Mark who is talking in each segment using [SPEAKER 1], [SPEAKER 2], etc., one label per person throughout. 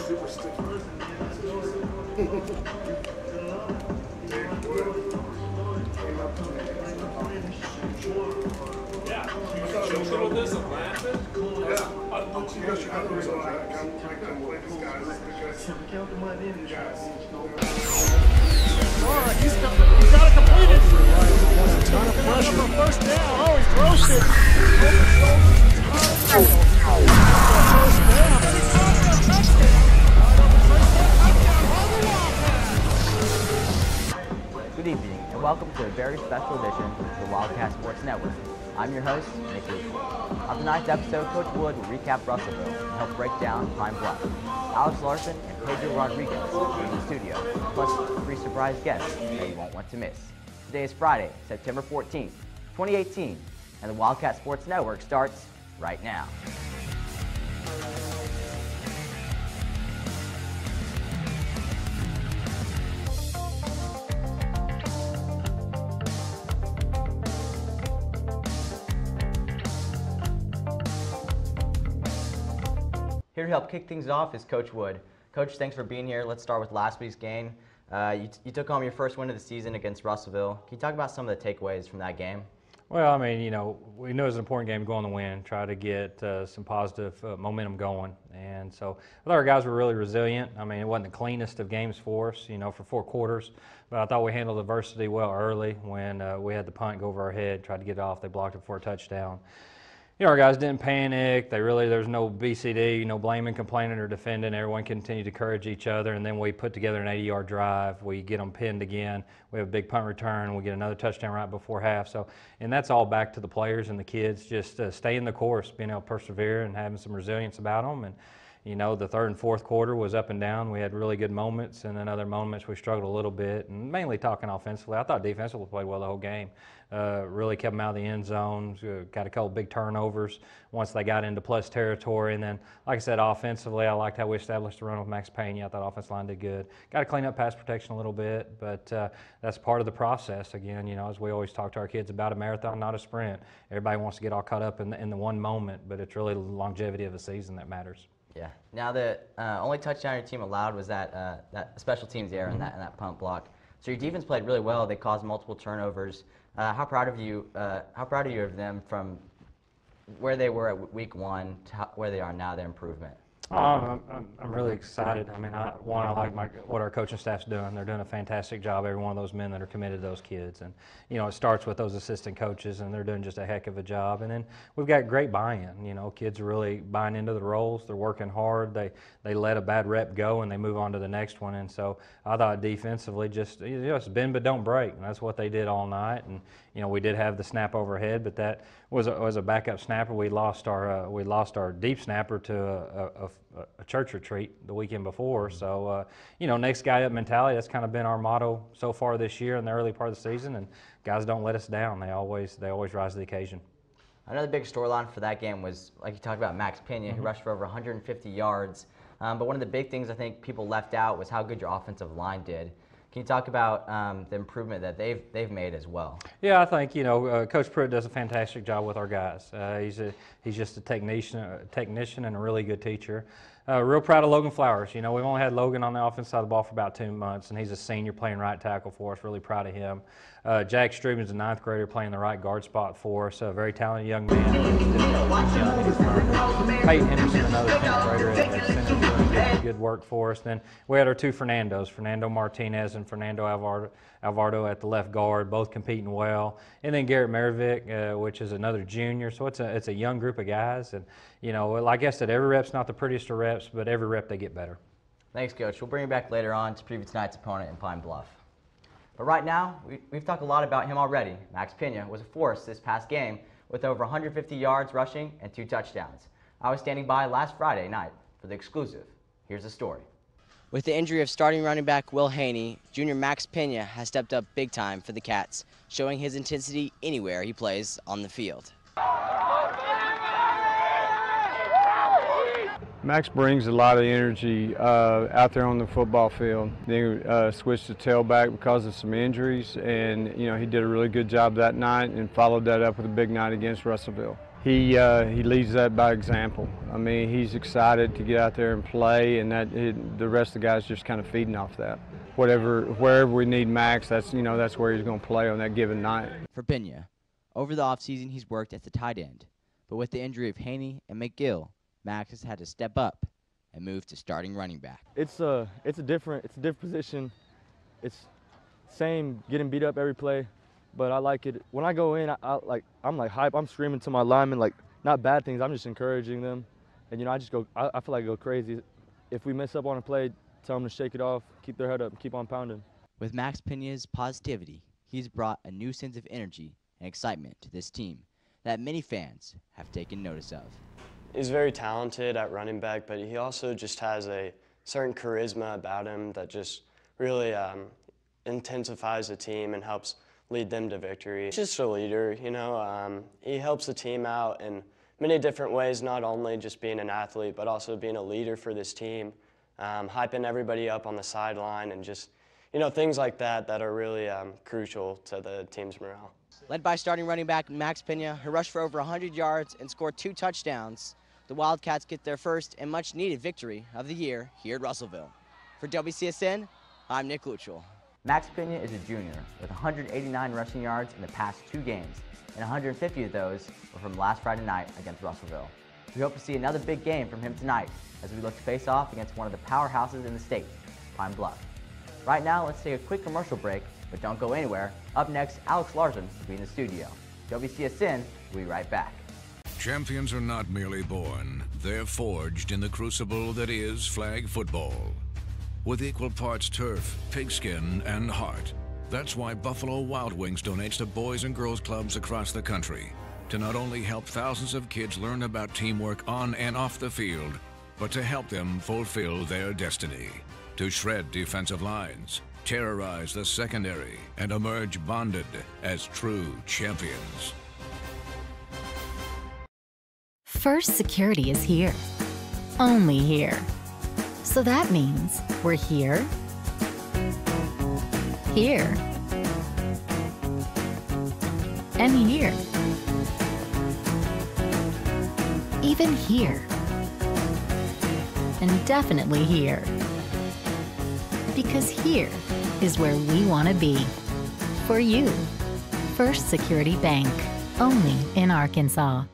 [SPEAKER 1] super sticky.
[SPEAKER 2] He's got to complete it. A ton of pressure. First down. Oh, he throws it. First down. And he's got a touchdown.
[SPEAKER 3] Good evening, and welcome to a very special edition of the Wildcat Sports Network. I'm your host, Nick Lee. On tonight's episode, Coach Wood will recap Russellville and help break down Pine Bluff. Alex Larson and Pedro Rodriguez are in the studio, plus 3 surprise guests that you won't want to miss. Today is Friday, September 14th, 2018, and the Wildcat Sports Network starts right now. Here to help kick things off is Coach Wood. Coach, thanks for being here. Let's start with last week's game. You took home your first win of the season against Russellville. Can you talk about some of the takeaways from that game?
[SPEAKER 4] Well, I mean, we knew it was an important game to go on the win, try to get some positive momentum going. And so I thought our guys were really resilient. I mean, it wasn't the cleanest of games for us, for 4 quarters. But I thought we handled adversity well early when we had the punt go over our head, tried to get it off. They blocked it for a touchdown. Our guys didn't panic. There's no BCD, no blaming, complaining, or defending. Everyone continued to encourage each other, and then we put together an 80-yard drive. We get them pinned again. We have a big punt return. We get another touchdown right before half. And that's all back to the players and the kids just staying the course, being able to persevere and having some resilience about them. And the third and fourth quarter was up and down. We had really good moments, and then other moments we struggled a little bit. And mainly talking offensively, I thought defensively we played well the whole game. Really kept them out of the end zones. Got a couple big turnovers once they got into plus territory. And then, like I said, offensively, I liked how we established the run with Max Pena. I thought offensive line did good. Got to clean up pass protection a little bit, but that's part of the process. Again, as we always talk to our kids about, a marathon, not a sprint. Everybody wants to get all caught up in the one moment, but it's really the longevity of the season that matters.
[SPEAKER 3] Yeah. Now, the only touchdown your team allowed was that special teams error in that punt block. So your defense played really well. They caused multiple turnovers. How proud are you of them from where they were at week 1 to where they are now, their improvement?
[SPEAKER 4] I'm really excited. I mean, I like what our coaching staff's doing. They're doing a fantastic job, every one of those men that are committed to those kids. And, it starts with those assistant coaches, and they're doing just a heck of a job. And then we've got great buy-in. Kids are really buying into the roles. They're working hard. They let a bad rep go, and they move on to the next one. And so I thought defensively just bend but don't break. And that's what they did all night. And, we did have the snap overhead, but that was a backup snapper. We lost our deep snapper to a church retreat the weekend before. So, next guy up mentality, that's kind of been our motto so far this year in the early part of the season, and guys don't let us down. They always rise to the occasion.
[SPEAKER 3] Another big storyline for that game was, like you talked about, Max Pena, who rushed for over 150 yards. But one of the big things I think people left out was how good your offensive line did. Can you talk about the improvement that they've made as well? Yeah,
[SPEAKER 4] I think Coach Pruitt does a fantastic job with our guys. He's just a technician and a really good teacher. Real proud of Logan Flowers. We've only had Logan on the offense side of the ball for about 2 months, and he's a senior playing right tackle for us. Really proud of him. Jack Struben's a 9th grader playing the right guard spot for us. A very talented young man. Peyton Henderson, another 10th grader at center, doing good work for us. Then we had our 2 Fernandos, Fernando Martinez and Fernando Alvarado at the left guard, both competing well. And then Garrett Maravik, which is another junior. So it's a young group of guys. And, like I said, every rep's not the prettiest of reps, but every rep they get better.
[SPEAKER 3] Thanks, Coach. We'll bring you back later on to preview tonight's opponent in Pine Bluff. But right now, we've talked a lot about him already. Max Pena was a force this past game with over 150 yards rushing and 2 touchdowns. I was standing by last Friday night for the exclusive. Here's the story.
[SPEAKER 5] With the injury of starting running back Will Haney, junior Max Pena has stepped up big time for the Cats, showing his intensity anywhere he plays on the field.
[SPEAKER 6] Max brings a lot of energy out there on the football field. Then switched to tailback because of some injuries, and he did a really good job that night and followed that up with a big night against Russellville. he leads that by example. I mean, he's excited to get out there and play, and the rest of the guys just kind of feeding off that. Wherever we need Max, that's where he's going to play on that given night.
[SPEAKER 5] For Pena, over the offseason he's worked at the tight end, but with the injury of Haney and McGill, Max has had to step up and move to starting running back.
[SPEAKER 1] It's a different position. It's same getting beat up every play, but I like it. When I go in, I'm like hype. I'm screaming to my linemen, like not bad things. I'm just encouraging them, and I feel like I go crazy. If we mess up on a play, tell them to shake it off, keep their head up, keep on pounding.
[SPEAKER 5] With Max Pena's positivity, he's brought a new sense of energy and excitement to this team that many fans have taken notice of.
[SPEAKER 7] He's very talented at running back, but he also just has a certain charisma about him that just really intensifies the team and helps lead them to victory. He's just a leader, he helps the team out in many different ways, not only just being an athlete, but also being a leader for this team, hyping everybody up on the sideline and just, things like that are really crucial to the team's morale.
[SPEAKER 5] Led by starting running back Max Pena, who rushed for over 100 yards and scored 2 touchdowns, the Wildcats get their first and much-needed victory of the year here at Russellville. For WCSN, I'm Nick Luttrell.
[SPEAKER 3] Max Pena is a junior with 189 rushing yards in the past 2 games, and 150 of those were from last Friday night against Russellville. We hope to see another big game from him tonight as we look to face off against one of the powerhouses in the state, Pine Bluff. Right now, let's take a quick commercial break, but don't go anywhere. Up next, Alex Larson will be in the studio. WCSN will be right back.
[SPEAKER 8] Champions are not merely born, they're forged in the crucible that is flag football. With equal parts turf, pigskin, and heart. That's why Buffalo Wild Wings donates to boys and girls clubs across the country to not only help thousands of kids learn about teamwork on and off the field, but to help them fulfill their destiny. To shred defensive lines, terrorize the secondary, and emerge bonded as true champions.
[SPEAKER 9] First Security is here. Only here. So that means we're here, here, and here. Even here. And definitely here. Because here is where we want to be. For you. First Security Bank. Only in Arkansas.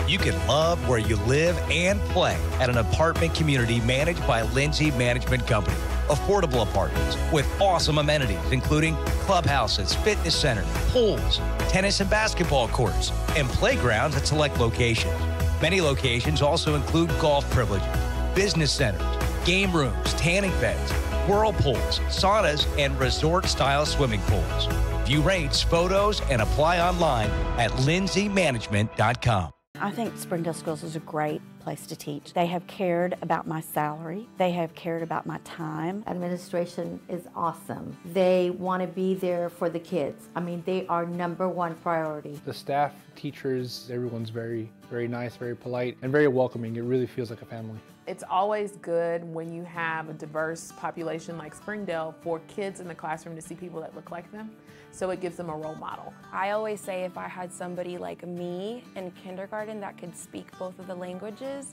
[SPEAKER 10] You can love where you live and play at an apartment community managed by Lindsay Management Company. Affordable apartments with awesome amenities, including clubhouses, fitness centers, pools, tennis and basketball courts, and playgrounds at select locations. Many locations also include golf privileges, business centers, game rooms, tanning beds, whirlpools, saunas, and resort-style swimming pools. View rates, photos, and apply online at lindsaymanagement.com.
[SPEAKER 11] I think Springdale Schools is a great place to teach. They have cared about my salary. They have cared about my time.
[SPEAKER 12] Administration is awesome. They want to be there for the kids. I mean, they are #1 priority.
[SPEAKER 13] The staff, teachers, everyone's very, very nice, very polite, and very welcoming. It really feels like a family.
[SPEAKER 14] It's always good when you have a diverse population like Springdale for kids in the classroom to see people that look like them. So it gives them a role model.
[SPEAKER 15] I always say if I had somebody like me in kindergarten that could speak both of the languages,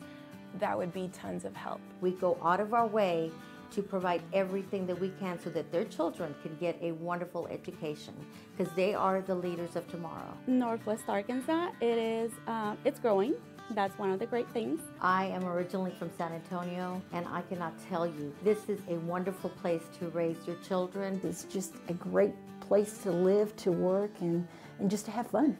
[SPEAKER 15] that would be tons of help.
[SPEAKER 12] We go out of our way to provide everything that we can so that their children can get a wonderful education, because they are the leaders of tomorrow.
[SPEAKER 16] Northwest Arkansas, it's growing. That's one of the great things.
[SPEAKER 12] I am originally from San Antonio, and I cannot tell you, this is a wonderful place to raise your children.
[SPEAKER 11] It's just a great place to live, to work, and just to have fun.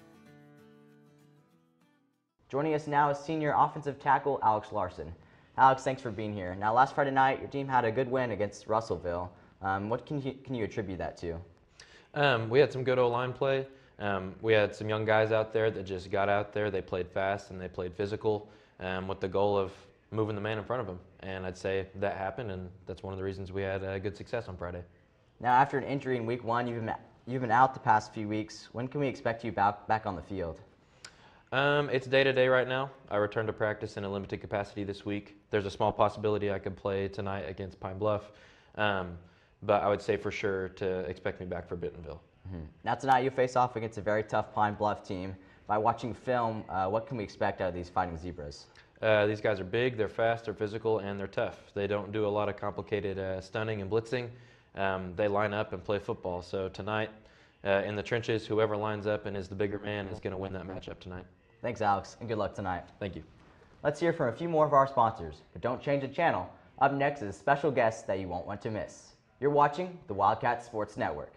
[SPEAKER 3] Joining us now is senior offensive tackle Alex Larson. Alex, thanks for being here. Now, last Friday night, your team had a good win against Russellville. What can you attribute that to?
[SPEAKER 17] We had some good O-line play. We had some young guys out there that just got out there. They played fast and they played physical with the goal of moving the man in front of them. And I'd say that happened, and that's one of the reasons we had good success on Friday.
[SPEAKER 3] Now, after an injury in week 1, you've been out the past few weeks. When can we expect you back on the field?
[SPEAKER 17] It's day-to-day right now. I returned to practice in a limited capacity this week. There's a small possibility I could play tonight against Pine Bluff, but I would say for sure to expect me back for Bentonville.
[SPEAKER 3] Now tonight you face off against a very tough Pine Bluff team. By watching film, what can we expect out of these Fighting Zebras?
[SPEAKER 17] These guys are big, they're fast, they're physical, and they're tough. They don't do a lot of complicated stunning and blitzing. They line up and play football. So tonight, in the trenches, whoever lines up and is the bigger man is going to win that matchup tonight.
[SPEAKER 3] Thanks, Alex, and good luck tonight.
[SPEAKER 17] Thank you.
[SPEAKER 3] Let's hear from a few more of our sponsors, but don't change the channel. Up next is a special guest that you won't want to miss. You're watching the Wildcat Sports Network.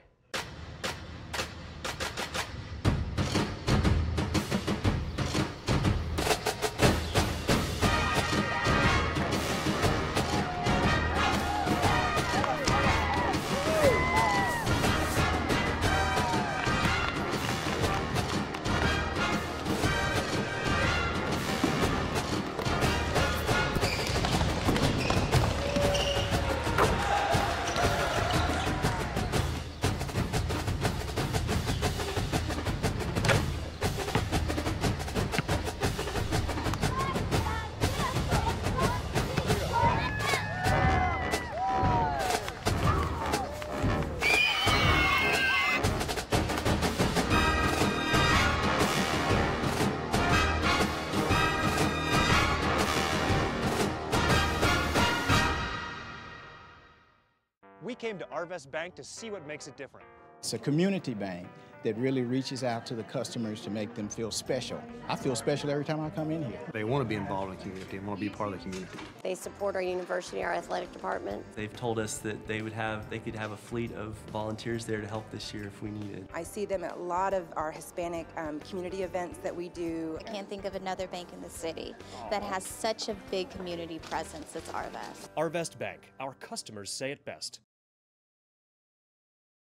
[SPEAKER 18] We came to Arvest Bank to see what makes it different.
[SPEAKER 19] It's a community bank that really reaches out to the customers to make them feel special. I feel special every time I come in here.
[SPEAKER 20] They want to be involved in the community and want to be part of the community.
[SPEAKER 21] They support our university, our athletic department.
[SPEAKER 22] They've told us that they could have a fleet of volunteers there to help this year if we needed.
[SPEAKER 23] I see them at a lot of our Hispanic community events that we do.
[SPEAKER 24] I can't think of another bank in the city that has such a big community presence as Arvest.
[SPEAKER 18] Arvest Bank, our customers say it best.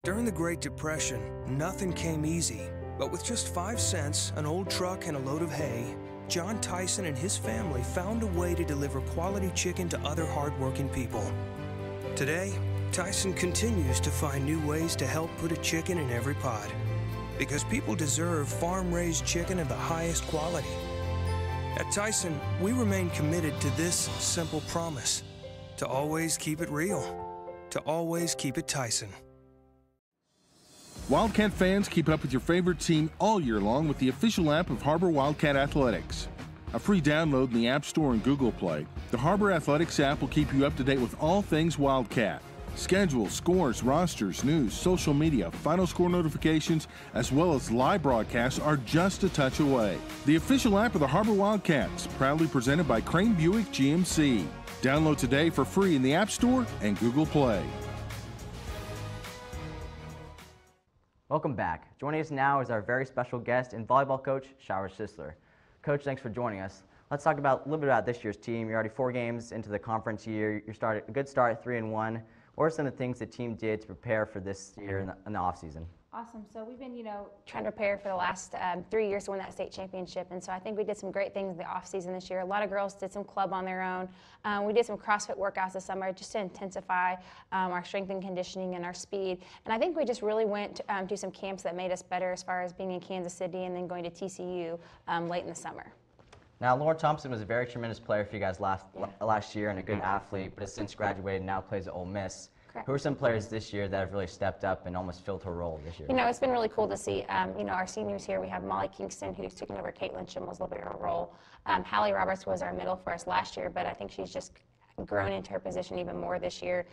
[SPEAKER 25] During the Great Depression, nothing came easy. But with just 5 cents, an old truck, and a load of hay, John Tyson and his family found a way to deliver quality chicken to other hardworking people. Today, Tyson continues to find new ways to help put a chicken in every pot. Because people deserve farm-raised chicken of the highest quality. At Tyson, we remain committed to this simple promise: to always keep it real, to always keep it Tyson.
[SPEAKER 26] Wildcat fans, keep up with your favorite team all year long with the official app of Har-Ber Wildcat Athletics. A free download in the App Store and Google Play, the Har-Ber Athletics app will keep you up to date with all things Wildcat. Schedules, scores, rosters, news, social media, final score notifications, as well as live broadcasts are just a touch away. The official app of the Har-Ber Wildcats, proudly presented by Crane Buick GMC. Download today for free in the App Store and Google Play.
[SPEAKER 3] Welcome back. Joining us now is our very special guest and volleyball coach, Shira Sisler. Coach, thanks for joining us. Let's talk a little bit about this year's team. You're already 4 games into the conference year. You started a good start at 3-1. What are some of the things the team did to prepare for this year in the offseason?
[SPEAKER 27] Awesome. So we've been, trying to prepare for the last 3 years to win that state championship. And so I think we did some great things in the off season this year. A lot of girls did some club on their own. We did some CrossFit workouts this summer just to intensify our strength and conditioning and our speed. And I think we just really went to some camps that made us better as far as being in Kansas City and then going to TCU late in the summer.
[SPEAKER 3] Now, Laura Thompson was a very tremendous player for you guys last year and a good athlete, but has since graduated and now plays at Ole Miss. Who are some players this year that have really stepped up and almost filled her role this year?
[SPEAKER 27] It's been really cool to see. Our seniors here, we have Molly Kingston, who's taken over Caitlin Schimmel's little bit of a role. Hallie Roberts was our middle for us last year, but I think she's just grown into her position even more this year.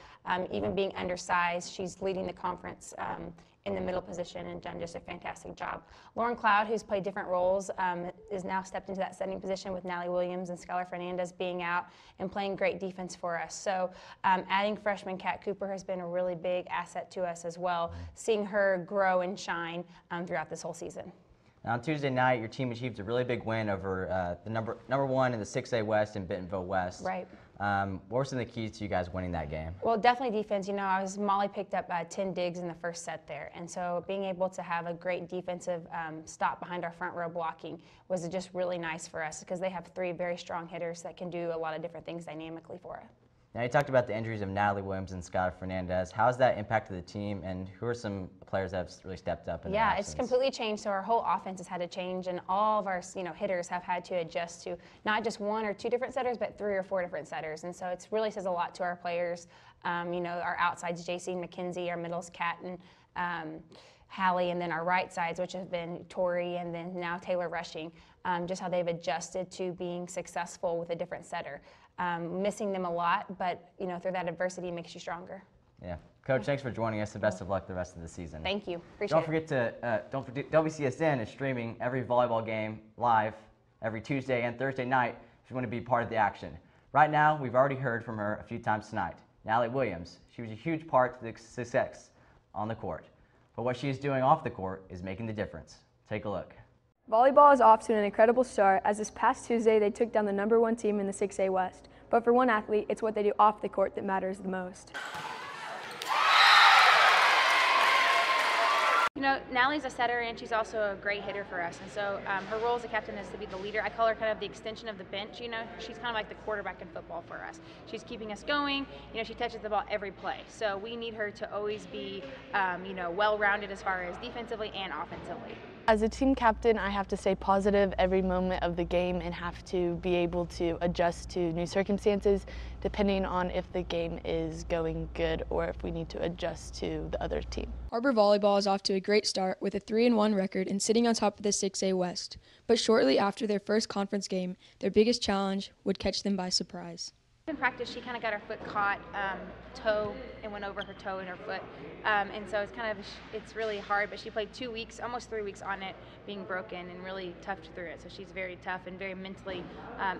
[SPEAKER 27] Even being undersized, she's leading the conference in the middle position and done just a fantastic job. Lauren Cloud, who's played different roles, is now stepped into that setting position with Natalie Williams and Skylar Fernandez being out and playing great defense for us. So adding freshman Kat Cooper has been a really big asset to us as well, seeing her grow and shine throughout this whole season.
[SPEAKER 3] Now, on Tuesday night, your team achieved a really big win over the number 1 in the 6A West in Bentonville West.
[SPEAKER 27] Right.
[SPEAKER 3] What were some of the keys to you guys winning that game?
[SPEAKER 27] Well, definitely defense. Molly picked up 10 digs in the first set there. And so being able to have a great defensive stop behind our front row blocking was just really nice for us because they have 3 very strong hitters that can do a lot of different things dynamically for us.
[SPEAKER 3] Now, you talked about the injuries of Natalie Williams and Skylar Fernandez. How has that impacted the team, and who are some players that have really stepped up in their absence?
[SPEAKER 27] It's completely changed. So our whole offense has had to change, and all of our hitters have had to adjust to not just 1 or 2 different setters, but 3 or 4 different setters. And so it really says a lot to our players. Our outsides, JC and McKenzie, our middles, Kat and Hallie, and then our right sides, which have been Tori and then now Taylor rushing, just how they've adjusted to being successful with a different setter. Missing them a lot, but through that adversity it makes you stronger.
[SPEAKER 3] Yeah. Coach, thanks for joining us, and best of luck the rest of the season.
[SPEAKER 27] Thank you. Appreciate
[SPEAKER 3] Don't forget to, WCSN is streaming every volleyball game live every Tuesday and Thursday night if you want to be part of the action. Right now, we've already heard from her a few times tonight. Natalie Williams, she was a huge part to the success on the court. But what she is doing off the court is making the difference. Take a look.
[SPEAKER 1] Volleyball is off to an incredible start, as this past Tuesday they took down the #1 team in the 6A West. But for one athlete, it's what they do off the court that matters the most.
[SPEAKER 27] Natalie's a setter, and she's also a great hitter for us. And so her role as a captain is to be the leader. I call her kind of the extension of the bench. She's kind of like the quarterback in football for us. She's keeping us going. She touches the ball every play. So we need her to always be, well-rounded as far as defensively and offensively.
[SPEAKER 2] As a team captain, I have to stay positive every moment of the game and have to be able to adjust to new circumstances depending on if the game is going good or if we need to adjust to the other team.
[SPEAKER 4] Har-Ber volleyball is off to a great start with a 3-1 record and sitting on top of the 6A West. But shortly after their first conference game, their biggest challenge would catch them by surprise.
[SPEAKER 27] In practice, she kind of got her foot caught, toe, and went over her toe and her foot. And so it's really hard, but she played 2 weeks, almost 3 weeks on it, being broken and really toughed through it. So she's very tough and very mentally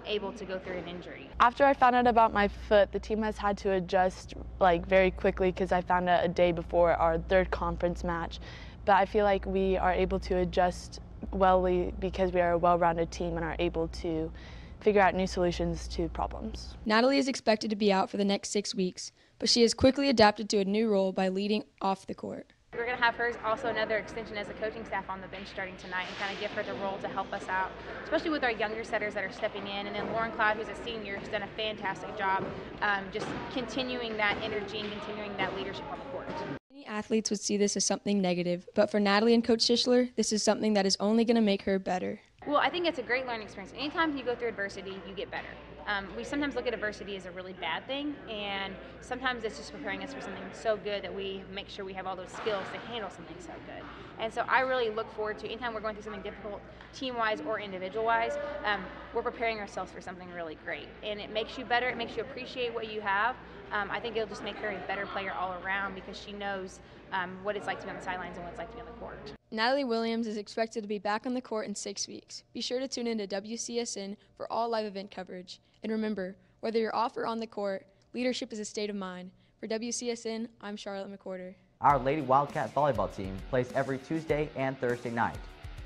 [SPEAKER 27] able to go through an injury.
[SPEAKER 2] After I found out about my foot, the team has had to adjust very quickly because I found out a day before our third conference match. But I feel like we are able to adjust well because we are a well-rounded team and are able to figure out new solutions to problems.
[SPEAKER 4] Natalie is expected to be out for the next 6 weeks, but she has quickly adapted to a new role by leading off the court.
[SPEAKER 27] We're going to have her also another extension as a coaching staff on the bench starting tonight and kind of give her the role to help us out, especially with our younger setters that are stepping in. And then Lauren Cloud, who's a senior, has done a fantastic job just continuing that energy and continuing that leadership on the court.
[SPEAKER 4] Many athletes would see this as something negative, but for Natalie and Coach Tischler, this is something that is only going to make her better.
[SPEAKER 27] Well, I think it's a great learning experience. Anytime you go through adversity, you get better. We sometimes look at adversity as a really bad thing, and sometimes it's just preparing us for something so good that we make sure we have all those skills to handle something so good. And so I really look forward to anytime we're going through something difficult, team-wise or individual-wise, we're preparing ourselves for something really great. And it makes you better, it makes you appreciate what you have. I think it'll just make her a better player all around because she knows what it's like to be on the sidelines and what it's like to be on the court.
[SPEAKER 4] Natalie Williams is expected to be back on the court in 6 weeks. Be sure to tune in to WCSN for all live event coverage. And remember, whether you're off or on the court, leadership is a state of mind. For WCSN, I'm Charlotte McWhorter.
[SPEAKER 3] Our Lady Wildcat volleyball team plays every Tuesday and Thursday night.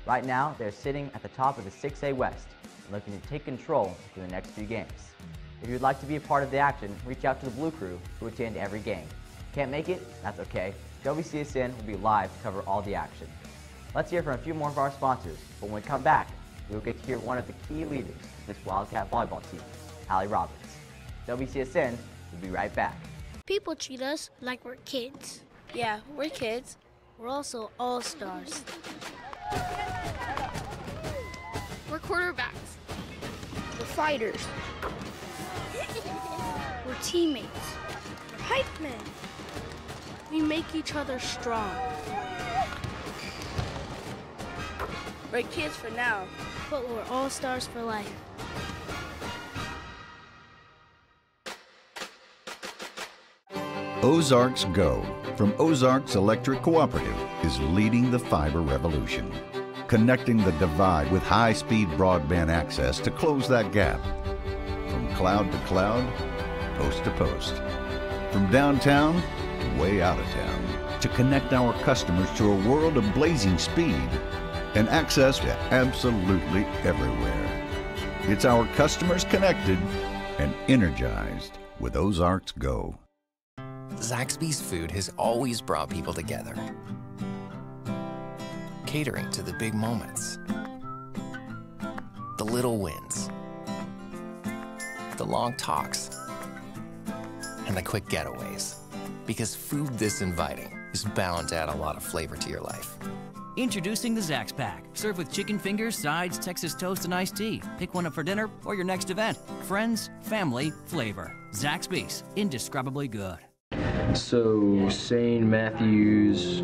[SPEAKER 3] Right now, they're sitting at the top of the 6A West and looking to take control through the next few games. If you'd like to be a part of the action, reach out to the Blue Crew who attend every game. Can't make it? That's okay. WCSN will be live to cover all the action. Let's hear from a few more of our sponsors, but when we come back, we will get to hear one of the key leaders of this Wildcat volleyball team, Hallie Roberts. WCSN will be right back.
[SPEAKER 5] People treat us like we're kids. Yeah, we're kids. We're also all-stars. We're quarterbacks. We're fighters. We're teammates. We're hype men. We make each other strong. We're kids for now, but we're all-stars for life.
[SPEAKER 6] Ozarks Go from Ozarks Electric Cooperative is leading the fiber revolution, connecting the divide with high-speed broadband access to close that gap. From cloud to cloud, post to post. From downtown to way out of town, to connect our customers to a world of blazing speed and access to absolutely everywhere. It's our customers connected and energized with Ozarks Go.
[SPEAKER 7] Zaxby's food has always brought people together, catering to the big moments, the little wins, the long talks, and the quick getaways. Because food this inviting is bound to add a lot of flavor to your life.
[SPEAKER 8] Introducing the Zax Pack. Served with chicken fingers, sides, Texas toast, and iced tea. Pick one up for dinner or your next event. Friends, family, flavor. Zaxby's. Indescribably good.
[SPEAKER 9] So Shane Matthews,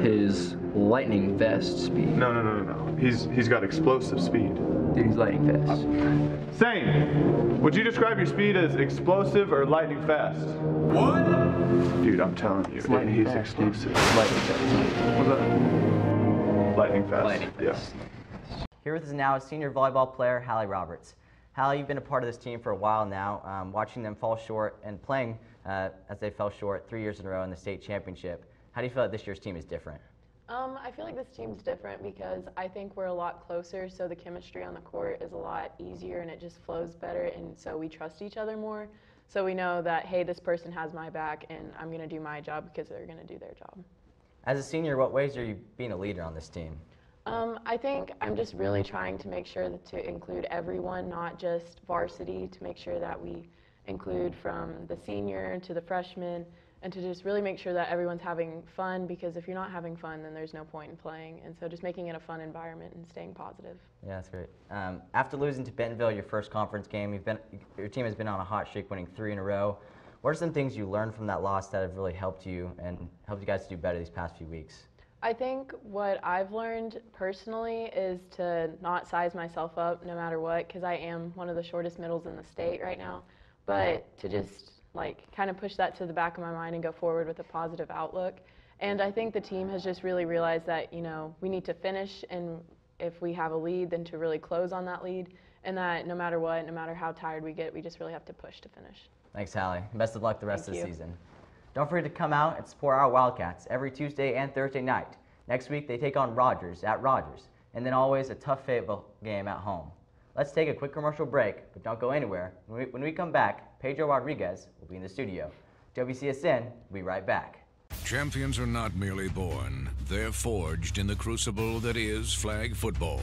[SPEAKER 9] his lightning fast speed.
[SPEAKER 10] No. He's got explosive speed.
[SPEAKER 9] Dude, he's lightning fast.
[SPEAKER 10] Sane, would you describe your speed as explosive or lightning fast? What? Dude, I'm telling you, he's explosive.
[SPEAKER 9] Lightning fast.
[SPEAKER 10] What's that? Lightning fast.
[SPEAKER 9] Lightning fast.
[SPEAKER 10] Yeah.
[SPEAKER 3] Here with us now is senior volleyball player Hallie Roberts. Hallie, you've been a part of this team for a while now, watching them fall short and playing as they fell short 3 years in a row in the state championship. How do you feel like this year's team is different?
[SPEAKER 2] I feel like this team's different because I think we're a lot closer, so the chemistry on the court is a lot easier and it just flows better, and so we trust each other more. So we know that, hey, this person has my back and I'm going to do my job because they're going to do their job.
[SPEAKER 3] As a senior, what ways are you being a leader on this team?
[SPEAKER 2] I think I'm just really trying to make sure to include everyone, not just varsity, to make sure that we include from the senior to the freshman, and to just really make sure that everyone's having fun, because if you're not having fun, then there's no point in playing. And so just making it a fun environment and staying positive.
[SPEAKER 3] Yeah, that's great. After losing to Bentonville, your first conference game, your team has been on a hot streak, winning 3 in a row. What are some things you learned from that loss that have really helped you and helped you guys do better these past few weeks?
[SPEAKER 2] I think what I've learned personally is to not size myself up no matter what, because I am one of the shortest middles in the state right now, but to just kind of push that to the back of my mind and go forward with a positive outlook. And I think the team has just really realized that, we need to finish, and if we have a lead, then to really close on that lead, and that no matter what, no matter how tired we get, we just really have to push to finish.
[SPEAKER 3] Thanks, Hallie. Best of luck the rest of the
[SPEAKER 2] Thank you.
[SPEAKER 3] season. Don't forget to come out and support our Wildcats every Tuesday and Thursday night. Next week, they take on Rogers at Rogers, and then always a tough Fayetteville game at home. Let's take a quick commercial break, but don't go anywhere. When we come back, Pedro Rodriguez will be in the studio. WCSN will be right back.
[SPEAKER 12] Champions are not merely born, they're forged in the crucible that is flag football.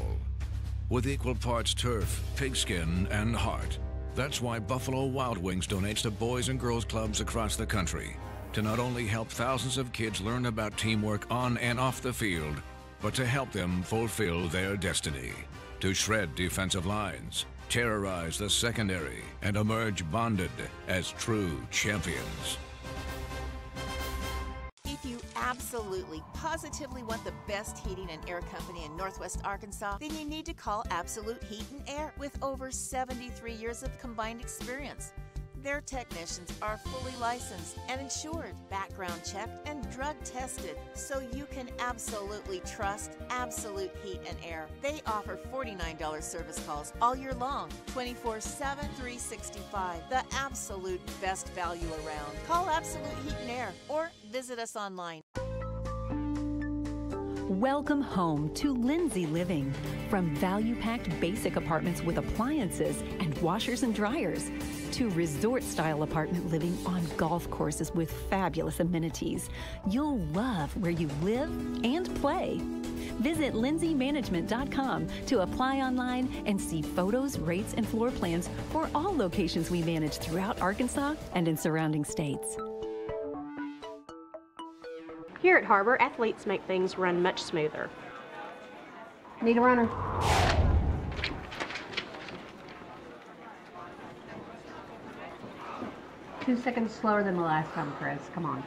[SPEAKER 12] With equal parts turf, pigskin, and heart. That's why Buffalo Wild Wings donates to boys and girls clubs across the country to not only help thousands of kids learn about teamwork on and off the field, but to help them fulfill their destiny. To shred defensive lines, terrorize the secondary, and emerge bonded as true champions.
[SPEAKER 13] If you absolutely, positively want the best heating and air company in Northwest Arkansas, then you need to call Absolute Heat and Air with over 73 years of combined experience. Their technicians are fully licensed and insured, background checked, and drug tested, so you can absolutely trust Absolute Heat and Air. They offer $49 service calls all year long, 24/7, 365. The absolute best value around. Call Absolute Heat and Air or visit us online.
[SPEAKER 14] Welcome home to Lindsay Living. From value-packed basic apartments with appliances and washers and dryers to resort-style apartment living on golf courses with fabulous amenities. You'll love where you live and play. Visit lindsaymanagement.com to apply online and see photos, rates, and floor plans for all locations we manage throughout Arkansas and in surrounding states.
[SPEAKER 15] Here at Har-Ber, athletes make things run much smoother.
[SPEAKER 16] Need a runner. Two seconds slower than the last time, Chris. Come on.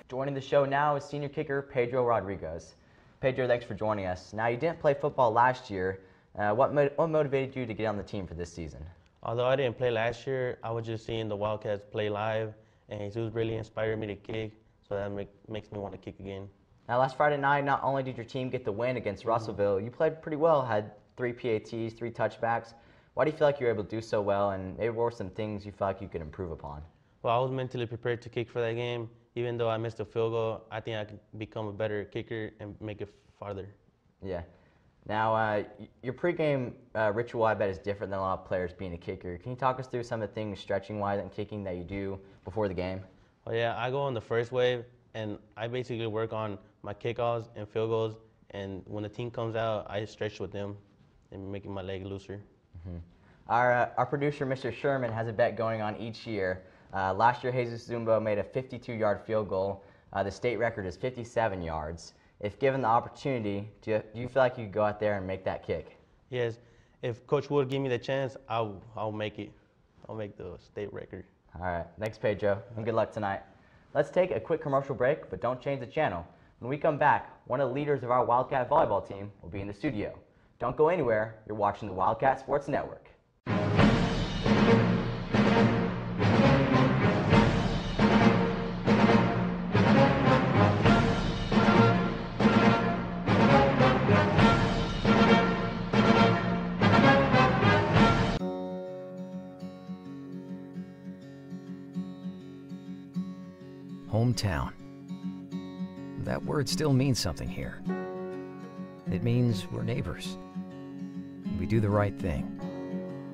[SPEAKER 3] Joining the show now is senior kicker Pedro Rodriguez. Pedro, thanks for joining us. Now, you didn't play football last year. What motivated you to get on the team for this season?
[SPEAKER 28] Although I didn't play last year, I was just seeing the Wildcats play live, and it was really inspired me to kick. So that makes me want to kick again.
[SPEAKER 3] Now, last Friday night, not only did your team get the win against Russellville, you played pretty well, had 3 PATs, 3 touchbacks. Why do you feel like you were able to do so well, and maybe what were some things you felt like you could improve upon?
[SPEAKER 28] Well, I was mentally prepared to kick for that game. Even though I missed a field goal, I think I could become a better kicker and make it farther.
[SPEAKER 3] Yeah. Now, your pregame ritual, I bet, is different than a lot of players being a kicker. Can you talk us through some of the things stretching-wise and kicking that you do before the game?
[SPEAKER 28] Well, yeah, I go on the first wave, and I basically work on my kickoffs and field goals, and when the team comes out, I stretch with them and making my leg looser.
[SPEAKER 3] Mm-hmm. Our producer, Mr. Sherman, has a bet going on each year. Last year, Jesus Zumbo made a 52-yard field goal. The state record is 57 yards. If given the opportunity, do you feel like you could go out there and make that kick?
[SPEAKER 28] Yes. If Coach Wood give me the chance, I'll make it. I'll make the state record.
[SPEAKER 3] All right, thanks, Pedro, and good luck tonight. Let's take a quick commercial break, but don't change the channel. When we come back, one of the leaders of our Wildcat volleyball team will be in the studio. Don't go anywhere. You're watching the Wildcat Sports Network.
[SPEAKER 11] Hometown. That word still means something here. It means we're neighbors. We do the right thing.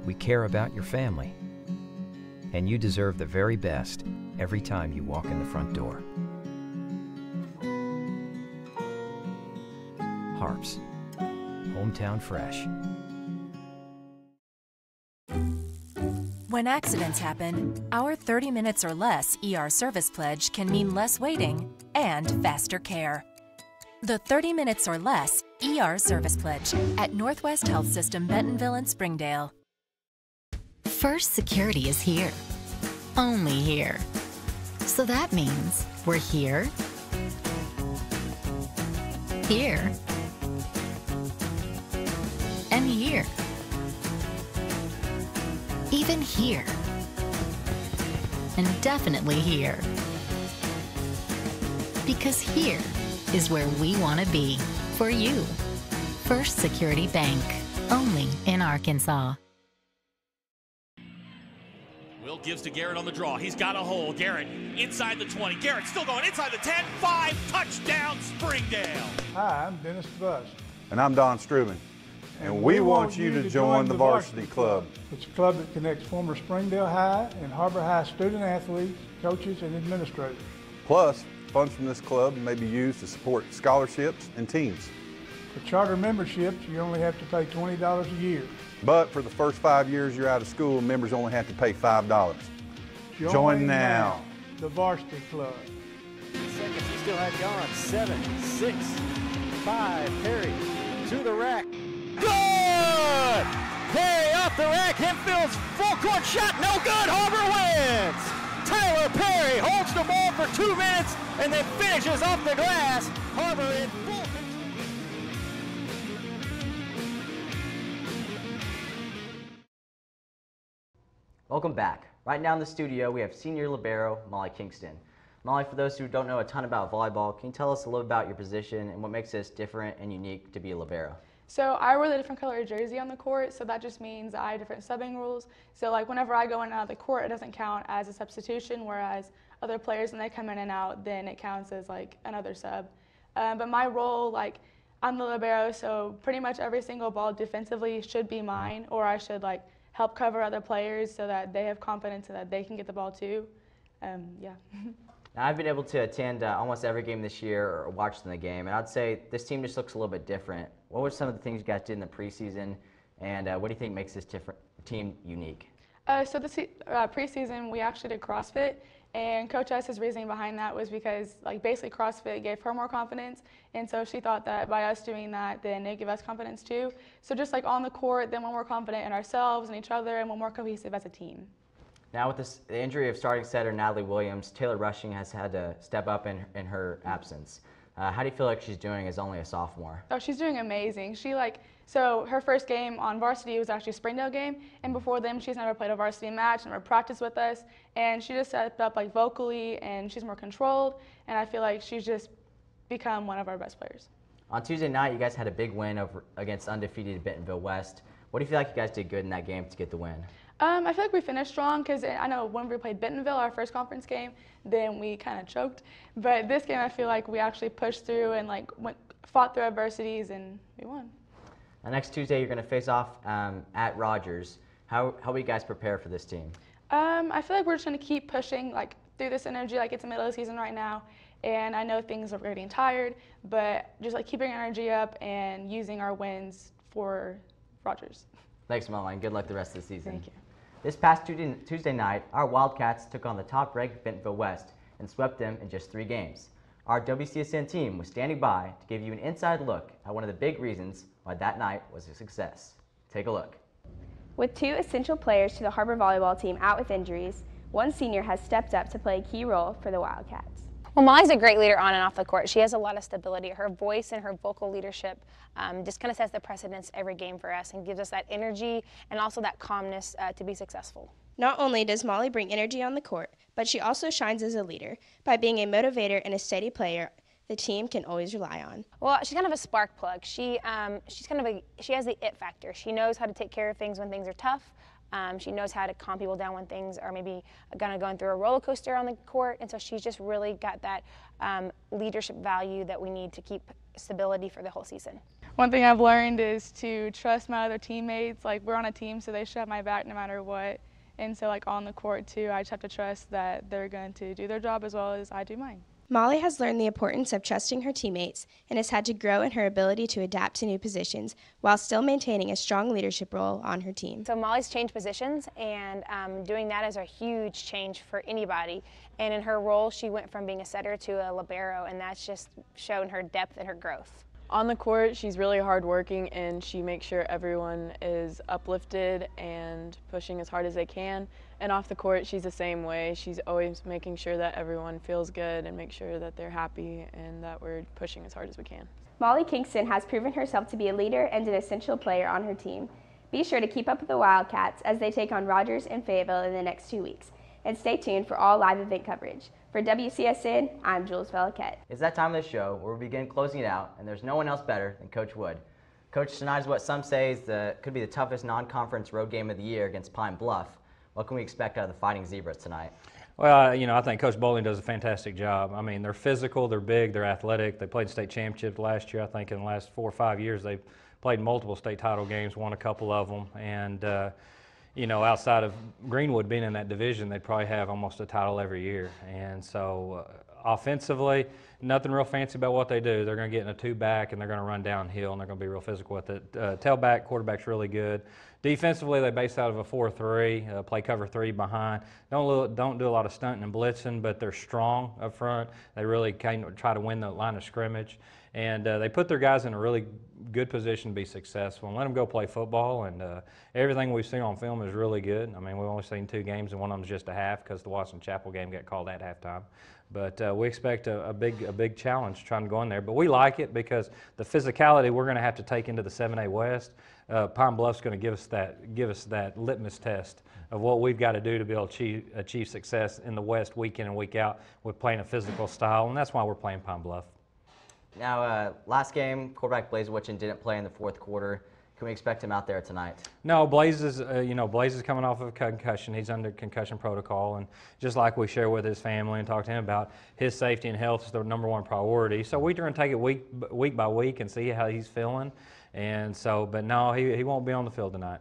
[SPEAKER 11] We care about your family. And you deserve the very best every time you walk in the front door. Harps. Hometown fresh.
[SPEAKER 17] When accidents happen, our 30 minutes or less ER service pledge can mean less waiting and faster care. The 30 minutes or less ER service pledge at Northwest Health System Bentonville and Springdale.
[SPEAKER 19] First Security is here. Only here. So that means we're here, here, and here. Even here. And definitely here. Because here is where we want to be for you. First Security Bank, only in Arkansas.
[SPEAKER 20] Will gives to Garrett on the draw. He's got a hole. Garrett inside the 20. Garrett still going inside the 10. 5, touchdown Springdale.
[SPEAKER 21] Hi, I'm Dennis Buss.
[SPEAKER 22] And I'm Don Struman. And we want you to join the Varsity Club.
[SPEAKER 21] It's a club that connects former Springdale High and Har-Ber High student athletes, coaches, and administrators.
[SPEAKER 22] Plus, funds from this club may be used to support scholarships and teams.
[SPEAKER 21] For charter memberships, you only have to pay $20 a year.
[SPEAKER 22] But for the first 5 years you're out of school, members only have to pay $5. Join now.
[SPEAKER 21] The Varsity Club.
[SPEAKER 23] Seconds he still had gone. 7, 6, 5. Perry to the rack. Good! Perry off the rack. Hempfield's full court shot. No good. Har-Ber wins. Tyler Perry holds the ball for 2 minutes and then finishes off the glass. Har-Ber in full.
[SPEAKER 3] Welcome back. Right now in the studio, we have senior libero Molly Kingston. Molly, for those who don't know a ton about volleyball, can you tell us a little about your position and what makes this different and unique to be a libero?
[SPEAKER 2] So I wear the different color jersey on the court, so that just means I have different subbing rules. So like whenever I go in and out of the court, it doesn't count as a substitution, whereas other players, when they come in and out, then it counts as like another sub. But my role, like I'm the libero, so pretty much every single ball defensively should be mine, or I should like help cover other players so that they have confidence and that they can get the ball too. Yeah.
[SPEAKER 3] Now, I've been able to attend almost every game this year or watch the game, and I'd say this team just looks a little bit different. What were some of the things you guys did in the preseason, and what do you think makes this team unique?
[SPEAKER 2] So this preseason, we actually did CrossFit, and Coach S's reasoning behind that was because like basically CrossFit gave her more confidence, and so she thought that by us doing that, then it'd give us confidence too. So just like on the court, then we're more confident in ourselves and each other, and we're more cohesive as a team.
[SPEAKER 3] Now with the injury of starting setter Natalie Williams, Taylor Rushing has had to step up in her absence. How do you feel like she's doing as only a sophomore?
[SPEAKER 2] Oh, she's doing amazing. So her first game on varsity was actually a Springdale game, and before then she's never played a varsity match, never practiced with us, and she just stepped up like vocally, and she's more controlled, and I feel like she's just become one of our best players.
[SPEAKER 3] On Tuesday night, you guys had a big win against undefeated Bentonville West. What do you feel like you guys did good in that game to get the win?
[SPEAKER 2] I feel like we finished strong because I know when we played Bentonville, our first conference game, then we kind of choked. But this game, I feel like we actually pushed through and like fought through adversities, and we won.
[SPEAKER 3] Next Tuesday, you're going to face off at Rogers. How will you guys prepare for this team?
[SPEAKER 2] I feel like we're just going to keep pushing like through this energy. Like it's the middle of the season right now, and I know things are getting tired, but just like keeping our energy up and using our wins for Rogers.
[SPEAKER 3] Thanks, Molly, and good luck the rest of the season.
[SPEAKER 2] Thank you.
[SPEAKER 3] This past Tuesday night, our Wildcats took on the top-ranked Bentonville West and swept them in just 3 games. Our WCSN team was standing by to give you an inside look at one of the big reasons why that night was a success. Take a look.
[SPEAKER 1] With 2 essential players to the Har-Ber volleyball team out with injuries,
[SPEAKER 4] one senior has stepped up to play a key role for the Wildcats.
[SPEAKER 5] Well, Molly's a great leader on and off the court. She has a lot of stability. Her voice and her vocal leadership just kind of sets the precedence every game for us and gives us that energy and also that calmness to be successful.
[SPEAKER 4] Not only does Molly bring energy on the court, but she also shines as a leader by being a motivator and a steady player the team can always rely on.
[SPEAKER 5] Well, she's kind of a spark plug. She has the it factor. She knows how to take care of things when things are tough. She knows how to calm people down when things are maybe going through a roller coaster on the court, and so she's just really got that leadership value that we need to keep stability for the whole season.
[SPEAKER 2] One thing I've learned is to trust my other teammates. Like, we're on a team, so they should have my back no matter what. And so, like, on the court too, I just have to trust that they're going to do their job as well as I do mine.
[SPEAKER 4] Molly has learned the importance of trusting her teammates and has had to grow in her ability to adapt to new positions while still maintaining a strong leadership role on her team.
[SPEAKER 5] So Molly's changed positions, and doing that is a huge change for anybody. And in her role, she went from being a setter to a libero, and that's just shown her depth and her growth.
[SPEAKER 2] On the court, she's really hardworking, and she makes sure everyone is uplifted and pushing as hard as they can. And off the court, she's the same way. She's always making sure that everyone feels good and make sure that they're happy and that we're pushing as hard as we can.
[SPEAKER 4] Molly Kingston has proven herself to be a leader and an essential player on her team. Be sure to keep up with the Wildcats as they take on Rogers and Fayetteville in the next 2 weeks. And stay tuned for all live event coverage. For WCSN, I'm Jules Veliquette.
[SPEAKER 3] It's that time of the show where we begin closing it out, and there's no one else better than Coach Wood. Coach, tonight is what some say could be the toughest non-conference road game of the year against Pine Bluff. What can we expect out of the Fighting Zebras tonight?
[SPEAKER 6] Well, I think Coach Bowling does a fantastic job. I mean, they're physical, they're big, they're athletic. They played state championship last year. I think in the last 4 or 5 years they've played multiple state title games, won a couple of them, and outside of Greenwood being in that division, they'd probably have almost a title every year. And so offensively, nothing real fancy about what they do. They're going to get in a 2-back and they're going to run downhill and they're going to be real physical with it. Tailback, quarterback's really good. Defensively, they base out of a 4-3, play cover 3 behind. Don't do a lot of stunting and blitzing, but they're strong up front. They really kind of try to win the line of scrimmage. And they put their guys in a really good position to be successful and let them go play football. And everything we've seen on film is really good. I mean, we've only seen 2 games, and one of them's just a half because the Watson Chapel game got called at halftime. But we expect a big challenge trying to go in there. But we like it because the physicality we're going to have to take into the 7A West. Pine Bluff's going to give us that litmus test of what we've got to do to be able to achieve success in the West week in and week out with playing a physical style, and that's why we're playing Pine Bluff.
[SPEAKER 3] Now, last game, quarterback Blaze Witchin didn't play in the fourth quarter. Can we expect him out there tonight?
[SPEAKER 6] No, Blaze is, Blaze is coming off of a concussion. He's under concussion protocol, and just like we share with his family and talk to him about, his safety and health is the #1 priority. So we're going to take it week by week and see how he's feeling. And so, but no, he won't be on the field tonight.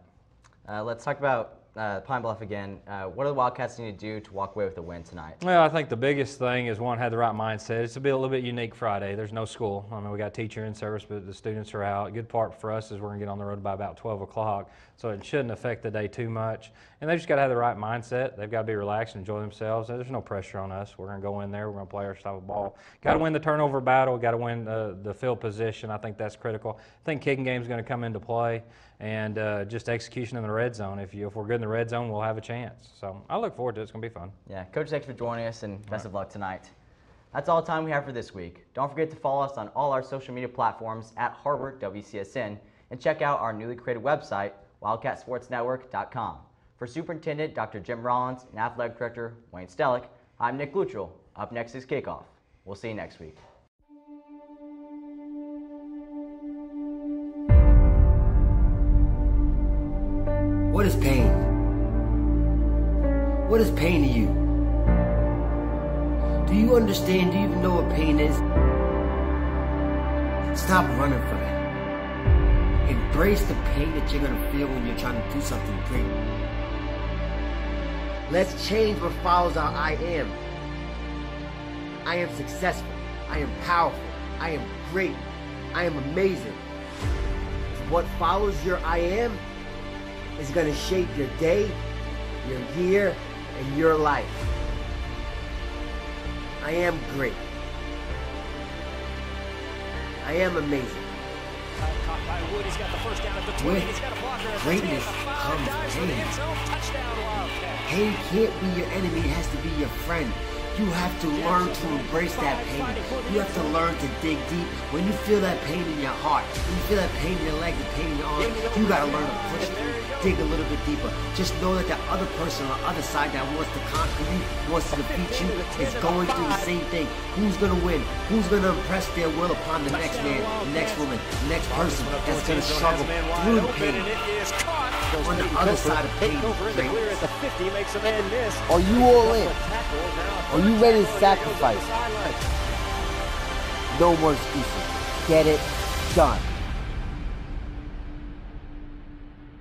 [SPEAKER 3] Let's talk about Pine Bluff again. What do the Wildcats need to do to walk away with a win tonight?
[SPEAKER 6] Well, I think the biggest thing is one, have the right mindset. It's a little bit unique Friday. There's no school. I mean, we got teacher in service, but the students are out. A good part for us is we're going to get on the road by about 12 o'clock, so it shouldn't affect the day too much. And they just got to have the right mindset. They've got to be relaxed and enjoy themselves. There's no pressure on us. We're going to go in there. We're going to play our style of ball. Got to win the turnover battle. Got to win the field position. I think that's critical. I think kicking game is going to come into play, and just execution in the red zone. If we're good in the red zone, we'll have a chance. So I look forward to it. It's going to be fun.
[SPEAKER 3] Yeah, Coach, thanks for joining us, and best of luck tonight. That's all the time we have for this week. Don't forget to follow us on all our social media platforms at Har-Ber WCSN, and check out our newly created website, WildcatSportsNetwork.com. For Superintendent Dr. Jim Rollins and Athletic Director Wayne Stellick, I'm Nick Luttrell. Up next is Kickoff. We'll see you next week.
[SPEAKER 18] What is pain? What is pain to you? Do you understand? Do you even know what pain is? Stop running from it. Embrace the pain that you're going to feel when you're trying to do something great. Let's change what follows our I am. I am successful. I am powerful. I am great. I am amazing. What follows your I am is going to shape your day, your year, and your life. I am great. I am amazing.
[SPEAKER 23] Caught by Wood. He's got the first down at the 20. He's got a blocker at the 10.
[SPEAKER 18] Greatness
[SPEAKER 23] The 5
[SPEAKER 18] comes
[SPEAKER 23] dives for the
[SPEAKER 18] pain.
[SPEAKER 23] end zone. Touchdown, Wildcats.
[SPEAKER 18] Pain can't be your enemy, it has to be your friend. You have to learn to embrace that pain. You have to learn to dig deep. When you feel that pain in your heart, when you feel that pain in your leg, the pain in your arm, you gotta learn to push through, dig a little bit deeper. Just know that the other person on the other side that wants to conquer you, wants to defeat you, is going through the same thing. Who's gonna win? Who's gonna impress their will upon the next man, the next woman, the next person that's gonna struggle through the pain? On the other side of pain, greatness.
[SPEAKER 7] Are you all in? Are you ready to sacrifice? No more excuses. Get it done.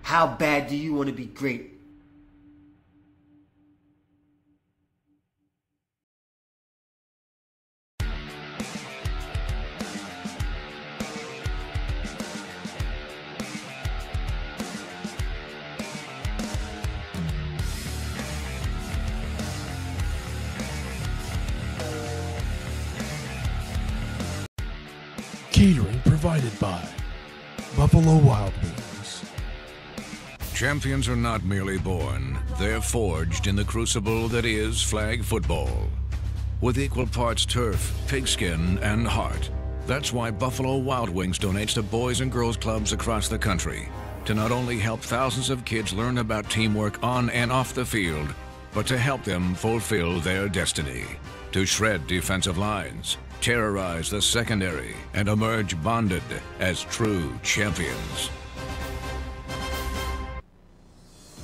[SPEAKER 18] How bad do you want to be great?
[SPEAKER 8] Catering provided by Buffalo Wild Wings.
[SPEAKER 12] Champions are not merely born, they're forged in the crucible that is flag football. With equal parts turf, pigskin, and heart. That's why Buffalo Wild Wings donates to boys and girls clubs across the country to not only help thousands of kids learn about teamwork on and off the field, but to help them fulfill their destiny, to shred defensive lines, terrorize the secondary, and emerge bonded as true champions.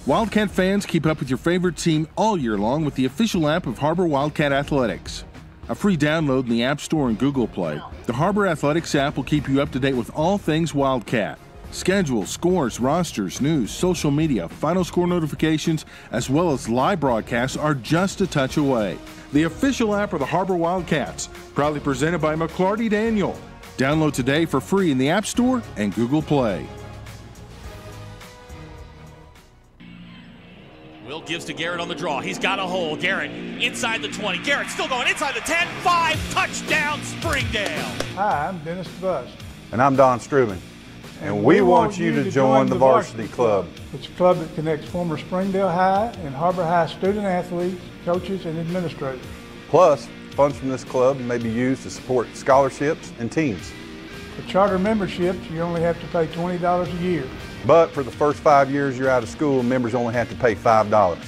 [SPEAKER 8] Wildcat fans, keep up with your favorite team all year long with the official app of Har-Ber Wildcat Athletics. A free download in the App Store and Google Play, the Har-Ber Athletics app will keep you up to date with all things Wildcat. Schedules, scores, rosters, news, social media, final score notifications, as well as live broadcasts are just a touch away. The official app of the Har-Ber Wildcats, proudly presented by McClarty Daniel. Download today for free in the App Store and Google Play.
[SPEAKER 20] Will gives to Garrett on the draw. He's got a hole. Garrett inside the 20. Garrett still going inside the 10. 5, touchdown Springdale.
[SPEAKER 21] Hi, I'm Dennis DeBust.
[SPEAKER 22] And I'm Don Struben. And we want you to join the Varsity Club.
[SPEAKER 21] It's a club that connects former Springdale High and Har-Ber High student athletes, coaches, and administrators.
[SPEAKER 22] Plus, funds from this club may be used to support scholarships and teams.
[SPEAKER 21] For charter memberships, you only have to pay $20 a year.
[SPEAKER 22] But for the first 5 years you're out of school, members only have to pay $5.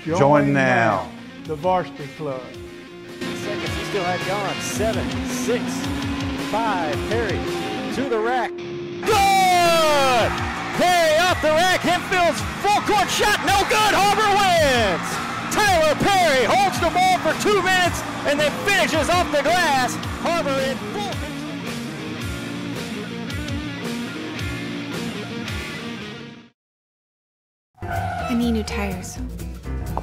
[SPEAKER 22] Join now.
[SPEAKER 21] The Varsity Club.
[SPEAKER 23] Seconds, he still had gone. 7, 6, 5, Perry to the rack. Good! Perry off the rack, Hempfield's full court shot, no good, Har-Ber wins! Tyler Perry holds the ball for 2 minutes and then finishes off the glass. Har-Ber in full.
[SPEAKER 9] I need new tires.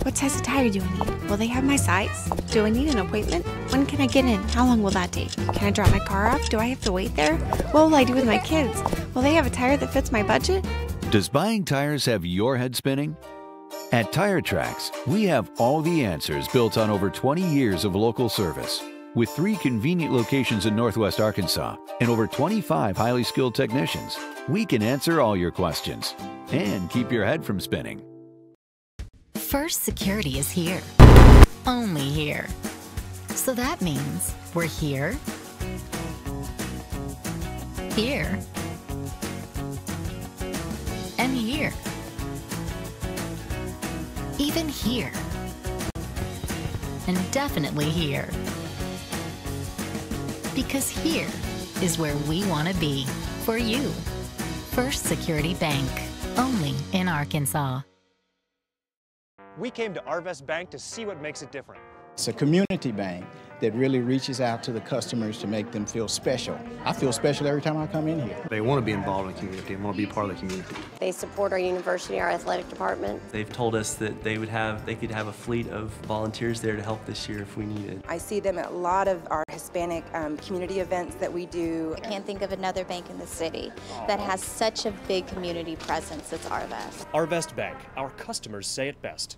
[SPEAKER 9] What size of tire do I need? Will they have my size? Do I need an appointment? When can I get in? How long will that take? Can I drop my car off? Do I have to wait there? What will I do with my kids? Will they have a tire that fits my budget?
[SPEAKER 10] Does buying tires have your head spinning? At Tire Tracks, we have all the answers built on over 20 years of local service. With 3 convenient locations in Northwest Arkansas and over 25 highly skilled technicians, we can answer all your questions and keep your head from spinning.
[SPEAKER 19] First Security is here. Only here. So that means we're here, here, and here. Even here. And definitely here. Because here is where we want to be for you. First Security Bank. Only in Arkansas.
[SPEAKER 24] We came to Arvest Bank to see what makes it different.
[SPEAKER 25] It's a community bank that really reaches out to the customers to make them feel special. I feel special every time I come in here.
[SPEAKER 26] They want to be involved in the community and want to be part of the community.
[SPEAKER 27] They support our university, our athletic department.
[SPEAKER 26] They've told us that they could have a fleet of volunteers there to help this year if we needed.
[SPEAKER 29] I see them at a lot of our Hispanic community events that we do.
[SPEAKER 30] I can't think of another bank in the city that has such a big community presence as Arvest.
[SPEAKER 24] Arvest Bank, our customers say it best.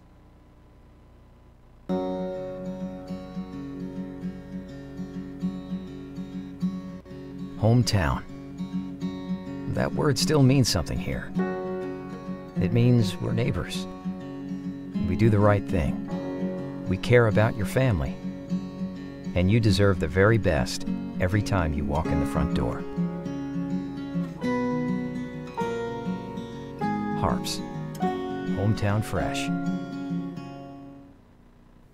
[SPEAKER 11] Hometown. That word still means something here. It means we're neighbors. We do the right thing. We care about your family. And you deserve the very best every time you walk in the front door. Har-Ber's, hometown fresh.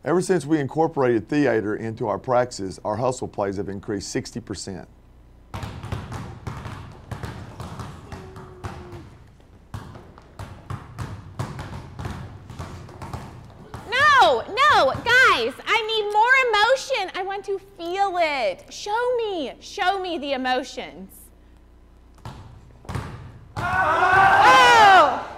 [SPEAKER 1] Ever since we incorporated theater into our practices, our hustle plays have increased 60%.
[SPEAKER 2] No, guys, I need more emotion. I want to feel it. Show me the emotions. Oh!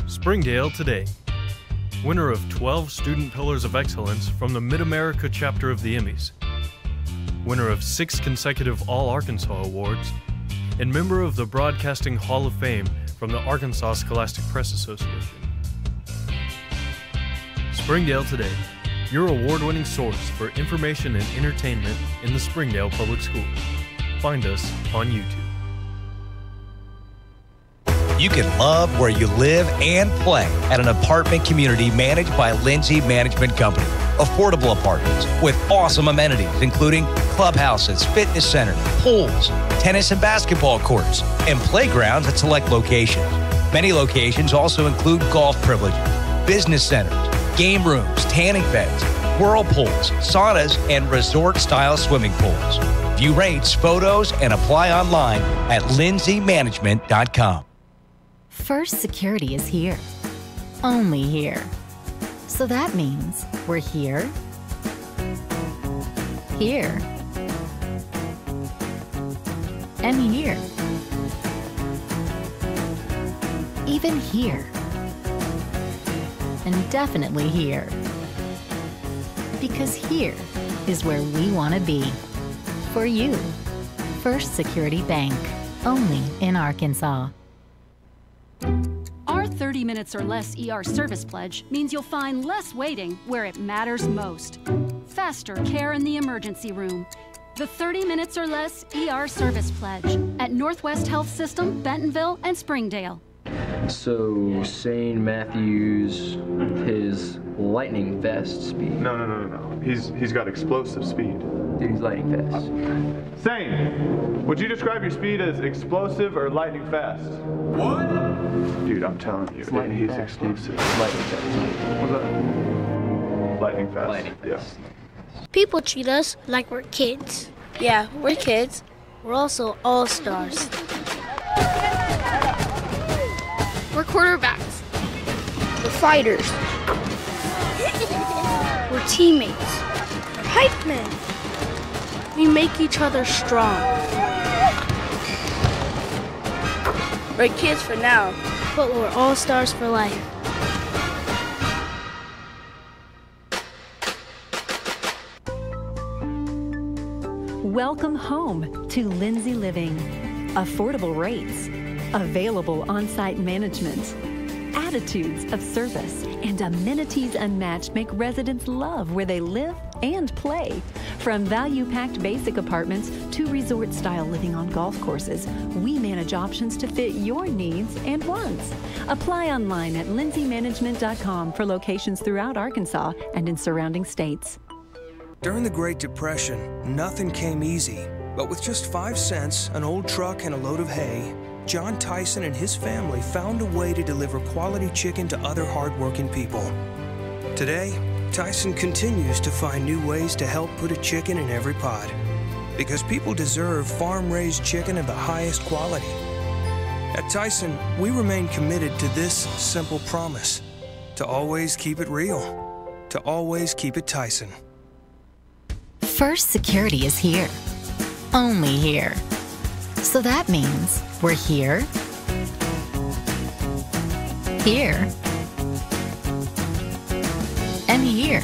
[SPEAKER 4] Springdale today. Winner of 12 Student Pillars of Excellence from the Mid-America chapter of the Emmys. Winner of 6 consecutive All-Arkansas Awards. And member of the Broadcasting Hall of Fame from the Arkansas Scholastic Press Association. Springdale today, your award-winning source for information and entertainment in the Springdale Public Schools. Find us on YouTube.
[SPEAKER 5] You can love where you live and play at an apartment community managed by Lindsay Management Company. Affordable apartments with awesome amenities, including clubhouses, fitness centers, pools, tennis and basketball courts, and playgrounds at select locations. Many locations also include golf privileges, business centers, game rooms, tanning beds, whirlpools, saunas, and resort-style swimming pools. View rates, photos, and apply online at lindsaymanagement.com.
[SPEAKER 19] First Security is here. Only here. So that means we're here, here, and here. Even here. And definitely here. Because here is where we want to be. For you. First Security Bank. Only in Arkansas.
[SPEAKER 13] Our 30 minutes or less ER service pledge means you'll find less waiting where it matters most. Faster care in the emergency room. The 30 minutes or less ER service pledge at Northwest Health System, Bentonville, and Springdale.
[SPEAKER 14] So St. Matthews, his lightning fast speed.
[SPEAKER 15] No. He's got explosive speed.
[SPEAKER 14] Dude, he's lightning fast.
[SPEAKER 15] Sane, would you describe your speed as explosive or lightning fast? What? Dude, I'm telling you, he's explosive.
[SPEAKER 14] Lightning fast.
[SPEAKER 15] What's that? Lightning fast.
[SPEAKER 14] Lightning fast.
[SPEAKER 15] Yeah.
[SPEAKER 16] People treat us like we're kids. Yeah, we're kids. We're also all-stars. We're quarterbacks. We're fighters. We're teammates. We're hype men. We make each other strong. We're kids for now, but we're all stars for life.
[SPEAKER 17] Welcome home to Lindsay Living. Affordable rates, available on-site management, attitudes of service, and amenities unmatched make residents love where they live and play. From value-packed basic apartments to resort-style living on golf courses, we manage options to fit your needs and wants. Apply online at lindsaymanagement.com for locations throughout Arkansas and in surrounding states.
[SPEAKER 28] During the Great Depression, nothing came easy.
[SPEAKER 3] But with just 5 cents, an old truck, and a load of hay, John Tyson and his family found a way to deliver quality chicken to other hardworking people. Today, Tyson continues to find new ways to help put a chicken in every pot, because people deserve farm-raised chicken of the highest quality. At Tyson, we remain committed to this simple promise: to always keep it real, to always keep it Tyson.
[SPEAKER 19] First Security is here. Only here. So that means we're here, here, and here.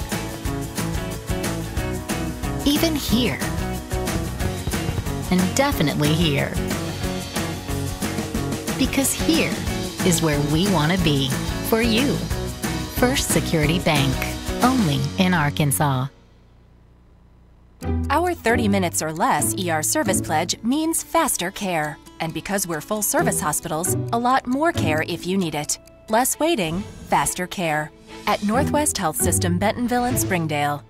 [SPEAKER 19] Even here. And definitely here. Because here is where we want to be for you. First Security Bank. Only in Arkansas.
[SPEAKER 6] Our 30 minutes or less ER service pledge means faster care. And because we're full-service hospitals, a lot more care if you need it. Less waiting, faster care. At Northwest Health System, Bentonville and Springdale.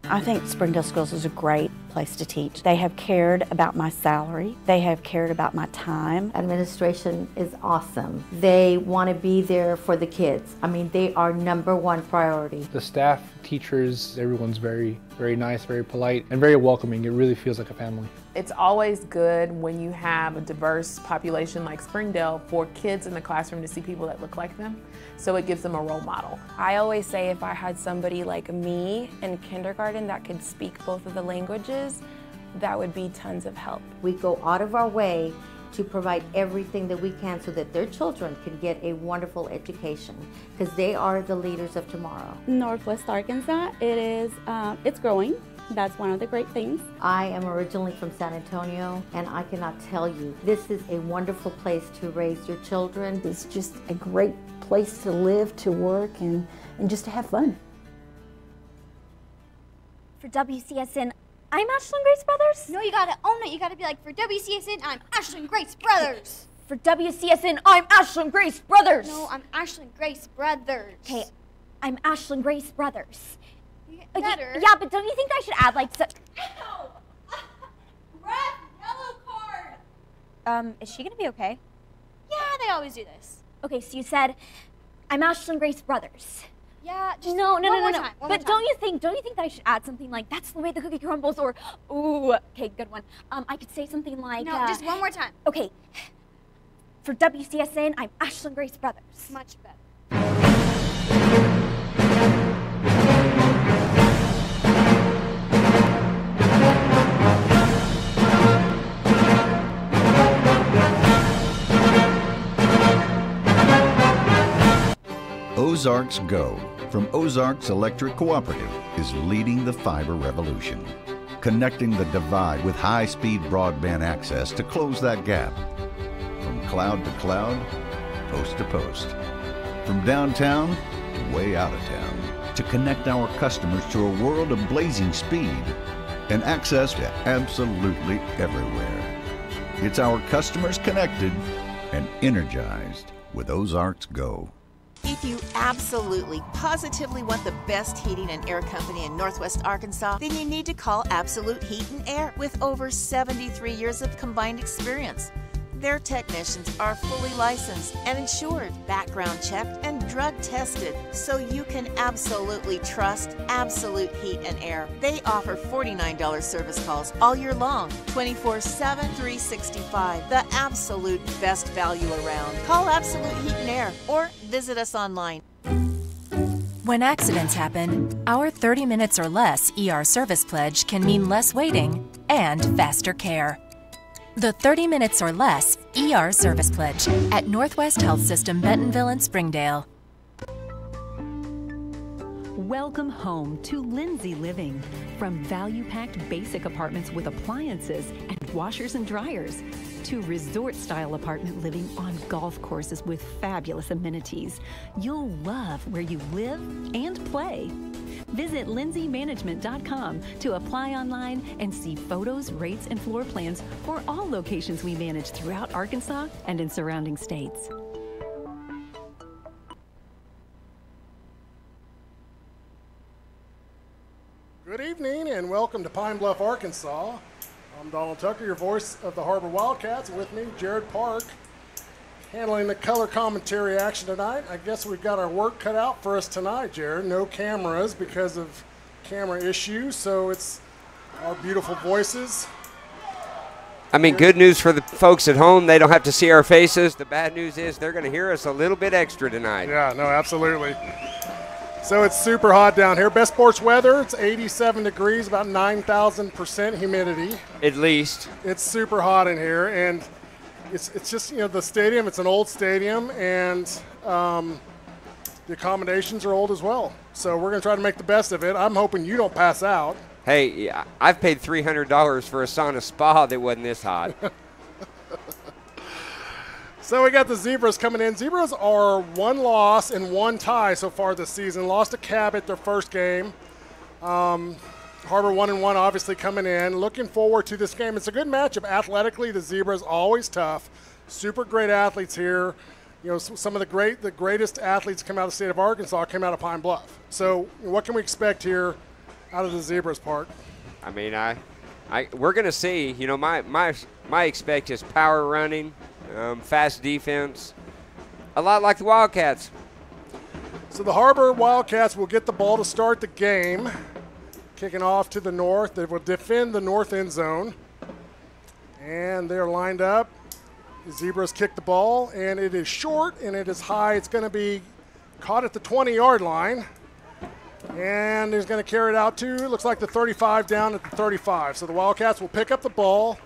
[SPEAKER 7] I think Springdale Schools is a great place to teach. They have cared about my salary. They have cared about my time.
[SPEAKER 8] Administration is awesome. They want to be there for the kids. I mean, they are #1 priority.
[SPEAKER 12] The staff, teachers, everyone's very nice, very polite, and very welcoming. It really feels like a family.
[SPEAKER 18] It's always good when you have a diverse population like Springdale for kids in the classroom to see people that look like them, so it gives them a role model.
[SPEAKER 20] I always say if I had somebody like me in kindergarten that could speak both of the languages, that would be tons of help.
[SPEAKER 8] We go out of our way to provide everything that we can so that their children can get a wonderful education, because they are the leaders of tomorrow.
[SPEAKER 21] Northwest Arkansas, it's growing. That's one of the great things.
[SPEAKER 8] I am originally from San Antonio, and I cannot tell you, this is a wonderful place to raise your children.
[SPEAKER 22] It's just a great place to live, to work, and just to have fun.
[SPEAKER 28] For WCSN, I'm Ashlyn Grace Brothers. No, you gotta own it. You gotta be like, for WCSN, I'm Ashlyn Grace Brothers. For WCSN, I'm Ashlyn Grace Brothers. No, I'm Ashlyn Grace Brothers. Okay, I'm Ashlyn Grace Brothers. Better. Yeah, but don't you think I should add like so? Ow! Red, yellow card. Is she gonna be okay? Yeah, they always do this. Okay, so you said, I'm Ashlyn Grace Brothers. Yeah, just no. But don't you think that I should add something like, that's the way the cookie crumbles, or, ooh, okay, good one. I could say something like, no, just one more time. Okay, for WCSN, I'm Ashlyn Grace Brothers. Much better.
[SPEAKER 10] Ozarks Go from Ozarks Electric Cooperative is leading the fiber revolution, connecting the divide with high-speed broadband access to close that gap. From cloud to cloud, post to post. From downtown to way out of town, to connect our customers to a world of blazing speed and access to absolutely everywhere. It's our customers connected and energized with Ozarks Go.
[SPEAKER 31] If you absolutely, positively want the best heating and air company in Northwest Arkansas, then you need to call Absolute Heat and Air with over 73 years of combined experience. Their technicians are fully licensed and insured, background checked, and drug tested, so you can absolutely trust Absolute Heat and Air. They offer $49 service calls all year long, 24/7, 365. The absolute best value around. Call Absolute Heat and Air or visit us online.
[SPEAKER 6] When accidents happen, our 30 minutes or less ER service pledge can mean less waiting and faster care. The 30 minutes or less ER service pledge at Northwest Health System, Bentonville and Springdale.
[SPEAKER 17] Welcome home to Lindsay Living. From value-packed basic apartments with appliances and washers and dryers to resort-style apartment living on golf courses with fabulous amenities. You'll love where you live and play. Visit lindsaymanagement.com to apply online and see photos, rates, and floor plans for all locations we manage throughout Arkansas and in surrounding states.
[SPEAKER 32] Good evening and welcome to Pine Bluff, Arkansas.
[SPEAKER 1] I'm Donald Tucker, your voice of the Har-Ber Wildcats, and with me, Jared Park, handling the color commentary action tonight. I guess we've got our work cut out for us tonight, Jared. No cameras because of camera issues, so it's our beautiful voices.
[SPEAKER 2] I mean, good news for the folks at home. They don't have to see our faces. The bad news is they're going to hear us a little bit extra tonight.
[SPEAKER 1] Yeah, no, absolutely. So it's super hot down here. Best sports weather, it's 87 degrees, about 9,000% humidity.
[SPEAKER 2] At least.
[SPEAKER 1] It's super hot in here, and it's just, you know, the stadium, it's an old stadium, and the accommodations are old as well. So we're going to try to make the best of it. I'm hoping you don't pass out.
[SPEAKER 2] Hey, I've paid $300 for a sauna spa that wasn't this hot.
[SPEAKER 1] So we got the Zebras coming in. Zebras are 1 loss and 1 tie so far this season. Lost to Cabot their first game. Har-Ber 1-1 obviously coming in. Looking forward to this game. It's a good matchup. Athletically, the Zebras always tough. Super great athletes here. You know, some of the greatest athletes come out of the state of Arkansas came out of Pine Bluff. So what can we expect here out of the Zebras, Park?
[SPEAKER 2] I mean, we're going to see. You know, my expect is power running, fast defense, a lot like the Wildcats.
[SPEAKER 1] So the Har-Ber Wildcats will get the ball to start the game. Kicking off to the north. They will defend the north end zone. And they're lined up. The Zebras kick the ball, and it is short and it is high. It's going to be caught at the 20-yard line. And he's going to carry it out to, looks like the 35 down at the 35. So the Wildcats will pick up the ball.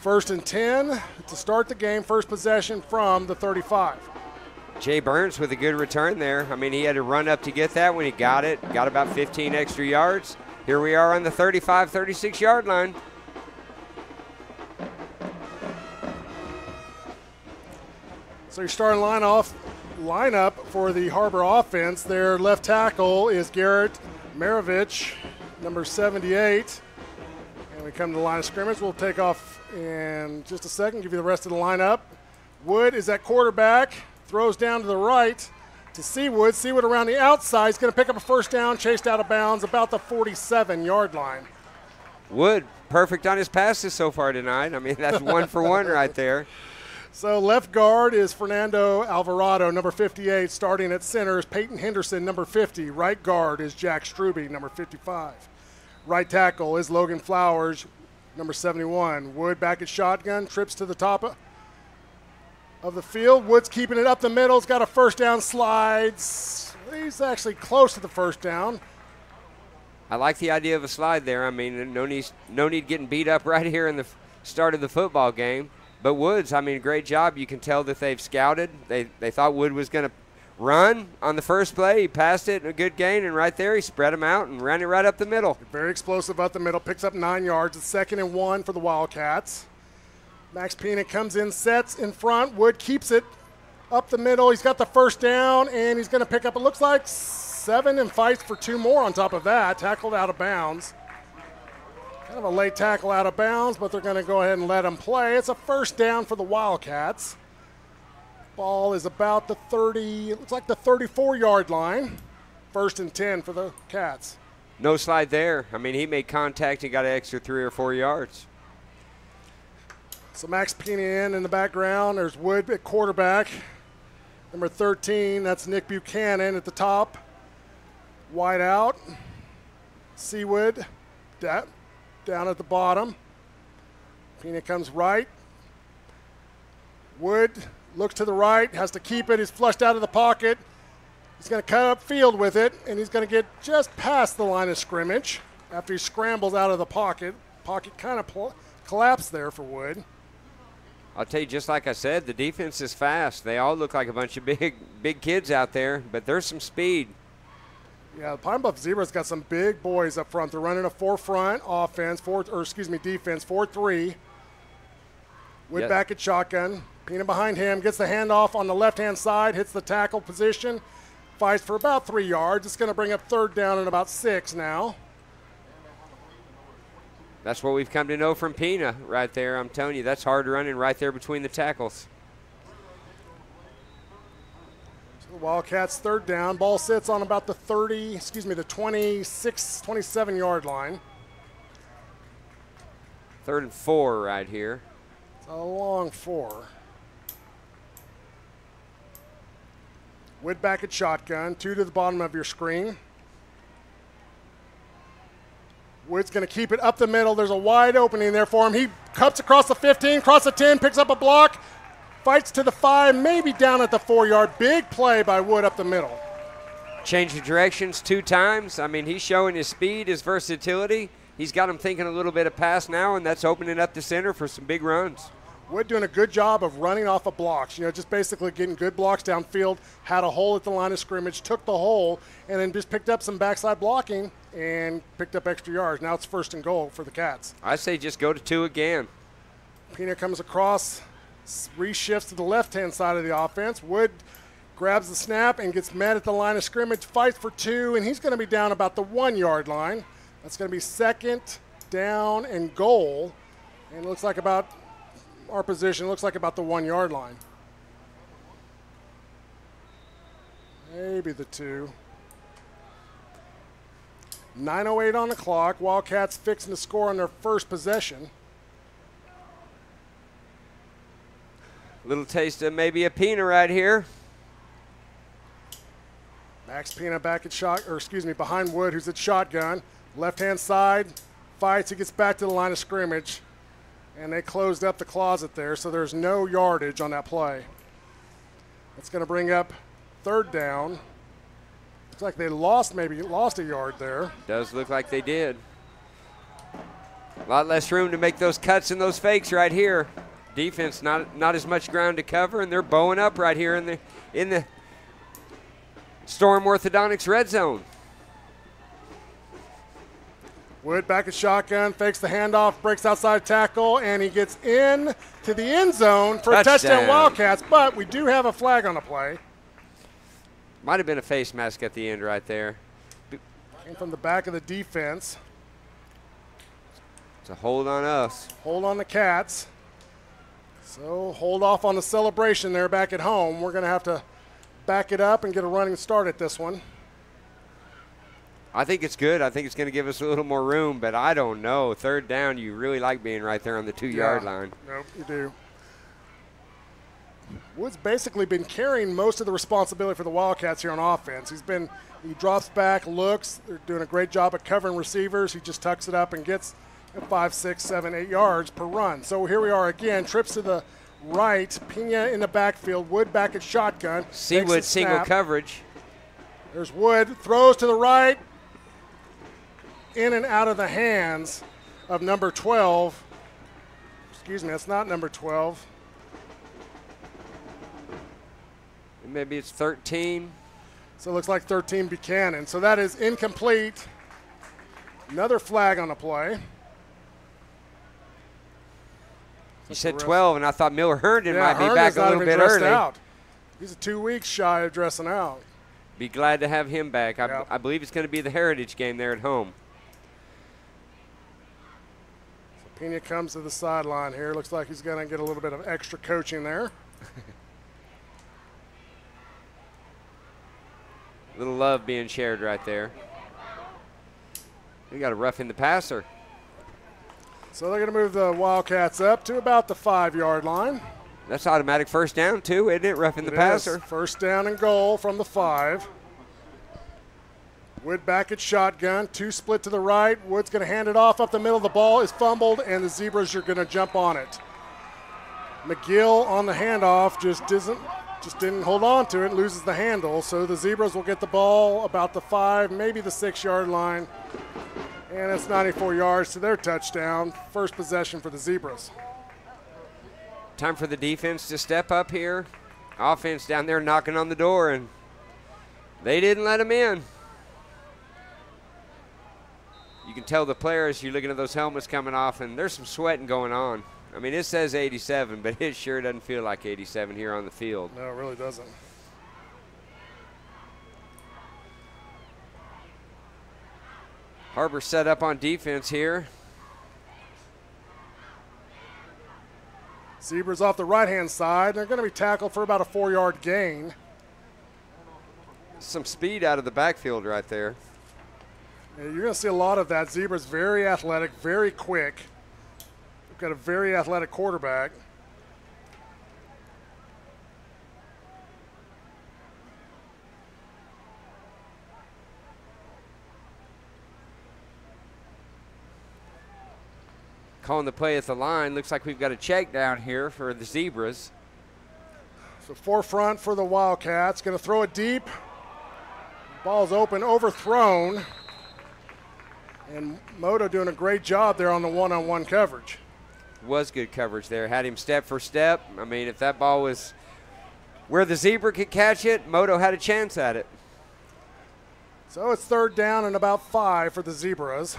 [SPEAKER 1] 1st and 10 to start the game. First possession from the 35.
[SPEAKER 2] Jay Burns with a good return there. I mean, he had to run up to get that when he got it. Got about 15 extra yards. Here we are on the 35, 36-yard line.
[SPEAKER 1] So you're starting lineup for the Har-Ber offense. Their left tackle is Garrett Maravich, number 78. And we come to the line of scrimmage. We'll take off in just a second, give you the rest of the lineup. Wood is at quarterback, throws down to the right to Seawood. Seawood around the outside. He's going to pick up a first down, chased out of bounds about the 47-yard line.
[SPEAKER 2] Wood, perfect on his passes so far tonight. I mean, that's 1 for 1 right there.
[SPEAKER 1] So left guard is Fernando Alvarado, number 58. Starting at center is Peyton Henderson, number 50. Right guard is Jack Struby, number 55. Right tackle is Logan Flowers, number 71. Wood back at shotgun, trips to the top of the field. Wood's keeping it up the middle. He's got a first down, slides. He's actually close to the first down.
[SPEAKER 2] I like the idea of a slide there. I mean, no need getting beat up right here in the start of the football game. But Woods, I mean, great job. You can tell that they've scouted. They thought Wood was going to run on the first play. He passed it, a good gain, and right there he spread him out and ran it right up the middle.
[SPEAKER 1] Very explosive up the middle, picks up 9 yards. It's 2nd and 1 for the Wildcats. Max Pena comes in, sets in front. Wood keeps it up the middle. He's got the first down, and he's going to pick up, it looks like 7, and fights for 2 more on top of that. Tackled out of bounds. Kind of a late tackle out of bounds, but they're going to go ahead and let him play. It's a first down for the Wildcats. Ball is about the 30, it looks like the 34-yard line. 1st and 10 for the Cats.
[SPEAKER 2] No slide there. I mean, he made contact and got an extra 3 or 4 yards.
[SPEAKER 1] So Max Pena in the background. There's Wood at quarterback. Number 13, that's Nick Buchanan at the top. Wide out. Seawood down at the bottom. Pena comes right. Wood looks to the right, has to keep it. He's flushed out of the pocket. He's going to cut up field with it, and he's going to get just past the line of scrimmage after he scrambles out of the pocket. Pocket kind of collapsed there for Wood.
[SPEAKER 2] I'll tell you, just like I said, the defense is fast. They all look like a bunch of big kids out there, but there's some speed.
[SPEAKER 1] Yeah, the Pine Bluff Zebras got some big boys up front. They're running a 4-front defense, 4-3. Wood back at shotgun. Pena behind him, gets the handoff on the left-hand side, hits the tackle position, fights for about 3 yards. It's going to bring up 3rd down and about 6 now.
[SPEAKER 2] That's what we've come to know from Pena right there. I'm telling you, that's hard running right there between the tackles.
[SPEAKER 1] The Wildcats 3rd down. Ball sits on about the 26, 27-yard line.
[SPEAKER 2] 3rd and 4 right here.
[SPEAKER 1] It's a long 4. Wood back at shotgun, 2 to the bottom of your screen. Wood's going to keep it up the middle. There's a wide opening there for him. He cuts across the 15, across the 10, picks up a block, fights to the 5, maybe down at the 4-yard. Big play by Wood up the middle.
[SPEAKER 2] Change of directions 2 times. I mean, he's showing his speed, his versatility. He's got him thinking a little bit of pass now, and that's opening up the center for some big runs.
[SPEAKER 1] Wood doing a good job of running off of blocks, just basically getting good blocks downfield, had a hole at the line of scrimmage, took the hole, and then just picked up some backside blocking and picked up extra yards. Now it's 1st and goal for the Cats.
[SPEAKER 2] I say just go to 2 again.
[SPEAKER 1] Pena comes across, reshifts to the left-hand side of the offense. Wood grabs the snap and gets met at the line of scrimmage, fights for 2, and he's going to be down about the 1-yard line. That's going to be 2nd down and goal, and it looks like about our position looks like about the 1-yard line. Maybe the 2. 9:08 on the clock. Wildcats fixing to score on their first possession.
[SPEAKER 2] Little taste of maybe a Pena right here.
[SPEAKER 1] Max Pena back at behind Wood, who's at shotgun. Left-hand side, fights, he gets back to the line of scrimmage. And they closed up the closet there, so there's no yardage on that play. It's going to bring up 3rd down. Looks like they lost a yard there.
[SPEAKER 2] Does look like they did. A lot less room to make those cuts and those fakes right here. Defense not as much ground to cover, and they're bowing up right here in the Storm Orthodontics red zone.
[SPEAKER 1] Wood back at shotgun, fakes the handoff, breaks outside tackle, and he gets in to the end zone for a touchdown Wildcats, but we do have a flag on the play.
[SPEAKER 2] Might have been a face mask at the end right there.
[SPEAKER 1] Came from the back of the defense.
[SPEAKER 2] It's a hold on us.
[SPEAKER 1] Hold on the Cats. So hold off on the celebration there back at home. We're going to have to back it up and get a running start at this one.
[SPEAKER 2] I think it's good. I think it's going to give us a little more room, but I don't know. 3rd down, you really like being right there on the 2-yard line.
[SPEAKER 1] Nope, you do. Wood's basically been carrying most of the responsibility for the Wildcats here on offense. He drops back, looks. They're doing a great job at covering receivers. He just tucks it up and gets 5, 6, 7, 8 yards per run. So here we are again. Trips to the right. Pena in the backfield. Wood back at shotgun.
[SPEAKER 2] Seawood single coverage.
[SPEAKER 1] There's Wood. Throws to the right. In and out of the hands of number 12. Excuse me, that's not number 12.
[SPEAKER 2] Maybe it's 13.
[SPEAKER 1] So it looks like 13 Buchanan. So that is incomplete. Another flag on the play.
[SPEAKER 2] You said 12, and I thought Miller Herndon might be back a little bit early.
[SPEAKER 1] Out. He's 2 weeks shy of dressing out.
[SPEAKER 2] Be glad to have him back. I believe it's going to be the Heritage game there at home.
[SPEAKER 1] Pena comes to the sideline here. Looks like he's going to get a little bit of extra coaching there.
[SPEAKER 2] Little love being shared right there. We got a roughing the passer.
[SPEAKER 1] So they're going to move the Wildcats up to about the 5-yard line.
[SPEAKER 2] That's automatic 1st down too, isn't it? Roughing the passer.
[SPEAKER 1] 1st down and goal from the 5. Wood back at shotgun, 2 split to the right. Wood's going to hand it off up the middle. The ball is fumbled, and the Zebras are going to jump on it. McGill on the handoff just didn't hold on to it, loses the handle. So the Zebras will get the ball about the 5, maybe the 6-yard line. And it's 94 yards to their touchdown. First possession for the Zebras.
[SPEAKER 2] Time for the defense to step up here. Offense down there knocking on the door, and they didn't let them in. You can tell the players, you're looking at those helmets coming off, and there's some sweating going on. I mean, it says 87, but it sure doesn't feel like 87 here on the field.
[SPEAKER 1] No, it really doesn't.
[SPEAKER 2] Har-Ber set up on defense here.
[SPEAKER 1] Zebras off the right-hand side. They're going to be tackled for about a 4-yard gain.
[SPEAKER 2] Some speed out of the backfield right there.
[SPEAKER 1] Yeah, you're going to see a lot of that. Zebras very athletic, very quick. We've got a very athletic quarterback.
[SPEAKER 2] Calling the play at the line. Looks like we've got a check down here for the Zebras.
[SPEAKER 1] So forefront for the Wildcats. Going to throw it deep. Ball's open, overthrown. And Moto doing a great job there on the one-on-one coverage.
[SPEAKER 2] Was good coverage there. Had him step for step. I mean, if that ball was where the Zebra could catch it, Moto had a chance at it.
[SPEAKER 1] So it's 3rd down and about 5 for the Zebras.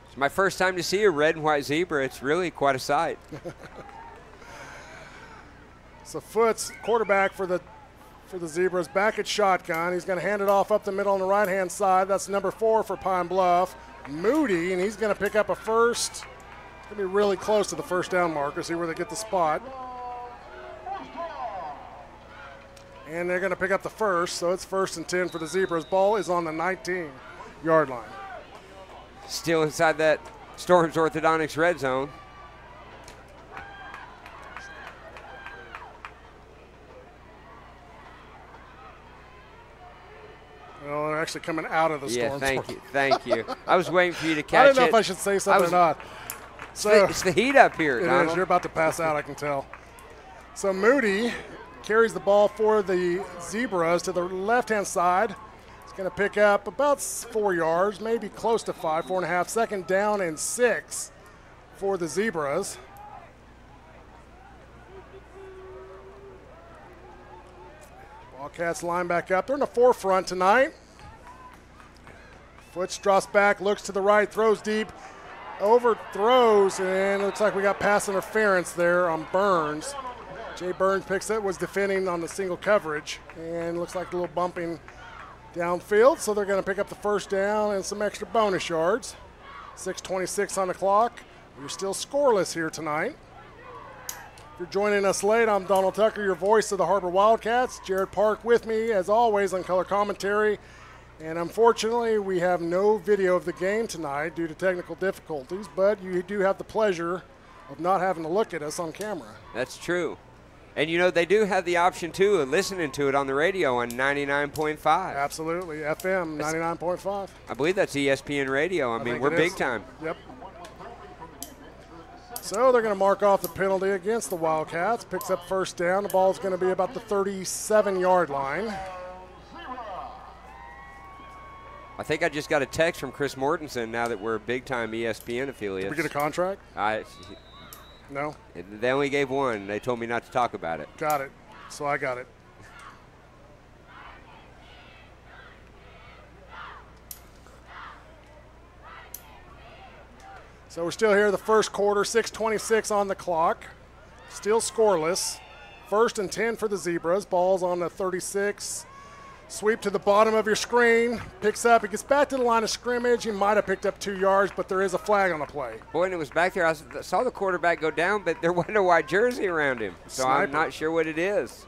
[SPEAKER 2] It's my first time to see a red and white zebra. It's really quite a sight.
[SPEAKER 1] So Foots, quarterback for the Zebras, back at shotgun. He's going to hand it off up the middle on the right-hand side. That's number 4 for Pine Bluff, Moody, and he's going to pick up a first. It's going to be really close to the first down marker. See where they get the spot. And they're going to pick up the first, so it's 1st and 10 for the Zebras. Ball is on the 19-yard line.
[SPEAKER 2] Still inside that Storms Orthodontics red zone.
[SPEAKER 1] Well, they're actually coming out of the Storms.
[SPEAKER 2] Yeah, thank you. I was waiting for you to catch it.
[SPEAKER 1] I didn't know if I should say something or not. So
[SPEAKER 2] it's the heat up here,
[SPEAKER 1] It
[SPEAKER 2] Donald.
[SPEAKER 1] is. You're about to pass out, I can tell. So Moody carries the ball for the Zebras to the left-hand side. He's going to pick up about 4 yards, maybe close to 5, 4.5. 2nd down and 6 for the Zebras. Wildcats line back up. They're in the forefront tonight. Foots drops back, looks to the right, throws deep, overthrows, and it looks like we got pass interference there on Burns. Jay Burns picks it, was defending on the single coverage, and looks like a little bumping downfield, so they're going to pick up the first down and some extra bonus yards. 6:26 on the clock. We're still scoreless here tonight. If you're joining us late, I'm Donald Tucker, your voice of the Har-Ber Wildcats. Jared Park with me, as always, on color commentary. And unfortunately, we have no video of the game tonight due to technical difficulties, but you do have the pleasure of not having to look at us on camera.
[SPEAKER 2] That's true. And, you know, they do have the option, too, of listening to it on the radio on 99.5.
[SPEAKER 1] Absolutely. FM 99.5.
[SPEAKER 2] I believe that's ESPN radio. I mean, we're big time.
[SPEAKER 1] Yep. So they're going to mark off the penalty against the Wildcats. Picks up first down. The ball's going to be about the 37-yard line.
[SPEAKER 2] I think I just got a text from Chris Mortensen now that we're big-time ESPN affiliates.
[SPEAKER 1] Did we get a contract? No?
[SPEAKER 2] They only gave one. They told me not to talk about it.
[SPEAKER 1] Got it. So I got it. So we're still here the first quarter, 6:26 on the clock. Still scoreless. 1st and 10 for the Zebras. Ball's on the 36. Sweep to the bottom of your screen. Picks up. He gets back to the line of scrimmage. He might have picked up 2 yards, but there is a flag on the play.
[SPEAKER 2] Boy, and it was back there. I saw the quarterback go down, but there wasn't a white jersey around him. So I'm not sure what it is.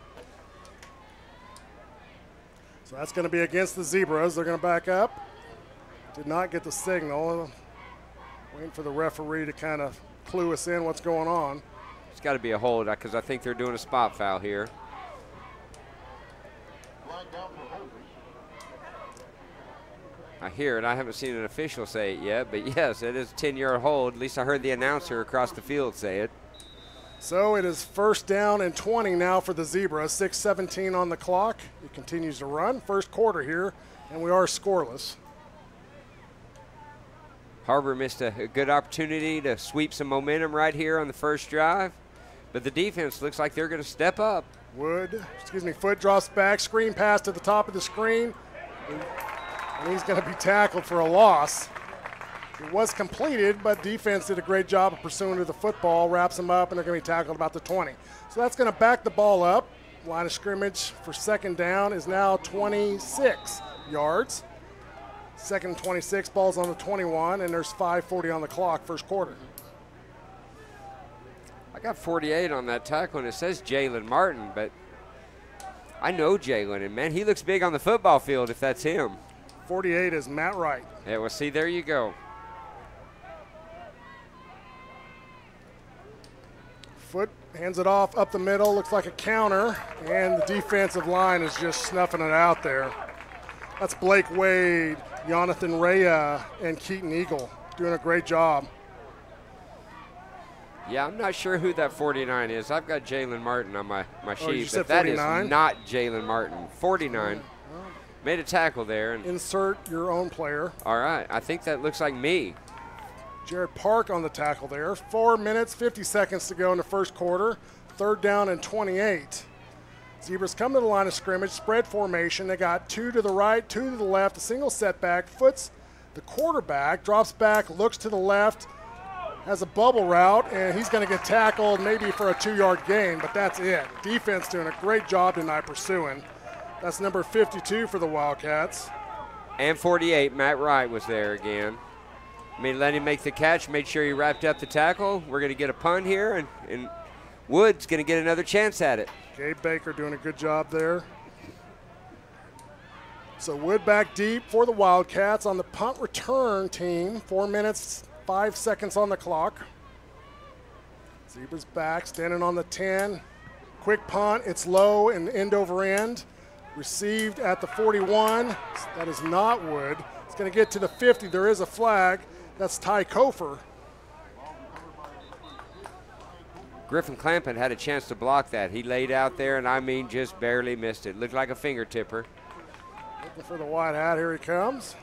[SPEAKER 1] So that's going to be against the Zebras. They're going to back up. Did not get the signal. Waiting for the referee to kind of clue us in what's going on.
[SPEAKER 2] It's got to be a hold because I think they're doing a spot foul here. I hear it. I haven't seen an official say it yet, but yes, it is a 10-yard hold. At least I heard the announcer across the field say it.
[SPEAKER 1] So it is 1st down and 20 now for the Zebras. 6:17 on the clock. It continues to run. First quarter here, and we are scoreless.
[SPEAKER 2] Har-Ber missed a good opportunity to sweep some momentum right here on the first drive, but the defense looks like they're going to step up.
[SPEAKER 1] Foot drops back, screen pass to the top of the screen, and he's going to be tackled for a loss. It was completed, but defense did a great job of pursuing to the football, wraps him up, and they're going to be tackled about the 20. So that's going to back the ball up. Line of scrimmage for 2nd down is now 26 yards. 2nd and 26, ball's on the 21, and there's 5:40 on the clock, first quarter.
[SPEAKER 2] I got 48 on that tackle, and it says Jalen Martin, but I know Jalen, and man, he looks big on the football field if that's him.
[SPEAKER 1] 48 is Matt Wright.
[SPEAKER 2] Yeah, well, see, there you go.
[SPEAKER 1] Foot hands it off up the middle, looks like a counter, and the defensive line is just snuffing it out there. That's Blake Wade, Jonathan Rea, and Keaton Eagle doing a great job.
[SPEAKER 2] Yeah, I'm not sure who that 49 is. I've got Jalen Martin on my sheet,
[SPEAKER 1] said
[SPEAKER 2] but that
[SPEAKER 1] 49?
[SPEAKER 2] is not Jalen Martin. 49. Made a tackle there. And
[SPEAKER 1] insert your own player.
[SPEAKER 2] All right, I think that looks like me.
[SPEAKER 1] Jared Park on the tackle there. 4 minutes, 50 seconds to go in the first quarter. 3rd down and 28. Zebras come to the line of scrimmage, spread formation. They got 2 to the right, 2 to the left, a single setback, foots the quarterback, drops back, looks to the left, has a bubble route, and he's going to get tackled maybe for a 2-yard gain, but that's it. Defense doing a great job tonight pursuing. That's number 52 for the Wildcats.
[SPEAKER 2] And 48, Matt Wright was there again. I mean, let him make the catch, made sure he wrapped up the tackle. We're going to get a punt here, and Wood's going to get another chance at it.
[SPEAKER 1] Gabe Baker doing a good job there. So Wood back deep for the Wildcats on the punt return team. 4 minutes, 5 seconds on the clock. Zebras back, standing on the 10. Quick punt, it's low and end over end. Received at the 41. That is not Wood. It's going to get to the 50. There is a flag. That's Ty Kofer.
[SPEAKER 2] Griffin Clampett had a chance to block that. He laid out there, and I mean just barely missed it. Looked like a finger tipper.
[SPEAKER 1] Looking for the white hat. Here he comes.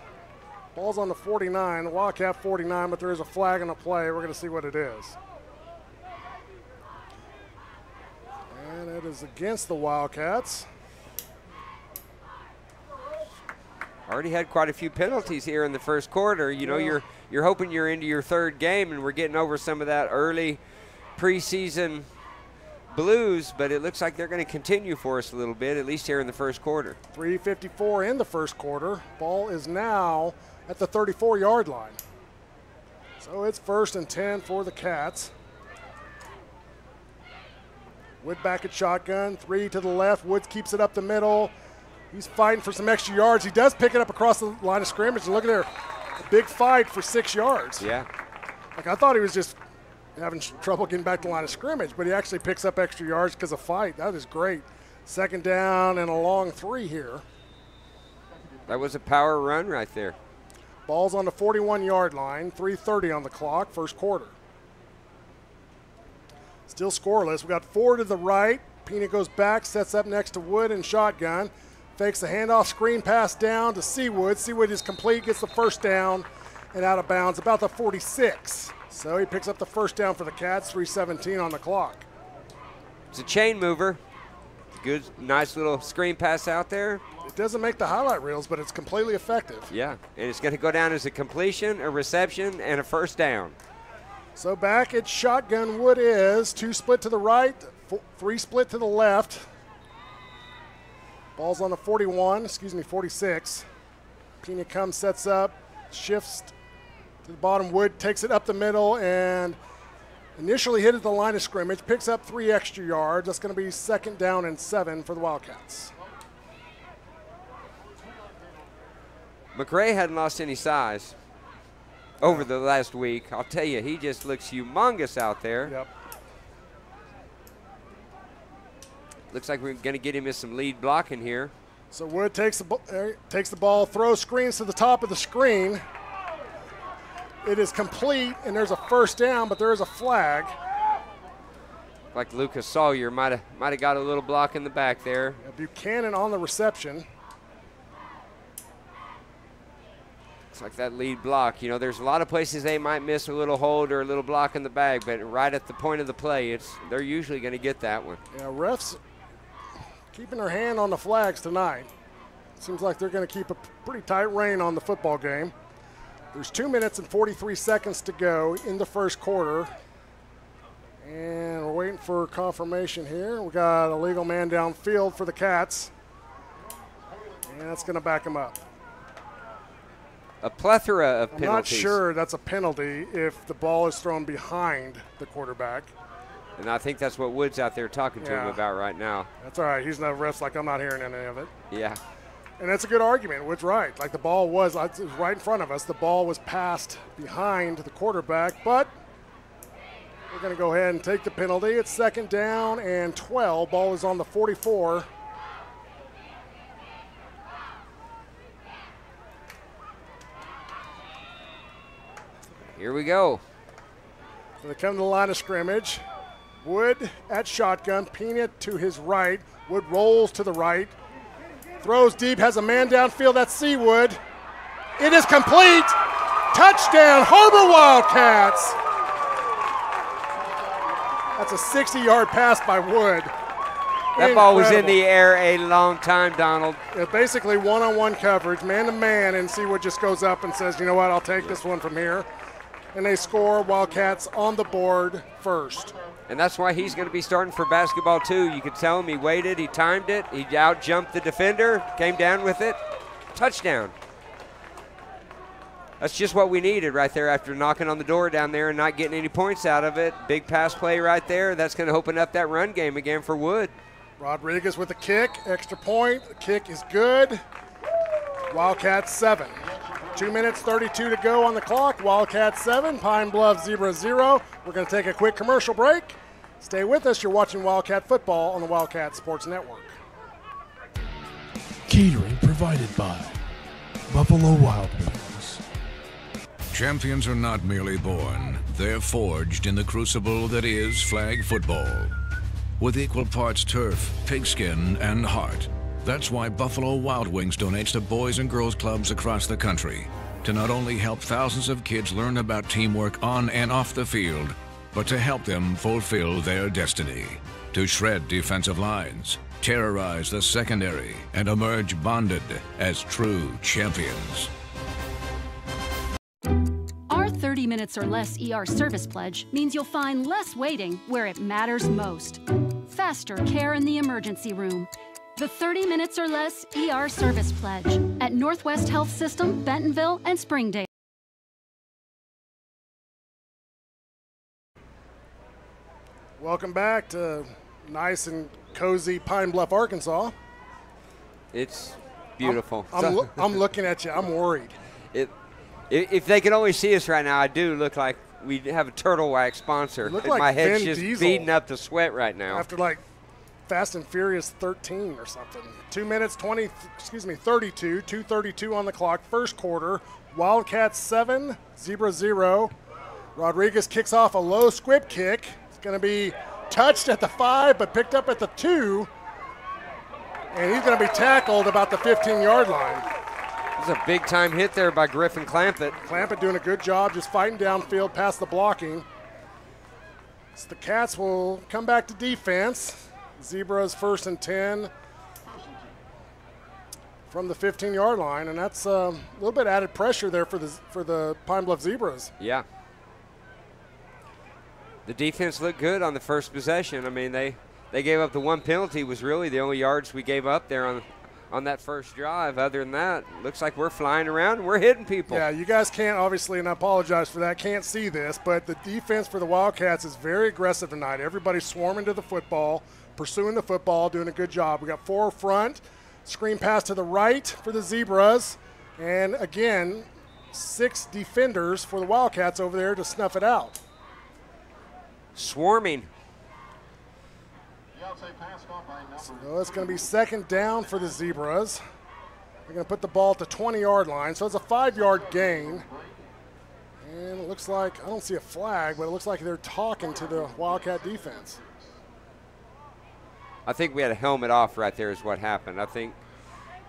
[SPEAKER 1] Ball's on the 49, the Wildcat 49, but there is a flag on the play. We're going to see what it is. And it is against the Wildcats.
[SPEAKER 2] Already had quite a few penalties here in the first quarter. You know, you're hoping you're into your 3rd game, and we're getting over some of that early preseason blues, but it looks like they're going to continue for us a little bit, at least here in the first quarter.
[SPEAKER 1] 3:54 in the first quarter. Ball is now at the 34-yard line. So it's 1st and 10 for the Cats. Wood back at shotgun, 3 to the left. Woods keeps it up the middle. He's fighting for some extra yards. He does pick it up across the line of scrimmage. And look at there, a big fight for 6 yards.
[SPEAKER 2] Yeah.
[SPEAKER 1] Like I thought he was just having trouble getting back to the line of scrimmage, but he actually picks up extra yards because of fight. That is great. 2nd down and a long 3 here.
[SPEAKER 2] That was a power run right there.
[SPEAKER 1] Ball's on the 41-yard line, 3:30 on the clock, first quarter. Still scoreless. We got 4 to the right. Pena goes back, sets up next to Wood in shotgun. Fakes the handoff, screen pass down to Seawood. Seawood is complete, gets the 1st down and out of bounds, about the 46. So he picks up the 1st down for the Cats, 3:17 on the clock.
[SPEAKER 2] It's a chain mover. Good, nice little screen pass out there.
[SPEAKER 1] It doesn't make the highlight reels, but it's completely effective.
[SPEAKER 2] Yeah, and it's going to go down as a completion, a reception, and a 1st down.
[SPEAKER 1] So back at shotgun, Wood is 2 split to the right, 3 split to the left. Ball's on the 46. Pena comes, sets up, shifts to the bottom. Wood takes it up the middle and initially hit at the line of scrimmage, picks up 3 extra yards. That's going to be 2nd down and 7 for the Wildcats.
[SPEAKER 2] McRae hadn't lost any size over the last week. I'll tell you, he just looks humongous out there.
[SPEAKER 1] Yep.
[SPEAKER 2] Looks like we're going to get him in some lead blocking here.
[SPEAKER 1] So Wood takes the ball, throws screens to the top of the screen. It is complete, and there's a 1st down, but there is a flag.
[SPEAKER 2] Like Lucas Sawyer might have got a little block in the back there.
[SPEAKER 1] Buchanan on the reception.
[SPEAKER 2] It's like that lead block. You know, there's a lot of places they might miss a little hold or a little block in the bag, but right at the point of the play, they're usually going to get that one.
[SPEAKER 1] Yeah, refs keeping their hand on the flags tonight. Seems like they're going to keep a pretty tight rein on the football game. There's 2 minutes and 43 seconds to go in the first quarter. And we're waiting for confirmation here. We got a legal man downfield for the Cats. And that's going to back them up.
[SPEAKER 2] A plethora of penalties.
[SPEAKER 1] I'm not sure that's a penalty if the ball is thrown behind the quarterback.
[SPEAKER 2] And I think that's what Wood's out there talking to him about right now.
[SPEAKER 1] That's all right. He's not refs like I'm not hearing any of it.
[SPEAKER 2] Yeah.
[SPEAKER 1] And that's a good argument. Wood's right. Like the ball was right in front of us. The ball was passed behind the quarterback, but we're going to go ahead and take the penalty. It's second down and 12. Ball is on the 44.
[SPEAKER 2] Here we go.
[SPEAKER 1] So they come to the line of scrimmage. Wood at shotgun. Peanut to his right. Wood rolls to the right. Throws deep, has a man downfield. That's Seawood. It is complete. Touchdown, Har-Ber Wildcats. That's a 60-yard pass by Wood.
[SPEAKER 2] That ball was in the air a long time, Donald.
[SPEAKER 1] Yeah, basically one-on-one coverage, man-to-man, and Seawood just goes up and says, you know what, I'll take this one from here. And they score. Wildcats on the board first.
[SPEAKER 2] And that's why he's going to be starting for basketball, too. You could tell him he waited, he timed it, he out-jumped the defender, came down with it. Touchdown. That's just what we needed right there after knocking on the door down there and not getting any points out of it. Big pass play right there. That's going to open up that run game again for Wood.
[SPEAKER 1] Rodriguez with a kick, extra point. The kick is good. Wildcats 7. 2 minutes, 32 to go on the clock. Wildcats 7, Pine Bluff 0-0. We're going to take a quick commercial break. Stay with us. You're watching Wildcat Football on the Wildcat Sports Network.
[SPEAKER 4] Catering provided by Buffalo Wild Wings.
[SPEAKER 5] Champions are not merely born, they're forged in the crucible that is flag football. With equal parts turf, pigskin, and heart. That's why Buffalo Wild Wings donates to boys and girls clubs across the country to not only help thousands of kids learn about teamwork on and off the field, but to help them fulfill their destiny, to shred defensive lines, terrorize the secondary, and emerge bonded as true champions.
[SPEAKER 13] Our 30 minutes or less ER service pledge means you'll find less waiting where it matters most. Faster care in the emergency room. The 30 minutes or less ER service pledge at Northwest Health System, Bentonville, and Springdale.
[SPEAKER 1] Welcome back to nice and cozy Pine Bluff, Arkansas.
[SPEAKER 2] It's beautiful.
[SPEAKER 1] I'm looking at you. I'm worried.
[SPEAKER 2] If they could only see us right now, I do look like we have a turtle wax sponsor.
[SPEAKER 1] Look like
[SPEAKER 2] my head's
[SPEAKER 1] Vin
[SPEAKER 2] just
[SPEAKER 1] Diesel
[SPEAKER 2] beating up the sweat right now.
[SPEAKER 1] After like Fast and Furious 13 or something. 2 minutes, 32, 2:32 on the clock. First quarter, Wildcats 7, 0-0. Rodriguez kicks off a low squib kick. It's going to be touched at the 5, but picked up at the 2. And he's going to be tackled about the 15-yard line.
[SPEAKER 2] This is a big-time hit there by Griffin Clampett.
[SPEAKER 1] Clampett doing a good job just fighting downfield past the blocking. So the Cats will come back to defense. Zebras 1st and 10 from the 15-yard line, and that's a little bit added pressure there for the Pine Bluff Zebras.
[SPEAKER 2] Yeah. The defense looked good on the first possession. I mean, they gave up the one penalty, was really the only yards we gave up there on that first drive. Other than that, looks like we're flying around and we're hitting people.
[SPEAKER 1] Yeah, you guys can't, obviously, and I apologize for that, can't see this, but the defense for the Wildcats is very aggressive tonight. Everybody's swarming to the football, pursuing the football, doing a good job. We got 4 front, screen pass to the right for the Zebras, and again, 6 defenders for the Wildcats over there to snuff it out.
[SPEAKER 2] Swarming.
[SPEAKER 1] So it's going to be second down for the Zebras. They're going to put the ball at the 20-yard line, so it's a 5-yard gain. And it looks like, I don't see a flag, but it looks like they're talking to the Wildcat defense.
[SPEAKER 2] I think we had a helmet off right there is what happened. I think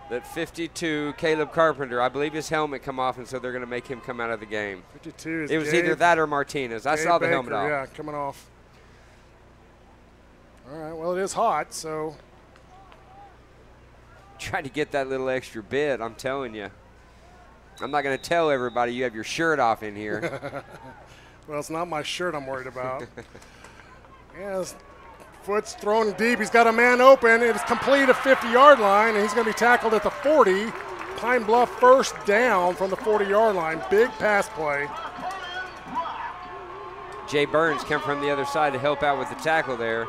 [SPEAKER 2] that 52, Caleb Carpenter, I believe his helmet come off, and so they're going to make him come out of the game.
[SPEAKER 1] 52 is
[SPEAKER 2] It was
[SPEAKER 1] Gabe,
[SPEAKER 2] either that or Martinez. I saw the
[SPEAKER 1] Baker,
[SPEAKER 2] helmet off.
[SPEAKER 1] Yeah, coming off. All right, well, it is hot, so.
[SPEAKER 2] Trying to get that little extra bit, I'm telling you. I'm not going to tell everybody you have your shirt off in here.
[SPEAKER 1] Well, it's not my shirt I'm worried about. Yes. Foot's thrown deep. He's got a man open. It is complete at 50-yard line, and he's going to be tackled at the 40. Pine Bluff first down from the 40-yard line. Big pass play.
[SPEAKER 2] Jay Burns came from the other side to help out with the tackle there.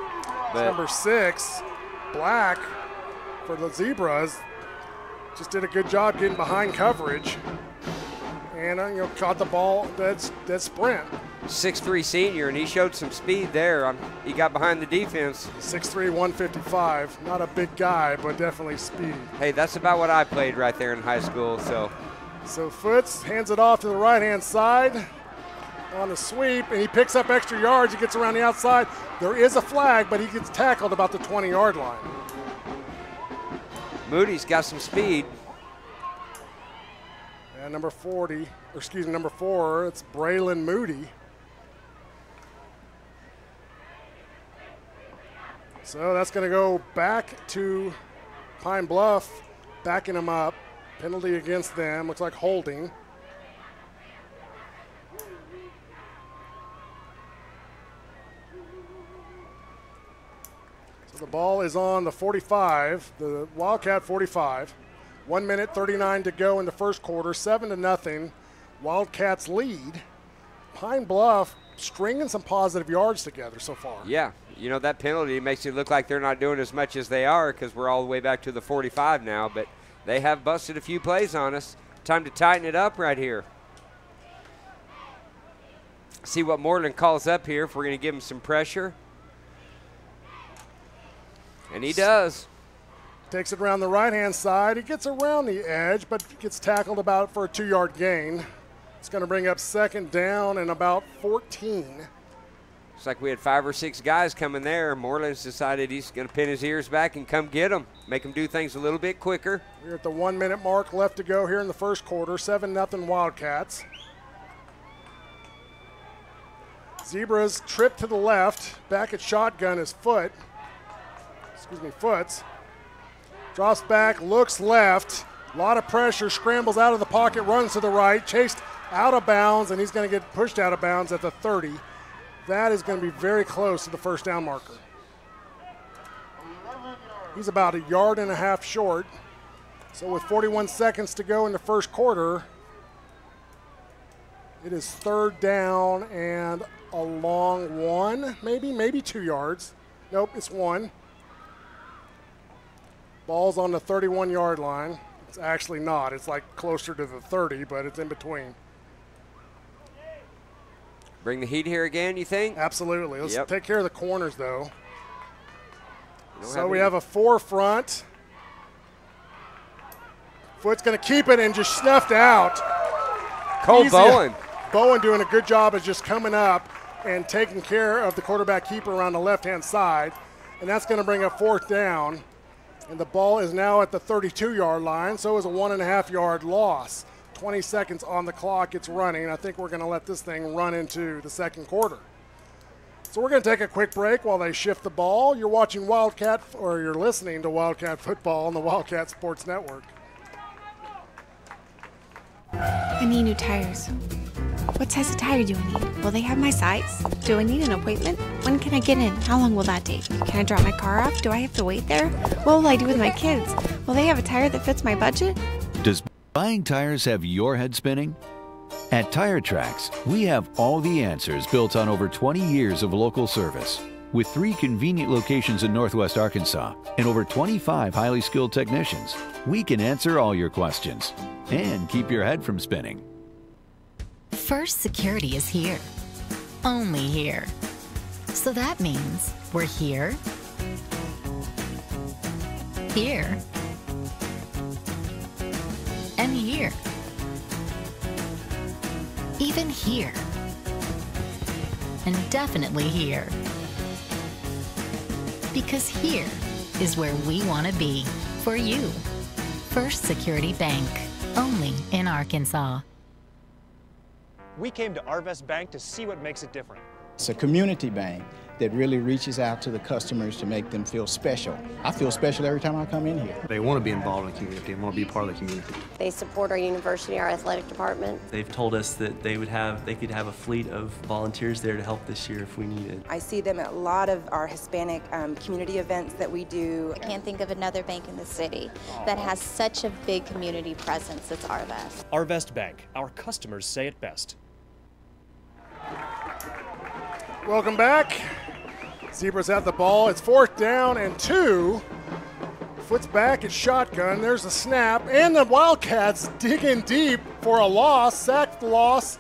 [SPEAKER 1] But number 6, Black, for the Zebras. just did a good job getting behind coverage. And, caught the ball, that sprint.
[SPEAKER 2] 6'3" senior, and he showed some speed there. He got behind the defense.
[SPEAKER 1] 6'3", 155. Not a big guy, but definitely speedy.
[SPEAKER 2] Hey, that's about what I played right there in high school. So
[SPEAKER 1] Foots hands it off to the right-hand side on the sweep, and he picks up extra yards. He gets around the outside. There is a flag, but he gets tackled about the 20-yard line.
[SPEAKER 2] Moody's got some speed.
[SPEAKER 1] And number 4, it's Braylon Moody. So that's going to go back to Pine Bluff, backing him up. Penalty against them, looks like holding. So the ball is on the 45, the Wildcat 45. 1 minute 39 to go in the first quarter, 7-0. Wildcats lead. Pine Bluff stringing some positive yards together so far.
[SPEAKER 2] Yeah, that penalty makes it look like they're not doing as much as they are because we're all the way back to the 45 now, but they have busted a few plays on us. Time to tighten it up right here. See what Moreland calls up here if we're going to give him some pressure. And he does.
[SPEAKER 1] Takes it around the right-hand side. He gets around the edge, but gets tackled about for a 2-yard gain. It's going to bring up second down and about 14.
[SPEAKER 2] Looks like we had 5 or 6 guys coming there. Moreland's decided he's going to pin his ears back and come get them, make them do things a little bit quicker.
[SPEAKER 1] We're at the 1 minute mark left to go here in the first quarter. 7-0 Wildcats. Zebras trip to the left. Back at shotgun is Foots. Drops back, looks left. A lot of pressure, scrambles out of the pocket, runs to the right, chased out of bounds, and he's going to get pushed out of bounds at the 30. That is going to be very close to the first down marker. He's about 1.5 yards short. So with 41 seconds to go in the first quarter, it is third down and a long 1, maybe 2 yards. Nope, it's 1. Ball's on the 31-yard line. It's actually not. It's like closer to the 30, but it's in between.
[SPEAKER 2] Bring the heat here again, you think?
[SPEAKER 1] Absolutely. Let's take care of the corners, though. So we have a 4 front. Foot's going to keep it and just snuffed out.
[SPEAKER 2] Cole Bowen.
[SPEAKER 1] Bowen doing a good job of just coming up and taking care of the quarterback keeper around the left-hand side. And that's going to bring up fourth down. And the ball is now at the 32-yard line, so it's a 1.5-yard loss. 20 seconds on the clock, it's running. I think we're going to let this thing run into the second quarter. So we're going to take a quick break while they shift the ball. You're watching Wildcat, or you're listening to Wildcat Football on the Wildcat Sports Network.
[SPEAKER 9] I need new tires. What size of tire do I need? Will they have my size? Do I need an appointment? When can I get in? How long will that take? Can I drop my car off? Do I have to wait there? What will I do with my kids? Will they have a tire that fits my budget?
[SPEAKER 10] Does buying tires have your head spinning? At Tire Tracks, we have all the answers built on over 20 years of local service. With 3 convenient locations in Northwest Arkansas and over 25 highly skilled technicians, we can answer all your questions and keep your head from spinning.
[SPEAKER 19] First Security is here. Only here. So that means we're here, here, and here. Even here. And definitely here. Because here is where we want to be for you. First Security Bank. Only in Arkansas.
[SPEAKER 11] We came to Arvest Bank to see what makes it different.
[SPEAKER 14] It's a community bank that really reaches out to the customers to make them feel special. I feel special every time I come in here.
[SPEAKER 15] They want to be involved in the community and want to be part of the community.
[SPEAKER 23] They support our university, our athletic department.
[SPEAKER 15] They've told us that they could have a fleet of volunteers there to help this year if we needed.
[SPEAKER 24] I see them at a lot of our Hispanic community events that we do.
[SPEAKER 25] I can't think of another bank in the city that has such a big community presence as Arvest.
[SPEAKER 11] Arvest Bank, our customers say it best.
[SPEAKER 1] Welcome back. Zebras have the ball. It's fourth down and 2 Foot's back at shotgun. There's a snap, and the Wildcats dig in deep for a loss, sack the loss,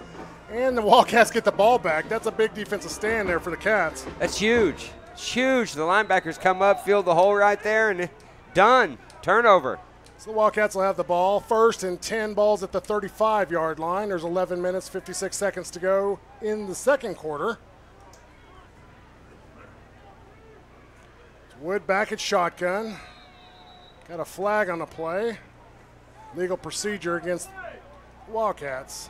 [SPEAKER 1] and the Wildcats get the ball back. That's a big defensive stand there for the Cats.
[SPEAKER 2] That's huge. It's huge. The linebackers come up, fill the hole right there, and done. Turnover.
[SPEAKER 1] So the Wildcats will have the ball. 1st and 10, balls at the 35-yard line. There's 11 minutes, 56 seconds to go in the second quarter. Wood back at shotgun. Got a flag on the play. Legal procedure against the Wildcats.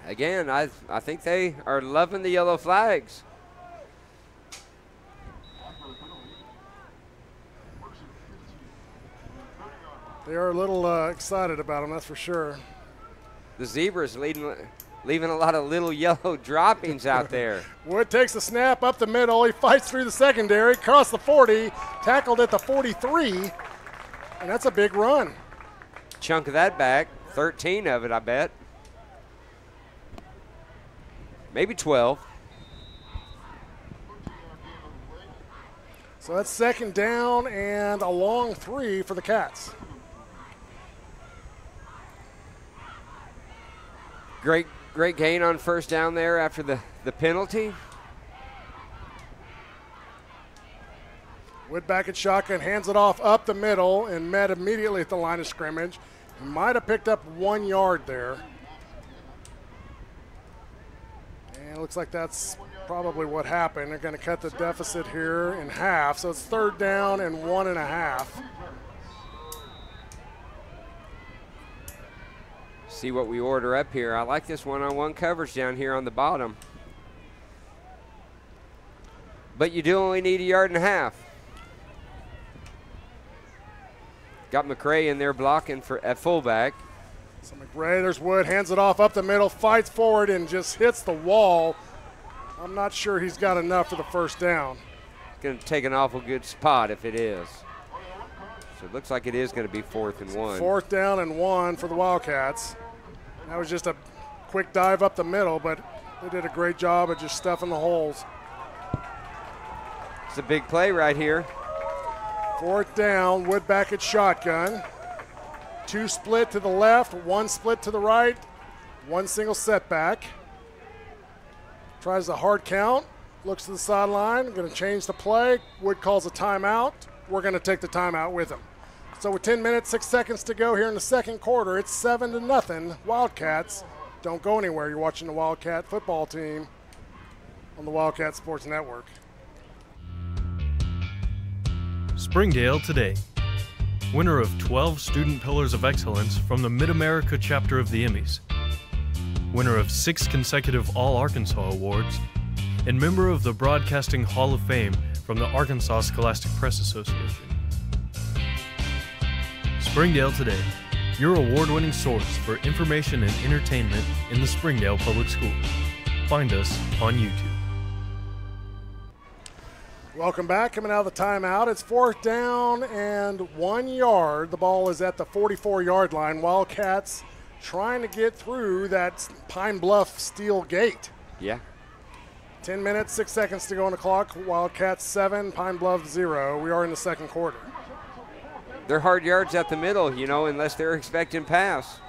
[SPEAKER 2] Again, I think they are loving the yellow flags.
[SPEAKER 1] They are a little excited about them, that's for sure.
[SPEAKER 2] The Zebras leaving a lot of little yellow droppings out there.
[SPEAKER 1] Wood takes the snap up the middle. He fights through the secondary, across the 40, tackled at the 43, and that's a big run.
[SPEAKER 2] Chunk of that back, 13 of it, I bet. Maybe 12.
[SPEAKER 1] So that's 2nd down and a long 3 for the Cats.
[SPEAKER 2] Great gain on 1st down there after the penalty.
[SPEAKER 1] Wood back at shotgun, hands it off up the middle and met immediately at the line of scrimmage. He might have picked up 1 yard there. And it looks like that's probably what happened. They're going to cut the deficit here in half. So it's 3rd down and 1.5.
[SPEAKER 2] See what we order up here. I like this one-on-one coverage down here on the bottom. But you do only need 1.5 yards. Got McRae in there blocking at fullback.
[SPEAKER 1] So McRae, there's Wood, hands it off up the middle, fights forward and just hits the wall. I'm not sure he's got enough for the 1st down.
[SPEAKER 2] Going to take an awful good spot if it is. So it looks like it is going to be 4th and 1.
[SPEAKER 1] 4th down and 1 for the Wildcats. That was just a quick dive up the middle, but they did a great job of just stuffing the holes.
[SPEAKER 2] It's a big play right here.
[SPEAKER 1] 4th down, Wood back at shotgun. 2 split to the left, 1 split to the right, 1 single setback. Tries a hard count, looks to the sideline, going to change the play. Wood calls a timeout. We're going to take the timeout with him. So with 10 minutes, 6 seconds to go here in the second quarter, it's 7-0. Wildcats. Don't go anywhere. You're watching the Wildcat football team on the Wildcat Sports Network.
[SPEAKER 3] Springdale today. Winner of 12 Student Pillars of Excellence from the Mid-America chapter of the Emmys. Winner of 6 consecutive All-Arkansas Awards. And member of the Broadcasting Hall of Fame from the Arkansas Scholastic Press Association. Springdale Today, your award-winning source for information and entertainment in the Springdale Public Schools. Find us on YouTube.
[SPEAKER 1] Welcome back. Coming out of the timeout, it's 4th down and 1 yard. The ball is at the 44-yard line. Wildcats trying to get through that Pine Bluff steel gate.
[SPEAKER 2] Yeah.
[SPEAKER 1] 10 minutes, 6 seconds to go on the clock. Wildcats 7, Pine Bluff 0. We are in the second quarter.
[SPEAKER 2] They're hard yards at the middle, you know, unless they're expecting pass.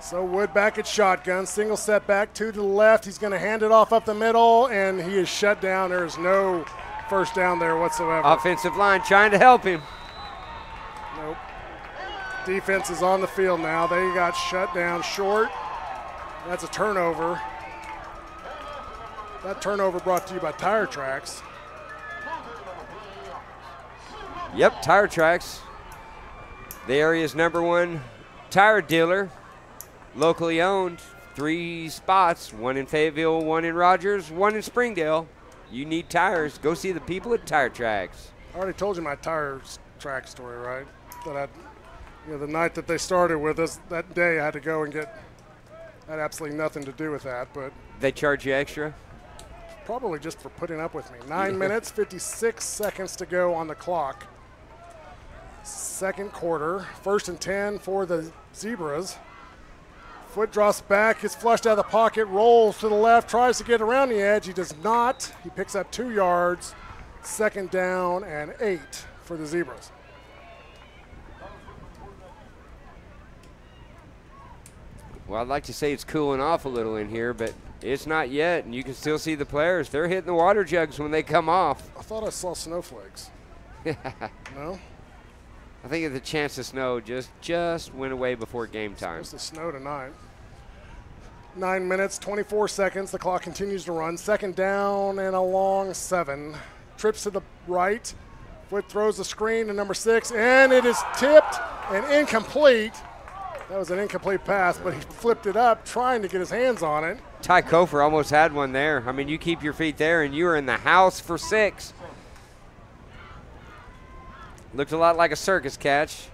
[SPEAKER 1] So Wood back at shotgun, single setback, 2 to the left. He's going to hand it off up the middle, and he is shut down. There is no 1st down there whatsoever.
[SPEAKER 2] Offensive line trying to help him.
[SPEAKER 1] Nope. Defense is on the field now. They got shut down short. That's a turnover. That turnover brought to you by Tire Tracks.
[SPEAKER 2] Yep, Tire Tracks. The area's #1 tire dealer, locally owned. 3 spots, 1 in Fayetteville, 1 in Rogers, 1 in Springdale. You need tires, go see the people at Tire Tracks.
[SPEAKER 1] I already told you my Tire Track story, right? That the night that they started with us, that day I had to go and get, had absolutely nothing to do with that, but.
[SPEAKER 2] They charge you extra?
[SPEAKER 1] Probably just for putting up with me. 9 minutes, 56 seconds to go on the clock. Second quarter, 1st and 10 for the Zebras. Foot drops back, gets flushed out of the pocket, rolls to the left, tries to get around the edge. He does not. He picks up 2 yards. 2nd down and 8 for the Zebras.
[SPEAKER 2] Well, I'd like to say it's cooling off a little in here, but it's not yet, and you can still see the players. They're hitting the water jugs when they come off.
[SPEAKER 1] I thought I saw snowflakes. No?
[SPEAKER 2] I think the chance of snow just went away before game time.
[SPEAKER 1] It's supposed to snow tonight. 9 minutes, 24 seconds. The clock continues to run. 2nd down and a long 7. Trips to the right. Foot throws the screen to number 6, and it is tipped and incomplete. That was an incomplete pass, but he flipped it up trying to get his hands on it.
[SPEAKER 2] Ty Kofer almost had one there. I mean, you keep your feet there, and you are in the house for 6. Looked a lot like a circus catch.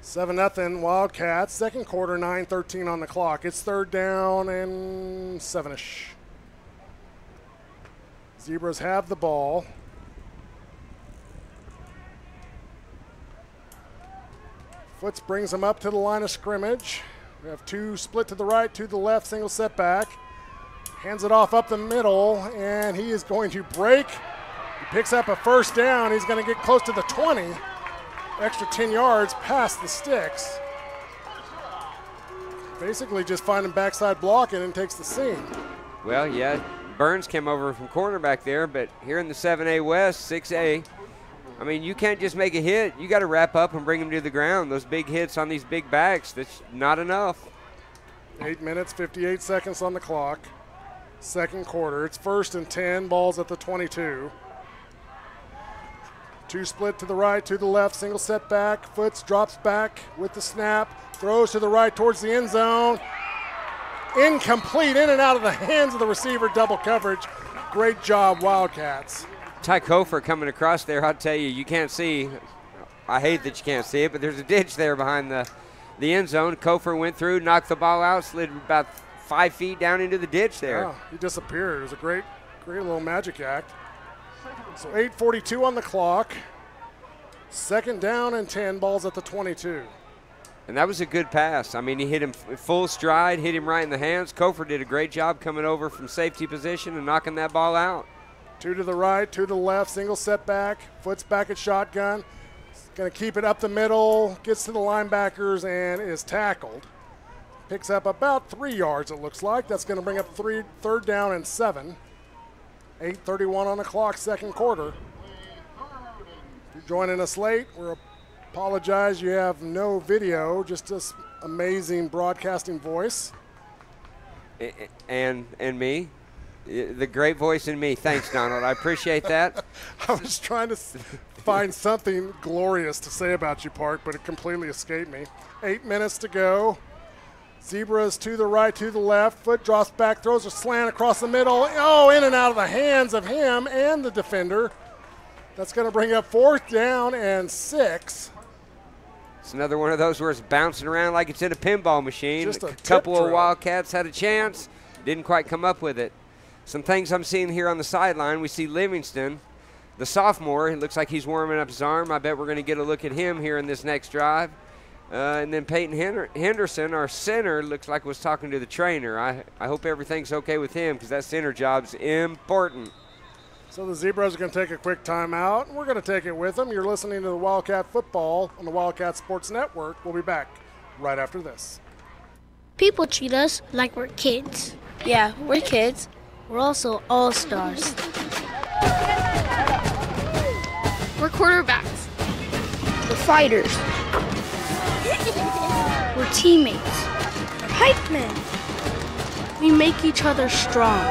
[SPEAKER 1] 7-0 Wildcats. 2nd quarter, 9:13 on the clock. It's 3rd down and 7-ish. Zebras have the ball. Foots brings them up to the line of scrimmage. We have 2 split to the right, 2 to the left, single setback. Hands it off up the middle, and he is going to break. He picks up a 1st down. He's going to get close to the 20. Extra 10 yards past the sticks. Basically just finding backside blocking and takes the seam.
[SPEAKER 2] Well, yeah, Burns came over from cornerback there, but here in the 7A West, 6A, I mean, you can't just make a hit. You got to wrap up and bring them to the ground. Those big hits on these big backs, that's not enough.
[SPEAKER 1] 8 minutes, 58 seconds on the clock. 2nd quarter. It's 1st and 10. Ball's at the 22. 2 split to the right, 2 to the left, single setback. Foots drops back with the snap. Throws to the right towards the end zone. Incomplete, in and out of the hands of the receiver, double coverage. Great job, Wildcats.
[SPEAKER 2] Ty Kofer coming across there, I'll tell you, you can't see. I hate that you can't see it, but there's a ditch there behind the end zone. Kofer went through, knocked the ball out, slid about 5 feet down into the ditch there.
[SPEAKER 1] Yeah, he disappeared. It was a great little magic act. So 8:42 on the clock. 2nd down and 10, balls at the 22.
[SPEAKER 2] And that was a good pass. I mean, he hit him full stride, hit him right in the hands. Kofer did a great job coming over from safety position and knocking that ball out.
[SPEAKER 1] 2 to the right, 2 to the left, single setback. Foots back at shotgun. Going to keep it up the middle, gets to the linebackers and is tackled. Picks up about 3 yards, it looks like. That's going to bring up 3rd down and 7. 8:31 on the clock, 2nd quarter. If you're joining us late, we apologize. You have no video, just this amazing broadcasting voice.
[SPEAKER 2] And me. The great voice in me. Thanks, Donald. I appreciate that.
[SPEAKER 1] I was trying to find something glorious to say about you, Park, but it completely escaped me. 8 minutes to go. Zebras to the right, to the left. Foot drops back, throws a slant across the middle. Oh, in and out of the hands of him and the defender. That's going to bring up 4th down and 6.
[SPEAKER 2] It's another one of those where it's bouncing around like it's in a pinball machine.
[SPEAKER 1] Just a
[SPEAKER 2] couple of Wildcats had a chance, didn't quite come up with it. Some things I'm seeing here on the sideline, we see Livingston, the sophomore. It looks like he's warming up his arm. I bet we're going to get a look at him here in this next drive. And then Peyton Henderson, our center, looks like was talking to the trainer. I hope everything's okay with him because that center job's important.
[SPEAKER 1] So the Zebras are going to take a quick timeout. We're going to take it with them. You're listening to the Wildcat Football on the Wildcat Sports Network. We'll be back right after this.
[SPEAKER 7] People treat us like we're kids. Yeah, we're kids. We're also all-stars. We're quarterbacks. We're fighters. We're teammates. We're hype men. We make each other strong.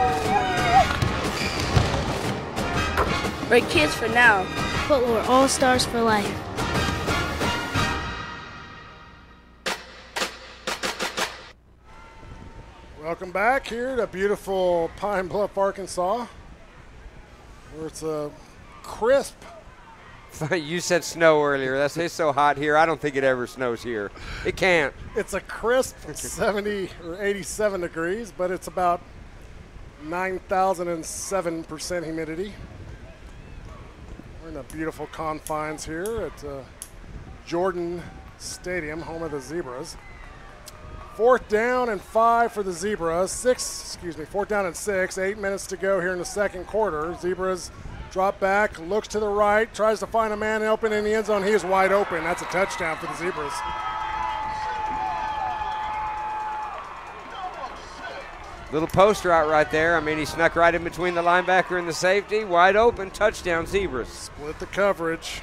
[SPEAKER 7] We're kids for now, but we're all-stars for life.
[SPEAKER 1] Welcome back here to beautiful Pine Bluff, Arkansas, where it's a crisp.
[SPEAKER 2] You said snow earlier. It's so hot here. I don't think it ever snows here. It can't.
[SPEAKER 1] It's a crisp 70 or 87 degrees, but it's about 9,007% humidity. We're in the beautiful confines here at Jordan Stadium, home of the Zebras. 4th down and 5 for the Zebras. 4th down and 6. 8 minutes to go here in the second quarter. Zebras drop back, looks to the right, tries to find a man open in the end zone. He is wide open. That's a touchdown for the Zebras.
[SPEAKER 2] Little post route right there. I mean, he snuck right in between the linebacker and the safety. Wide open, touchdown, Zebras.
[SPEAKER 1] Split the coverage.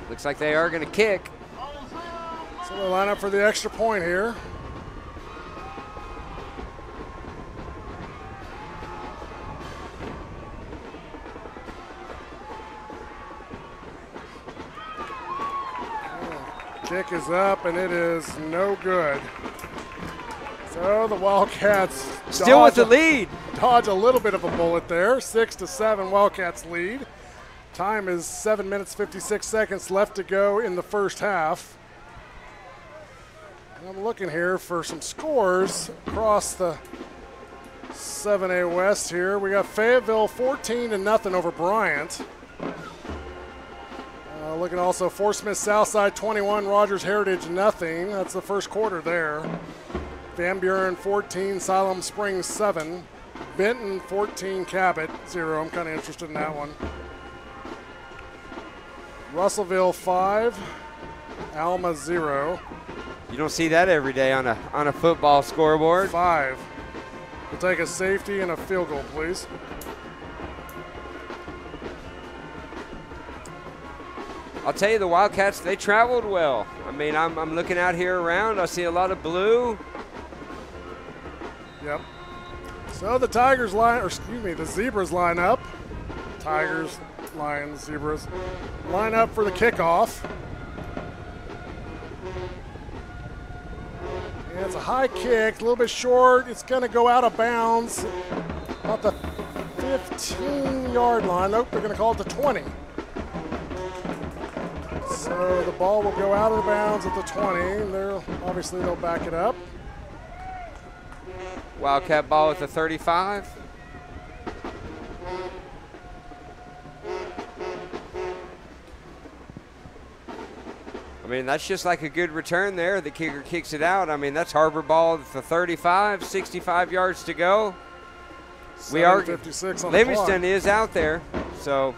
[SPEAKER 2] Looks like they are going to kick.
[SPEAKER 1] So they line up for the extra point here. Kick is up, and it is no good. So the Wildcats
[SPEAKER 2] still with the lead.
[SPEAKER 1] Dodge a little bit of a bullet there. 6-7 Wildcats lead. Time is 7 minutes, 56 seconds left to go in the first half. And I'm looking here for some scores across the 7A West here. We got Fayetteville 14-0 over Bryant. Looking also Fort Smith Southside 21, Rogers Heritage nothing. That's the first quarter there. Van Buren 14, Siloam Springs 7. Benton 14, Cabot 0. I'm kind of interested in that one. Russellville 5, Alma 0.
[SPEAKER 2] You don't see that every day on a football scoreboard.
[SPEAKER 1] 5. We'll take a safety and a field goal, please.
[SPEAKER 2] I'll tell you, the Wildcats, they traveled well. I mean, I'm looking out here around. I see a lot of blue.
[SPEAKER 1] Yep. So the the Zebras line up. Tigers, Lions, Zebras line up for the kickoff. And it's a high kick, a little bit short. It's going to go out of bounds about the 15-yard line. Nope, they're going to call it the 20. So the ball will go out of bounds at the 20, and they'll back it up.
[SPEAKER 2] Wildcat ball at the 35. I mean, that's just like a good return there. The kicker kicks it out. I mean, that's Har-Ber ball at the 35, 65 yards to go. Livingston is out there, so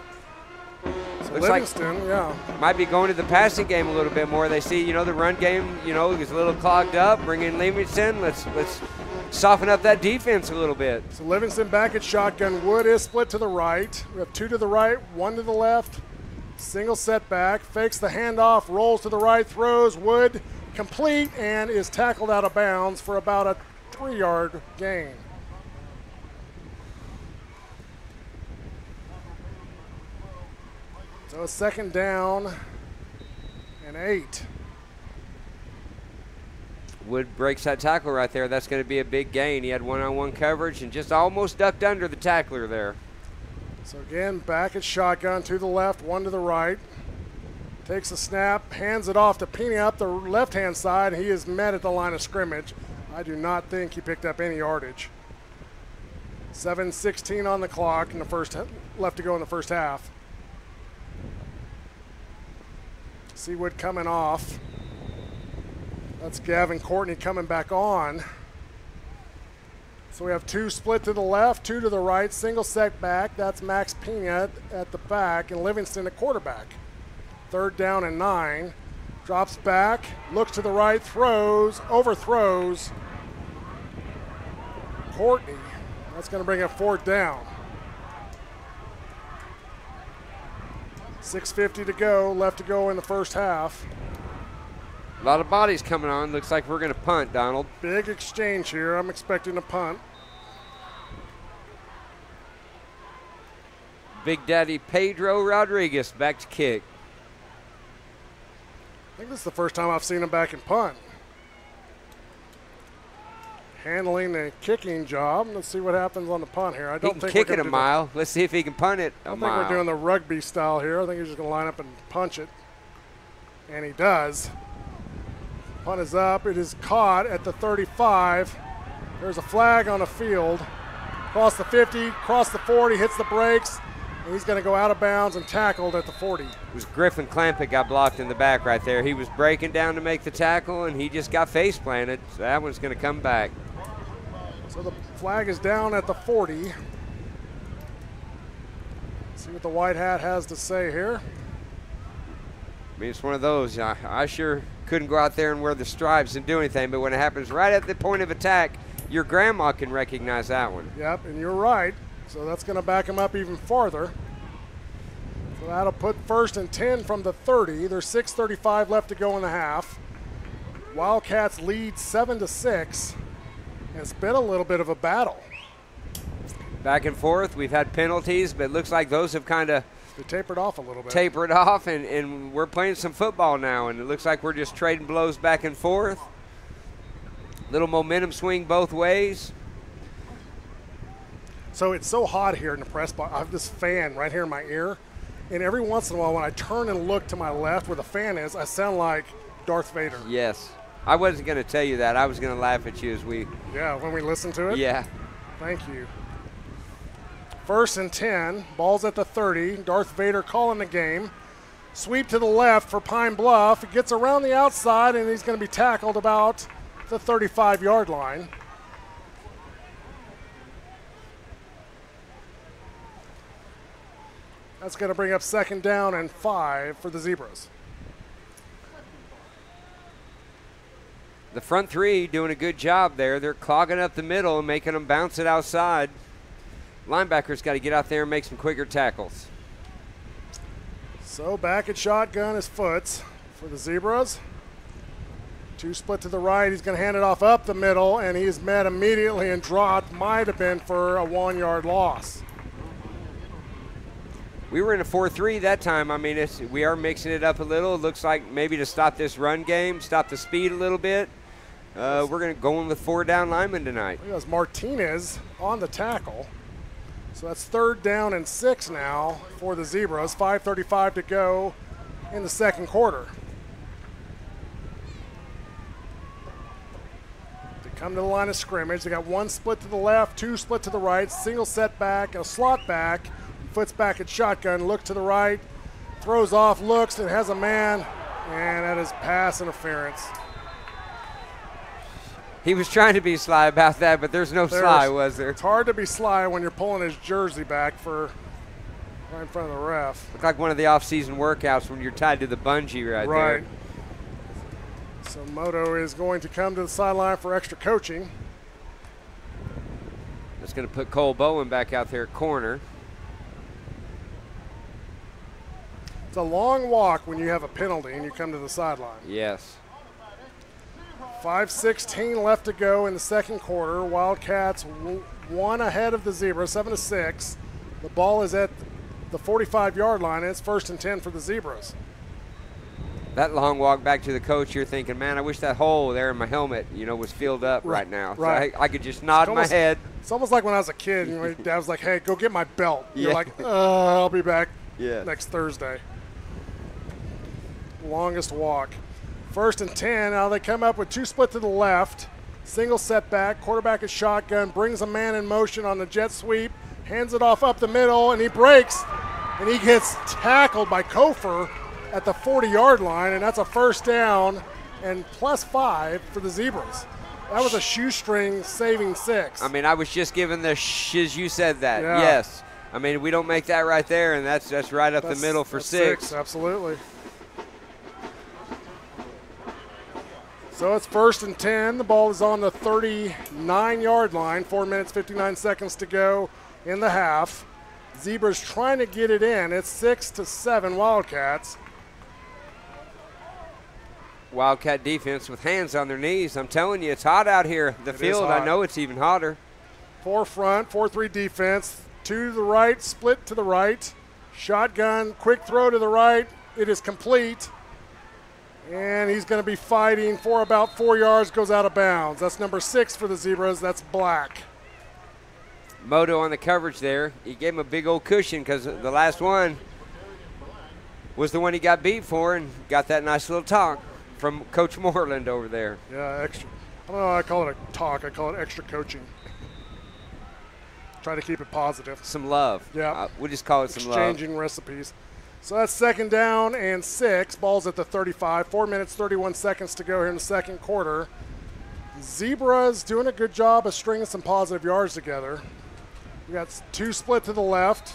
[SPEAKER 2] looks
[SPEAKER 1] Livingston, yeah,
[SPEAKER 2] might be going to the passing game a little bit more. They see, the run game, is a little clogged up. Bring in Livingston. Let's soften up that defense a little bit.
[SPEAKER 1] So Livingston back at shotgun. Wood is split to the right. We have 2 to the right, 1 to the left. Single setback, fakes the handoff, rolls to the right, throws. Wood complete and is tackled out of bounds for about a 3-yard gain. So a 2nd down and 8.
[SPEAKER 2] Wood breaks that tackle right there. That's going to be a big gain. He had one-on-one coverage and just almost ducked under the tackler there.
[SPEAKER 1] So again, back at shotgun, 2 to the left, 1 to the right. Takes a snap, hands it off to Pena up the left-hand side. He is met at the line of scrimmage. I do not think he picked up any yardage. 7:16 on the clock in the left to go in the first half. Seawood coming off. That's Gavin Courtney coming back on. So we have 2 split to the left, 2 to the right, single set back. That's Max Pena at the back and Livingston at quarterback. 3rd down and 9. Drops back, looks to the right, throws, overthrows. Courtney. That's going to bring up 4th down. 6:50 to go, left to go in the first half.
[SPEAKER 2] A lot of bodies coming on. Looks like we're going to punt, Donald.
[SPEAKER 1] Big exchange here. I'm expecting a punt.
[SPEAKER 2] Big Daddy Pedro Rodriguez back to kick.
[SPEAKER 1] I think this is the first time I've seen him back in punt. Handling the kicking job. Let's see what happens on the punt here. I don't think
[SPEAKER 2] kick it a mile. Let's see if he can punt it a mile.
[SPEAKER 1] I think we're doing the rugby style here. I think he's just going to line up and punch it. And he does. Punt is up. It is caught at the 35. There's a flag on the field. Across the 50, across the 40, hits the brakes. And he's going to go out of bounds and tackled at the 40.
[SPEAKER 2] It was Griffin Clampett got blocked in the back right there. He was breaking down to make the tackle, and he just got face planted. So that one's going to come back.
[SPEAKER 1] So the flag is down at the 40. Let's see what the white hat has to say here.
[SPEAKER 2] I mean, it's one of those. I sure couldn't go out there and wear the stripes and do anything, but when it happens right at the point of attack, your grandma can recognize that one.
[SPEAKER 1] Yep, and you're right. So that's going to back him up even farther. So that'll put 1st and 10 from the 30. There's 6:35 left to go in the half. Wildcats lead 7-6. It's been a little bit of a battle.
[SPEAKER 2] Back and forth. We've had penalties, but it looks like those have kind of
[SPEAKER 1] tapered off a little bit.
[SPEAKER 2] Tapered off, and we're playing some football now, and it looks like we're just trading blows back and forth. Little momentum swing both ways.
[SPEAKER 1] So it's so hot here in the press box. I have this fan right here in my ear, and every once in a while when I turn and look to my left where the fan is, I sound like Darth Vader.
[SPEAKER 2] Yes. I wasn't going to tell you that. I was going to laugh at you as we...
[SPEAKER 1] Yeah, when we listen to it?
[SPEAKER 2] Yeah.
[SPEAKER 1] Thank you. 1st and 10. Ball's at the 30. Darth Vader calling the game. Sweep to the left for Pine Bluff. It gets around the outside, and he's going to be tackled about the 35-yard line. That's going to bring up 2nd down and 5 for the Zebras.
[SPEAKER 2] The front three doing a good job there. They're clogging up the middle and making them bounce it outside. Linebackers got to get out there and make some quicker tackles.
[SPEAKER 1] So back at shotgun is Foots for the Zebras. 2 split to the right. He's going to hand it off up the middle, and he's met immediately and dropped. Might have been for a 1-yard loss.
[SPEAKER 2] We were in a 4-3 that time. I mean, we are mixing it up a little. It looks like maybe to stop this run game, stop the speed a little bit. We're going to go in with 4 down linemen tonight.
[SPEAKER 1] There's Martinez on the tackle. So that's 3rd down and 6 now for the Zebras. 5:35 to go in the 2nd quarter. To come to the line of scrimmage, they got 1 split to the left, 2 split to the right, single setback, a slot back. Foots back at shotgun, look to the right, throws off, looks, and has a man, and that is pass interference.
[SPEAKER 2] He was trying to be sly about that, but there's no sly, was there?
[SPEAKER 1] It's hard to be sly when you're pulling his jersey back for right in front of the ref.
[SPEAKER 2] Looked like one of the off-season workouts when you're tied to the bungee right there.
[SPEAKER 1] So Moto is going to come to the sideline for extra coaching.
[SPEAKER 2] That's going to put Cole Bowen back out there at corner.
[SPEAKER 1] It's a long walk when you have a penalty and you come to the sideline.
[SPEAKER 2] Yes.
[SPEAKER 1] 5:16 left to go in the 2nd quarter. Wildcats 1 ahead of the Zebras, 7-6. The ball is at the 45-yard line, and it's 1st and 10 for the Zebras.
[SPEAKER 2] That long walk back to the coach, you're thinking, man, I wish that hole there in my helmet, was filled up right now.
[SPEAKER 1] Right.
[SPEAKER 2] So I could just nod my head.
[SPEAKER 1] It's almost like when I was a kid, my dad was like, hey, go get my belt. You're like, I'll be back next Thursday. Longest walk. 1st and 10. Now they come up with 2 split to the left. Single setback. Quarterback is shotgun. Brings a man in motion on the jet sweep. Hands it off up the middle, and he breaks. And he gets tackled by Kofer at the 40-yard line, and that's a 1st down and +5 for the Zebras. That was a shoestring saving 6.
[SPEAKER 2] I mean, I was just giving the shiz. You said that. Yeah. Yes. I mean, we don't make that right there, and that's right up the middle for 6.
[SPEAKER 1] Absolutely. So it's 1st and 10. The ball is on the 39-yard line. 4 minutes, 59 seconds to go in the half. Zebras trying to get it in. It's 6-7 Wildcats.
[SPEAKER 2] Wildcat defense with hands on their knees. I'm telling you, it's hot out here. The field, I know it's even hotter.
[SPEAKER 1] 4 front, 4-3 defense. 2 to the right, split to the right. Shotgun, quick throw to the right. It is complete. And he's going to be fighting for about 4 yards, goes out of bounds. That's number 6 for the Zebras. That's Black.
[SPEAKER 2] Moto on the coverage there. He gave him a big old cushion because the last one was the one he got beat for and got that nice little talk from Coach Moreland over there.
[SPEAKER 1] Yeah, extra. I don't know how I call it a talk. I call it extra coaching. Try to keep it positive.
[SPEAKER 2] Some love.
[SPEAKER 1] Yeah.
[SPEAKER 2] We'll just call it some love.
[SPEAKER 1] Exchanging recipes. So that's 2nd down and 6. Ball's at the 35. 4 minutes, 31 seconds to go here in the second quarter. Zebras doing a good job of stringing some positive yards together. We got 2 split to the left.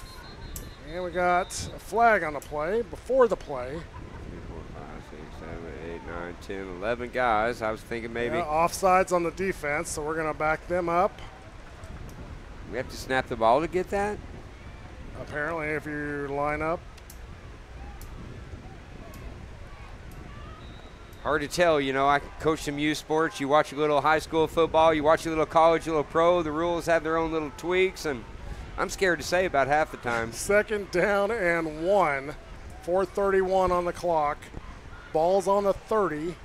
[SPEAKER 1] And we got a flag on the play before the play.
[SPEAKER 2] 3, 4, 5, 6, 7, 8, 9, 10, 11 guys. I was thinking maybe.
[SPEAKER 1] Yeah, offsides on the defense, so we're going to back them up.
[SPEAKER 2] We have to snap the ball to get that?
[SPEAKER 1] Apparently, if you line up.
[SPEAKER 2] Hard to tell, you know. I coach some youth sports. You watch a little high school football, you watch a little college, a little pro. The rules have their own little tweaks, and I'm scared to say about half the time.
[SPEAKER 1] 2nd down and 1. 4:31 on the clock. Ball's on the 30.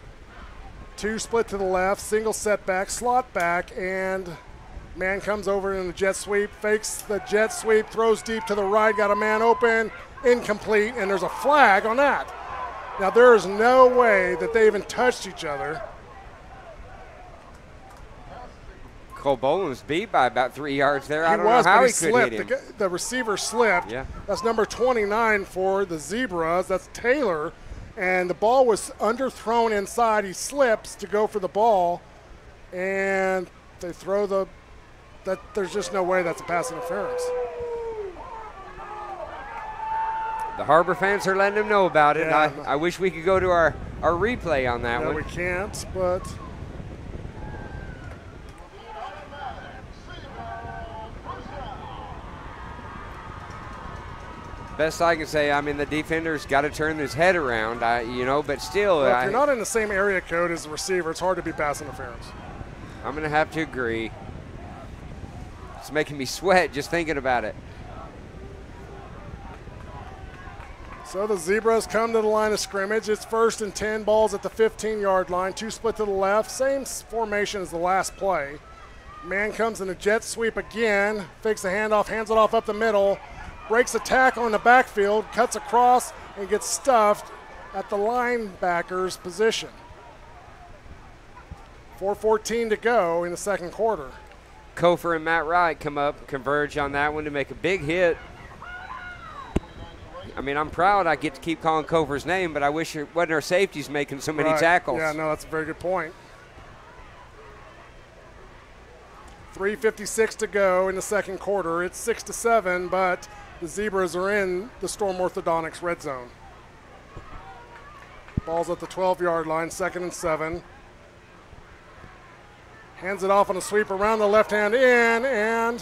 [SPEAKER 1] 2 split to the left, single setback, slot back, and man comes over in the jet sweep, fakes the jet sweep, throws deep to the right, got a man open, incomplete, and there's a flag on that. Now, there is no way that they even touched each other.
[SPEAKER 2] Cole Boland was beat by about 3 yards there. I don't know how he could hit him.
[SPEAKER 1] The receiver slipped.
[SPEAKER 2] Yeah.
[SPEAKER 1] That's number 29 for the Zebras. That's Taylor. And the ball was underthrown inside. He slips to go for the ball, and they throw the – there's just no way that's a pass interference.
[SPEAKER 2] The Har-Ber fans are letting them know about it.
[SPEAKER 1] Yeah.
[SPEAKER 2] I wish we could go to our replay on that one.
[SPEAKER 1] No, we can't, but
[SPEAKER 2] best I can say, I mean, the defender's got to turn his head around, but still.
[SPEAKER 1] Well, if you're not in the same area code as the receiver, it's hard to be pass interference.
[SPEAKER 2] I'm going to have to agree. It's making me sweat just thinking about it.
[SPEAKER 1] So the Zebras come to the line of scrimmage. It's 1st and 10, balls at the 15-yard line. 2 split to the left, same formation as the last play. Man comes in a jet sweep again, fakes the handoff, hands it off up the middle, breaks a tackle in the backfield, cuts across, and gets stuffed at the linebacker's position. 4:14 to go in the second quarter.
[SPEAKER 2] Kofer and Matt Wright come up, converge on that one to make a big hit. I mean, I'm proud I get to keep calling Kofer's name, but I wish it wasn't our safeties making so many tackles.
[SPEAKER 1] Yeah, no, that's a very good point. 3:56 to go in the second quarter. It's 6-7, but the Zebras are in the Storm Orthodontics red zone. Ball's at the 12-yard line, 2nd and 7. Hands it off on a sweep around the left hand in, and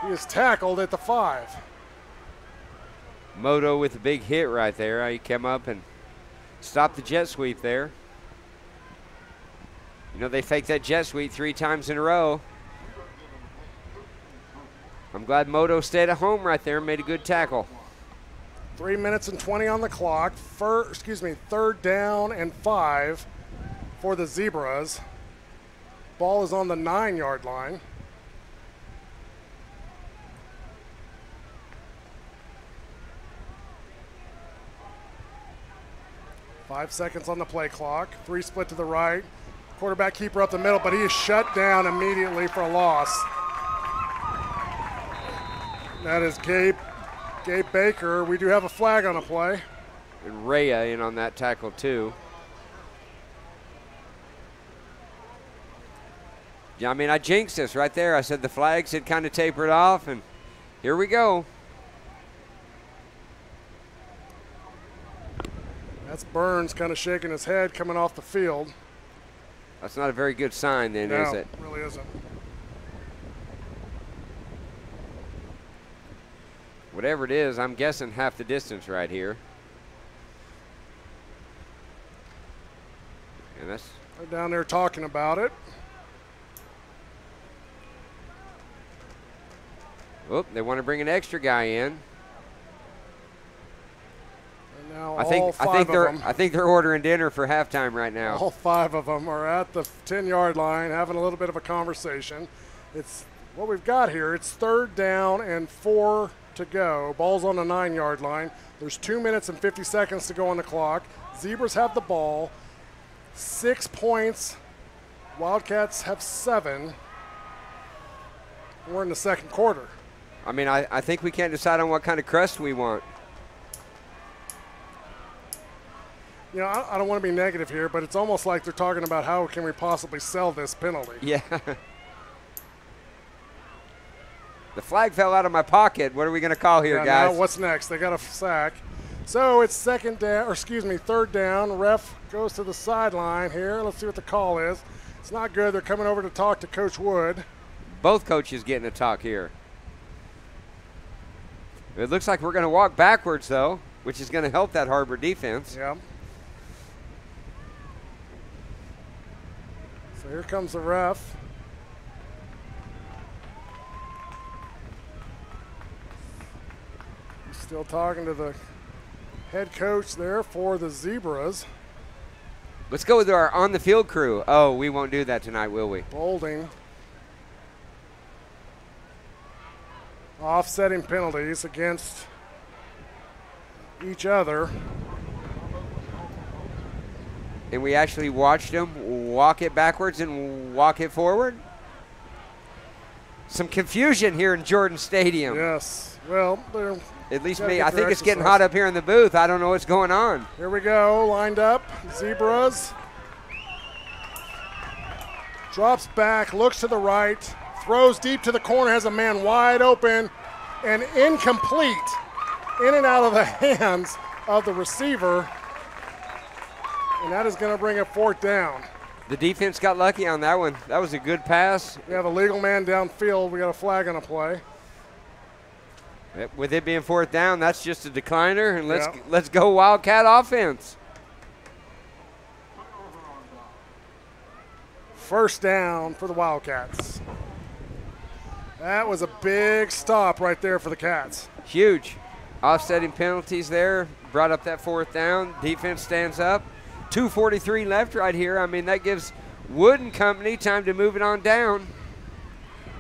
[SPEAKER 1] he is tackled at the 5.
[SPEAKER 2] Moto with a big hit right there. He came up and stopped the jet sweep there. You know, they faked that jet sweep 3 times in a row. I'm glad Moto stayed at home right there and made a good tackle.
[SPEAKER 1] 3 minutes and 20 on the clock. 3rd down and 5 for the Zebras. Ball is on the 9-yard line. Five seconds on the play clock. 3 split to the right. Quarterback keeper up the middle, but he is shut down immediately for a loss. That is Gabe Baker. We do have a flag on the play.
[SPEAKER 2] And Rhea in on that tackle too. Yeah, I mean, I jinxed us right there. I said the flags had kind of tapered off, and here we go.
[SPEAKER 1] That's Burns kind of shaking his head coming off the field.
[SPEAKER 2] That's not a very good sign then, is it?
[SPEAKER 1] No, it really isn't.
[SPEAKER 2] Whatever it is, I'm guessing half the distance right here. And that's...
[SPEAKER 1] They're down there talking about it.
[SPEAKER 2] Oop, they want to bring an extra guy in.
[SPEAKER 1] And now
[SPEAKER 2] I think they're ordering dinner for halftime right now.
[SPEAKER 1] All 5 of them are at the 10-yard line having a little bit of a conversation. It's what we've got here. It's 3rd down and 4 to go. Ball's on the 9-yard line. There's 2 minutes and 50 seconds to go on the clock. Zebras have the ball. 6 points. Wildcats have 7. We're in the second quarter.
[SPEAKER 2] I mean, I think we can't decide on what kind of crust we want.
[SPEAKER 1] You know, I don't want to be negative here, but it's almost like they're talking about how can we possibly sell this penalty.
[SPEAKER 2] Yeah. The flag fell out of my pocket. What are we going to call here, guys?
[SPEAKER 1] Now what's next? They got a sack. So it's third down. Ref goes to the sideline here. Let's see what the call is. It's not good. They're coming over to talk to Coach Wood.
[SPEAKER 2] Both coaches getting a talk here. It looks like we're going to walk backwards, though, which is going to help that Har-Ber defense.
[SPEAKER 1] Yeah. So here comes the ref. He's still talking to the head coach there for the Zebras.
[SPEAKER 2] Let's go with our on-the-field crew. Oh, we won't do that tonight, will we?
[SPEAKER 1] Bolding. Offsetting penalties against each other.
[SPEAKER 2] And we actually watched them walk it backwards and walk it forward. Some confusion here in Jordan Stadium.
[SPEAKER 1] Yes. Well,
[SPEAKER 2] at least me. I think it's getting hot up here in the booth. I don't know what's going on.
[SPEAKER 1] Here we go. Lined up. Zebras. Drops back. Looks to the right. Throws deep to the corner. Has a man wide open. And incomplete. In and out of the hands of the receiver. And that is going to bring a fourth down.
[SPEAKER 2] The defense got lucky on that one. That was a good pass.
[SPEAKER 1] We have a legal man downfield. We got a flag on a play.
[SPEAKER 2] With it being fourth down, that's just a decliner, and let's go Wildcat offense.
[SPEAKER 1] First down for the Wildcats. That was a big stop right there for the Cats.
[SPEAKER 2] Huge. Offsetting penalties there. Brought up that fourth down. Defense stands up. 2:43 left right here. I mean, that gives Wood and company time to move it on down.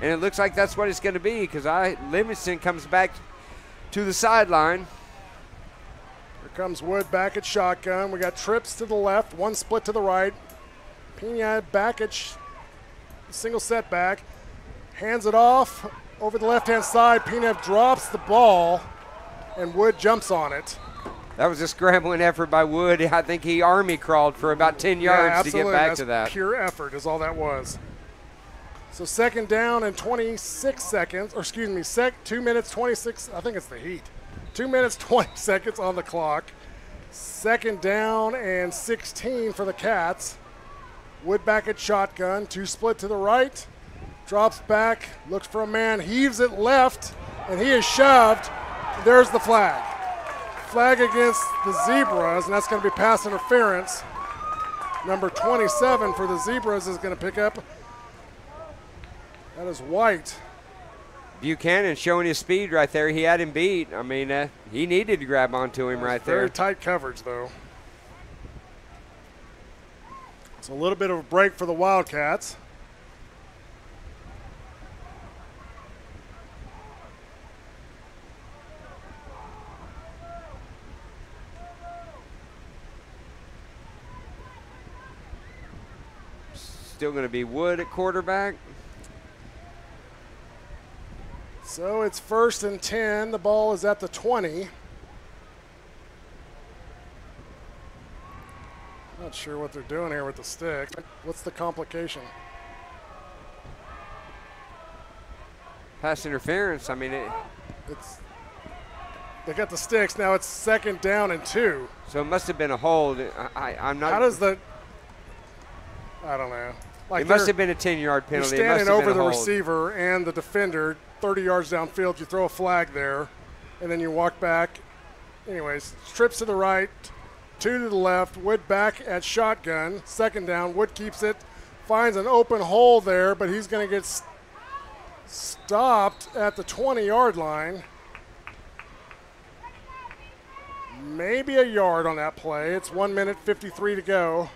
[SPEAKER 2] And it looks like that's what it's going to be because Livingston comes back to the sideline.
[SPEAKER 1] Here comes Wood back at shotgun. We got trips to the left, one split to the right. Pena back at single setback. Hands it off over the left-hand side. Pena drops the ball, and Wood jumps on it.
[SPEAKER 2] That was a scrambling effort by Wood. I think he army crawled for about 10 yards to get back to that.
[SPEAKER 1] Pure effort is all that was. So second down and 26 seconds, or excuse me, 2 minutes 26, I think it's the heat. 2 minutes 20 seconds on the clock. Second down and 16 for the Cats. Wood back at shotgun, two split to the right. Drops back, looks for a man, heaves it left, and he is shoved. There's the flag. Flag against the Zebras, and that's going to be pass interference. Number 27 for the Zebras is going to pick up. That is White.
[SPEAKER 2] Buchanan showing his speed right there. He had him beat. I mean, he needed to grab onto him right there.
[SPEAKER 1] Very tight coverage, though. It's a little bit of a break for the Wildcats.
[SPEAKER 2] Still going to be Wood at quarterback.
[SPEAKER 1] So it's 1st and 10. The ball is at the 20. Not sure what they're doing here with the stick. What's the complication?
[SPEAKER 2] Pass interference. I mean,
[SPEAKER 1] they got the sticks. Now it's 2nd down and 2.
[SPEAKER 2] So it must have been a hold. I'm not.
[SPEAKER 1] How does the? I don't know.
[SPEAKER 2] Like it must have been a 10-yard penalty.
[SPEAKER 1] You're standing over the receiver and the defender, 30 yards downfield. You throw a flag there, and then you walk back. Anyways, trips to the right, 2 to the left. Wood back at shotgun. 2nd down. Wood keeps it, finds an open hole there, but he's going to get stopped at the 20-yard line. Maybe a yard on that play. It's 1 minute 53 to go.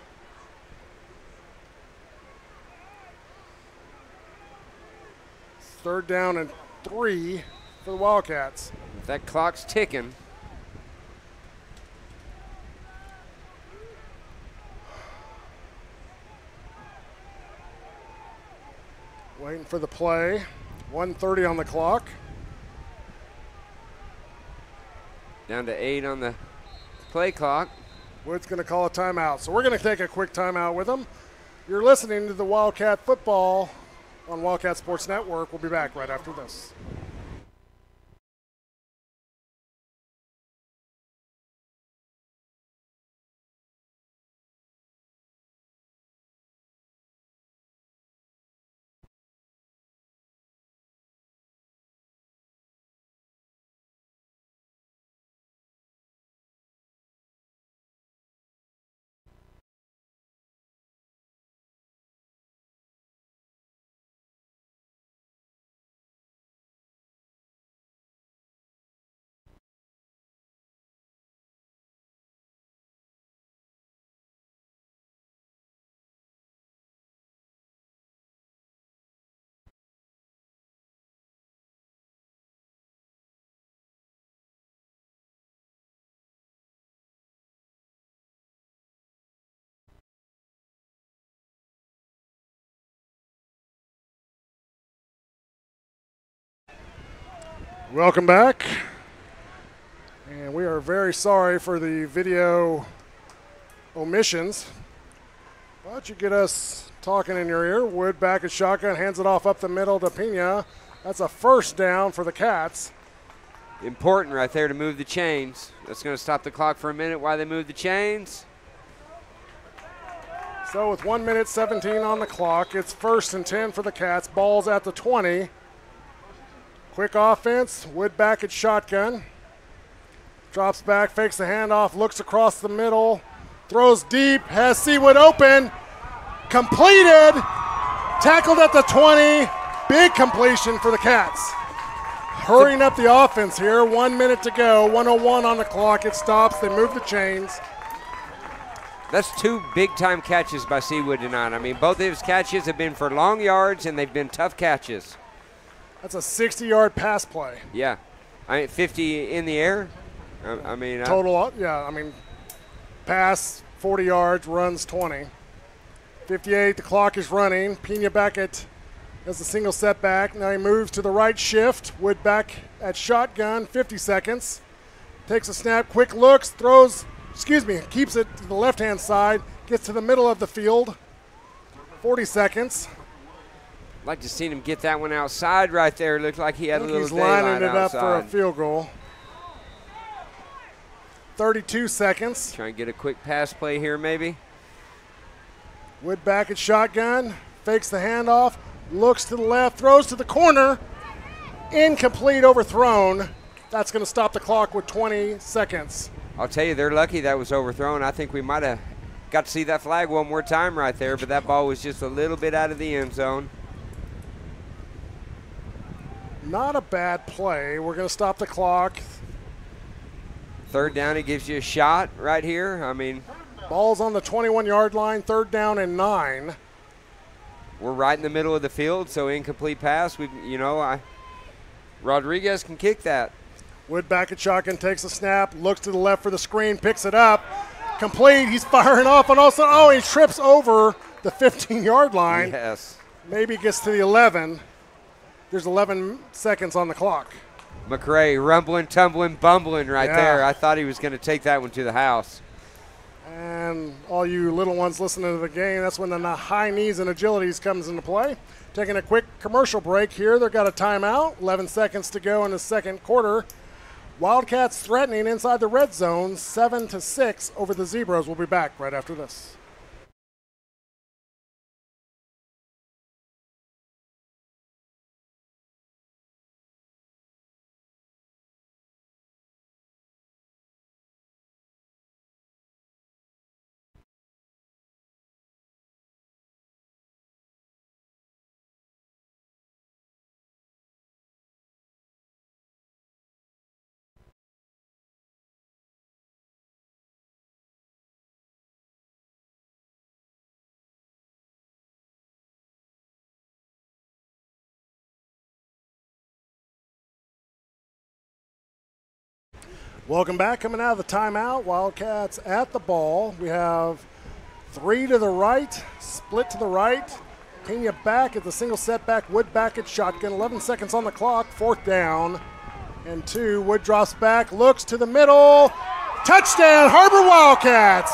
[SPEAKER 1] Third down and 3 for the Wildcats.
[SPEAKER 2] That clock's ticking.
[SPEAKER 1] Waiting for the play. 1:30 on the clock.
[SPEAKER 2] Down to 8 on the play clock.
[SPEAKER 1] Wood's going to call a timeout. So we're going to take a quick timeout with him. You're listening to the Wildcat Football on Wildcat Sports Network. We'll be back right after this. Welcome back. And we are very sorry for the video omissions. But you get us talking in your ear. Wood back at shotgun, hands it off up the middle to Pena. That's a first down for the Cats.
[SPEAKER 2] Important right there to move the chains. That's going to stop the clock for a minute while they move the chains.
[SPEAKER 1] So with 1 minute 17 on the clock, it's 1st and 10 for the Cats. Ball's at the 20. Quick offense, Wood back at shotgun. Drops back, fakes the handoff, looks across the middle, throws deep, has Seawood open, completed, tackled at the 20, big completion for the Cats. Hurrying up the offense here, 1 minute to go, 1:01 on the clock, it stops, they move the chains.
[SPEAKER 2] That's 2 big-time catches by Seawood tonight. I mean, both of his catches have been for long yards, and they've been tough catches.
[SPEAKER 1] That's a 60-yard pass play.
[SPEAKER 2] Yeah. I mean, 50 in the air. I mean.
[SPEAKER 1] Total, yeah, I mean, pass, 40 yards, runs 20. 58, the clock is running. Pena back at, as a single setback. Now he moves to the right shift. Wood back at shotgun, 50 seconds. Takes a snap, quick looks, throws, keeps it to the left-hand side, gets to the middle of the field. 40 seconds.
[SPEAKER 2] I'd like to see him get that one outside right there. Looked like he had a little daylight
[SPEAKER 1] lining it
[SPEAKER 2] outside.
[SPEAKER 1] up for a field goal. 32 seconds.
[SPEAKER 2] Try and get a quick pass play here maybe.
[SPEAKER 1] Wood back at shotgun, fakes the handoff, looks to the left, throws to the corner. Incomplete, overthrown. That's going to stop the clock with 20 seconds.
[SPEAKER 2] I'll tell you, they're lucky that was overthrown. I think we might have got to see that flag one more time right there, but that ball was just a little bit out of the end zone.
[SPEAKER 1] Not a bad play. We're going to stop the clock.
[SPEAKER 2] 3rd down, he gives you a shot right here. I mean,
[SPEAKER 1] ball's on the 21-yard line, 3rd down and 9.
[SPEAKER 2] We're right in the middle of the field, so incomplete pass. Rodriguez can kick that.
[SPEAKER 1] Wood back at shotgun, takes a snap, looks to the left for the screen, picks it up. Complete, he's firing off, and also, he trips over the 15-yard line.
[SPEAKER 2] Yes.
[SPEAKER 1] Maybe gets to the 11. There's 11 seconds on the clock.
[SPEAKER 2] McRae rumbling, tumbling, bumbling right there. I thought he was going to take that one to the house.
[SPEAKER 1] And all you little ones listening to the game, that's when the high knees and agilities comes into play. Taking a quick commercial break here. They've got a timeout. 11 seconds to go in the second quarter. Wildcats threatening inside the red zone, 7-6 over the Zebras. We'll be back right after this. Welcome back. Coming out of the timeout, Wildcats at the ball. We have 3 to the right, split to the right. Pena back at the single setback. Wood back at shotgun. 11 seconds on the clock. 4th down and 2. Wood drops back, looks to the middle. Touchdown, Har-Ber Wildcats.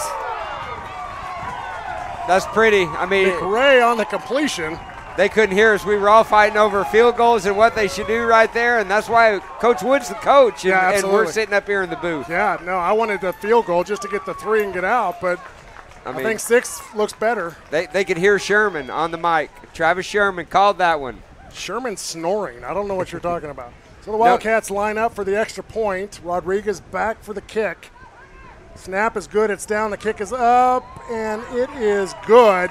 [SPEAKER 2] That's pretty. I mean,
[SPEAKER 1] McRae on the completion.
[SPEAKER 2] They couldn't hear us. We were all fighting over field goals and what they should do right there, and that's why Coach Wood's the coach, and we're sitting up here in the booth.
[SPEAKER 1] Yeah, no, I wanted the field goal just to get the 3 and get out, but I think 6 looks better.
[SPEAKER 2] They could hear Sherman on the mic. Travis Sherman called that one.
[SPEAKER 1] Sherman snoring. I don't know what you're talking about. So the Wildcats line up for the extra point. Rodriguez back for the kick. Snap is good. It's down. The kick is up, and it is good.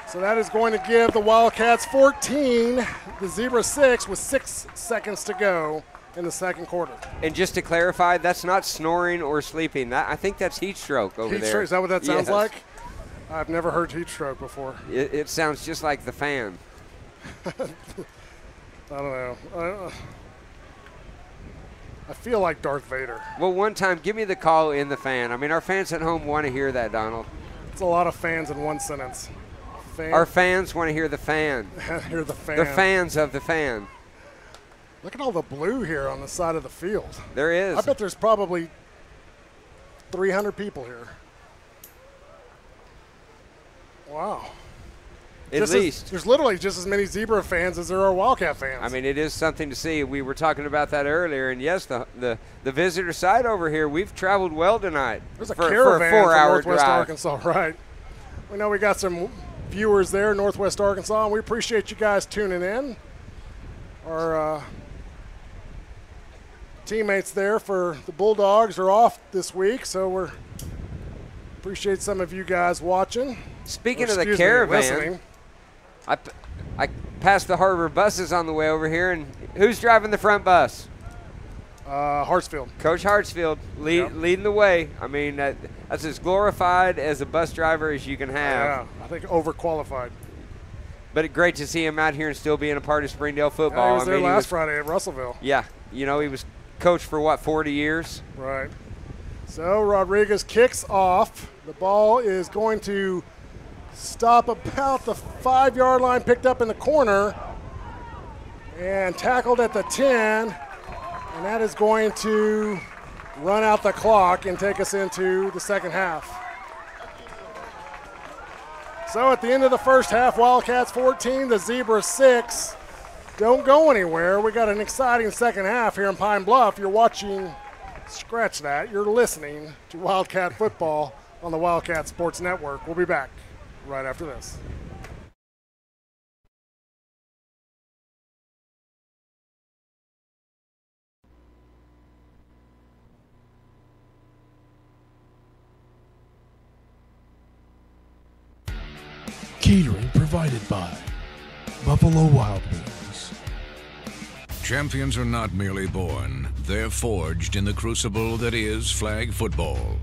[SPEAKER 1] So that is going to give the Wildcats 14, the Zebra 6, with 6 seconds to go in the second quarter.
[SPEAKER 2] And just to clarify, that's not snoring or sleeping. I think that's heat stroke over there.
[SPEAKER 1] Heat stroke, is that what that sounds
[SPEAKER 2] Yes.
[SPEAKER 1] like? I've never heard heat stroke before.
[SPEAKER 2] It sounds just like the fan.
[SPEAKER 1] I don't know. I feel like Darth Vader.
[SPEAKER 2] Well, one time, give me the call in the fan. I mean, our fans at home want to hear that, Donald.
[SPEAKER 1] It's a lot of fans in one sentence.
[SPEAKER 2] Our fans want to hear the fan.
[SPEAKER 1] Hear the fan.
[SPEAKER 2] The fans of the fan.
[SPEAKER 1] Look at all the blue here on the side of the field.
[SPEAKER 2] There is.
[SPEAKER 1] I bet there's probably 300 people here. Wow.
[SPEAKER 2] At least.
[SPEAKER 1] There's literally just as many Zebra fans as there are Wildcat fans.
[SPEAKER 2] I mean, it is something to see. We were talking about that earlier, and yes, the visitor side over here, we've traveled well tonight.
[SPEAKER 1] There's a
[SPEAKER 2] for
[SPEAKER 1] caravan
[SPEAKER 2] a 4-hour
[SPEAKER 1] from Northwest
[SPEAKER 2] drive.
[SPEAKER 1] Arkansas, right? We know we got some viewers there, Northwest Arkansas, and we appreciate you guys tuning in. Our teammates there for the Bulldogs are off this week, so we appreciate some of you guys watching.
[SPEAKER 2] Speaking of the caravan, I passed the Har-Ber buses on the way over here, and who's driving the front bus?
[SPEAKER 1] Hartsfield.
[SPEAKER 2] Coach Hartsfield leading the way. I mean, that's as glorified as a bus driver as you can have.
[SPEAKER 1] Yeah, I think overqualified.
[SPEAKER 2] But great to see him out here and still being a part of Springdale football.
[SPEAKER 1] Yeah, he was there last Friday at Russellville.
[SPEAKER 2] Yeah, you know, he was coach for, what, 40 years?
[SPEAKER 1] Right. So Rodriguez kicks off. The ball is going to stop about the 5-yard line, picked up in the corner, and tackled at the 10. And that is going to run out the clock and take us into the second half. So at the end of the first half, Wildcats 14, the Zebra 6. Don't go anywhere. We got an exciting second half here in Pine Bluff. You're watching, scratch that, you're listening to Wildcat football on the Wildcat Sports Network. We'll be back right after this.
[SPEAKER 4] Catering provided by Buffalo Wild Wings.
[SPEAKER 5] Champions are not merely born, they're forged in the crucible that is flag football.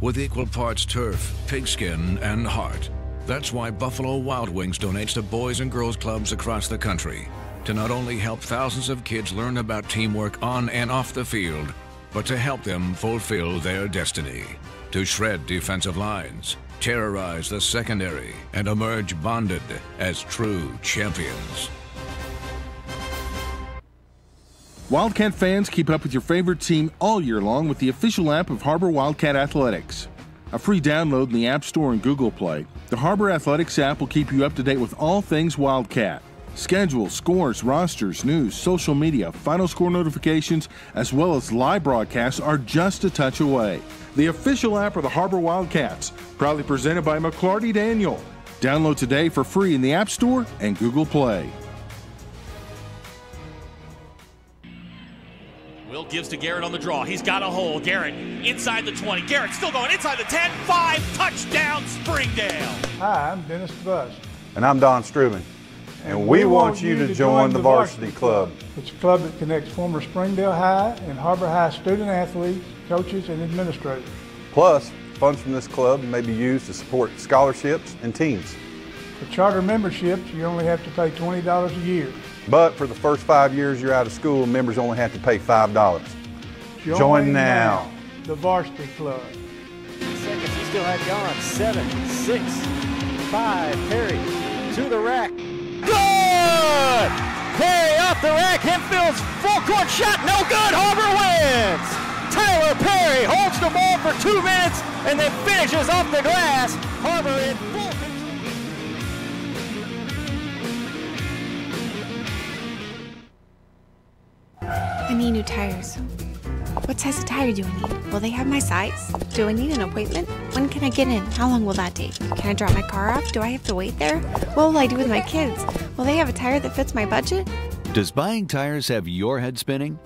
[SPEAKER 5] With equal parts turf, pigskin, and heart. That's why Buffalo Wild Wings donates to boys and girls clubs across the country to not only help thousands of kids learn about teamwork on and off the field, but to help them fulfill their destiny. To shred defensive lines, terrorize the secondary, and emerge bonded as true champions.
[SPEAKER 8] Wildcat fans, keep up with your favorite team all year long with the official app of Har-Ber Wildcat Athletics. A free download in the App Store and Google Play, the Har-Ber Athletics app will keep you up to date with all things Wildcat. Schedules, scores, rosters, news, social media, final score notifications, as well as live broadcasts are just a touch away. The official app of the Har-Ber Wildcats, proudly presented by McClarty Daniel. Download today for free in the App Store and Google Play.
[SPEAKER 12] Will gives to Garrett on the draw. He's got a hole. Garrett inside the 20. Garrett still going inside the 10. 5, touchdown Springdale.
[SPEAKER 16] Hi, I'm Dennis Bush.
[SPEAKER 18] And I'm Don Struman. And we want you to join the Varsity Club.
[SPEAKER 16] It's a club that connects former Springdale High and Har-Ber High student athletes, coaches, and administrators.
[SPEAKER 18] Plus, funds from this club may be used to support scholarships and teams.
[SPEAKER 16] For charter memberships, you only have to pay $20 a year.
[SPEAKER 18] But for the first 5 years you're out of school, members only have to pay $5. Join now.
[SPEAKER 16] The Varsity Club.
[SPEAKER 20] Seconds, he still had gone. 7, 6, 5, Perry.
[SPEAKER 6] to the rack. Good! Perry off the rack. Henfield's full court shot. No good. Har-Ber wins. Tyler Perry holds the ball for 2 minutes and then finishes off the glass. Har-Ber in full
[SPEAKER 9] I need new tires. What size of tire do I need? Will they have my size? Do I need an appointment? When can I get in? How long will that take? Can I drop my car off? Do I have to wait there? What will I do with my kids? Will they have a tire that fits my budget?
[SPEAKER 10] Does buying tires have your head spinning?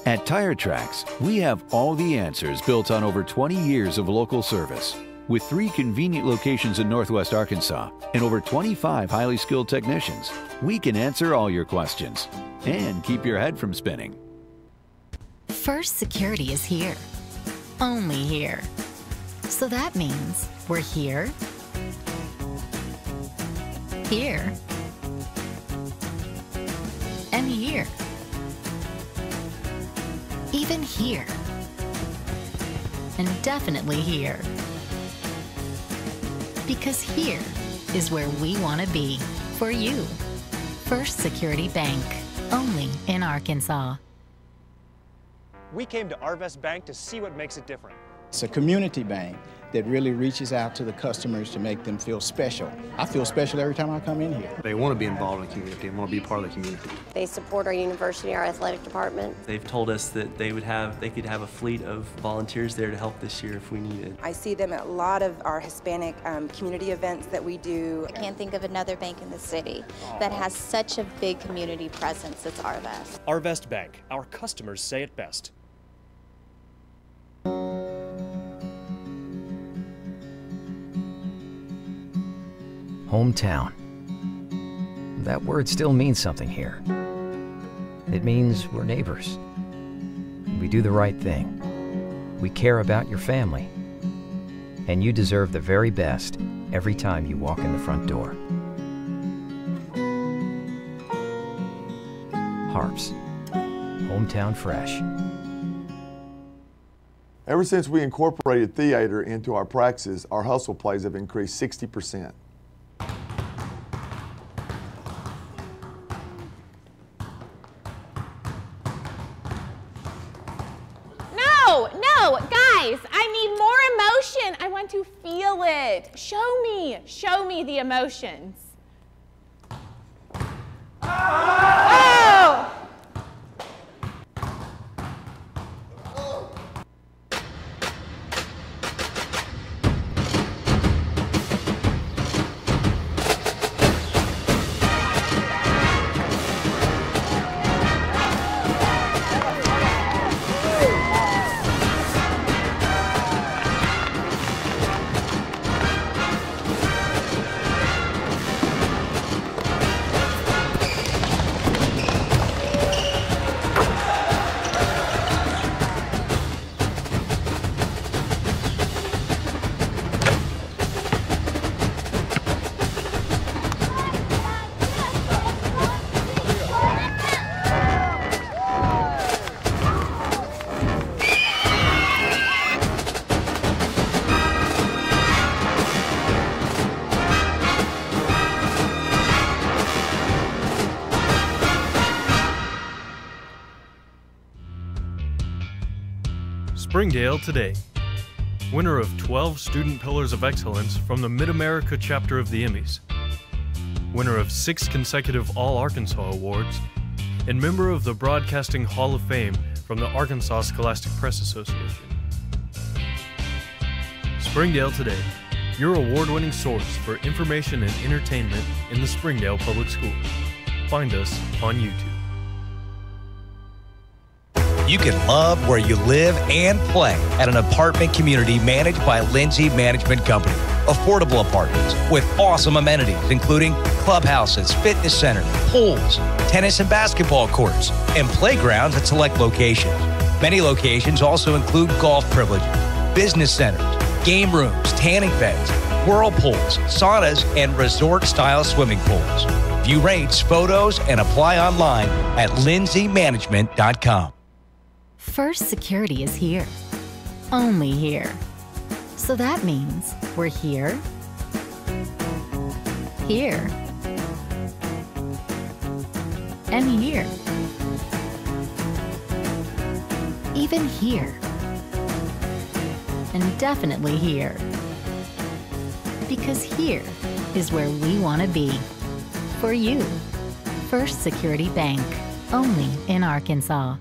[SPEAKER 10] At Tire Tracks, we have all the answers built on over 20 years of local service. With 3 convenient locations in Northwest Arkansas and over 25 highly skilled technicians, we can answer all your questions and keep your head from spinning.
[SPEAKER 19] First Security is here. Only here. So that means we're here, here, and here. Even here. And definitely here. Because here is where we want to be for you. First Security Bank. Only in Arkansas.
[SPEAKER 11] We came to Arvest Bank to see what makes it different.
[SPEAKER 14] It's a community bank that really reaches out to the customers to make them feel special. I feel special every time I come in here.
[SPEAKER 17] They want to be involved in the community and want to be part of the community.
[SPEAKER 23] They support our university, our athletic department.
[SPEAKER 15] They've told us that they could have a fleet of volunteers there to help this year if we needed.
[SPEAKER 24] I see them at a lot of our Hispanic community events that we do.
[SPEAKER 25] I can't think of another bank in the city that has such a big community presence as Arvest.
[SPEAKER 11] Arvest Bank. Our customers say it best.
[SPEAKER 20] Hometown. That word still means something here. It means we're neighbors. We do the right thing. We care about your family. And you deserve the very best every time you walk in the front door. Harps. Hometown fresh.
[SPEAKER 21] Ever since we incorporated theater into our practices, our hustle plays have increased 60%.
[SPEAKER 22] No, guys, I need more emotion. I want to feel it. Show me the emotions. Oh!
[SPEAKER 3] Springdale today. Winner of 12 Student Pillars of Excellence from the Mid-America chapter of the Emmys. Winner of 6 consecutive All-Arkansas Awards. And member of the Broadcasting Hall of Fame from the Arkansas Scholastic Press Association. Springdale today, your award-winning source for information and entertainment in the Springdale Public Schools. Find us on YouTube.
[SPEAKER 26] You can love where you live and play at an apartment community managed by Lindsay Management Company. Affordable apartments with awesome amenities, including clubhouses, fitness centers, pools, tennis and basketball courts, and playgrounds at select locations. Many locations also include golf privileges, business centers, game rooms, tanning beds, whirlpools, saunas, and resort-style swimming pools. View rates, photos, and apply online at lindsaymanagement.com.
[SPEAKER 19] First Security is here. Only here. So that means we're here, here, And here. Even here. And definitely here. Because here is where we want to be. For you. First Security Bank. Only in Arkansas.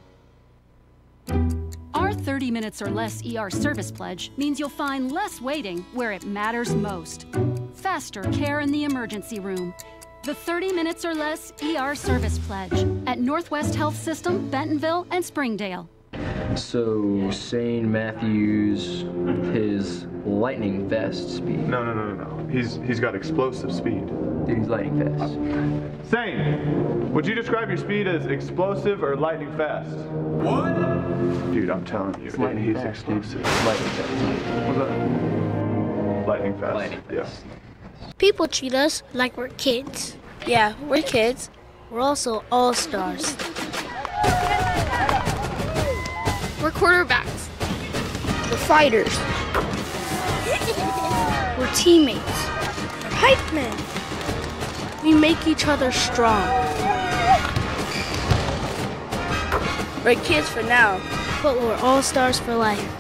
[SPEAKER 1] Our 30 minutes or less ER service pledge means you'll find less waiting where it matters most. Faster care in the emergency room. The 30 minutes or less ER service pledge at Northwest Health System, Bentonville, and Springdale.
[SPEAKER 2] So St. Matthew's, his lightning fast speed.
[SPEAKER 4] No. He's got explosive speed.
[SPEAKER 2] Dude, he's lightning fast.
[SPEAKER 4] Sane, would you describe your speed as explosive or lightning fast? What? Dude, I'm telling you, he's explosive.
[SPEAKER 2] Lightning fast.
[SPEAKER 4] What's that? Lightning fast.
[SPEAKER 2] Lightning fast.
[SPEAKER 4] Yeah.
[SPEAKER 5] People treat us like we're kids. Yeah, we're kids. We're also all-stars. We're quarterbacks. We're fighters. We're teammates. We're hype men. We make each other strong. We're kids for now, but we're all-stars for life.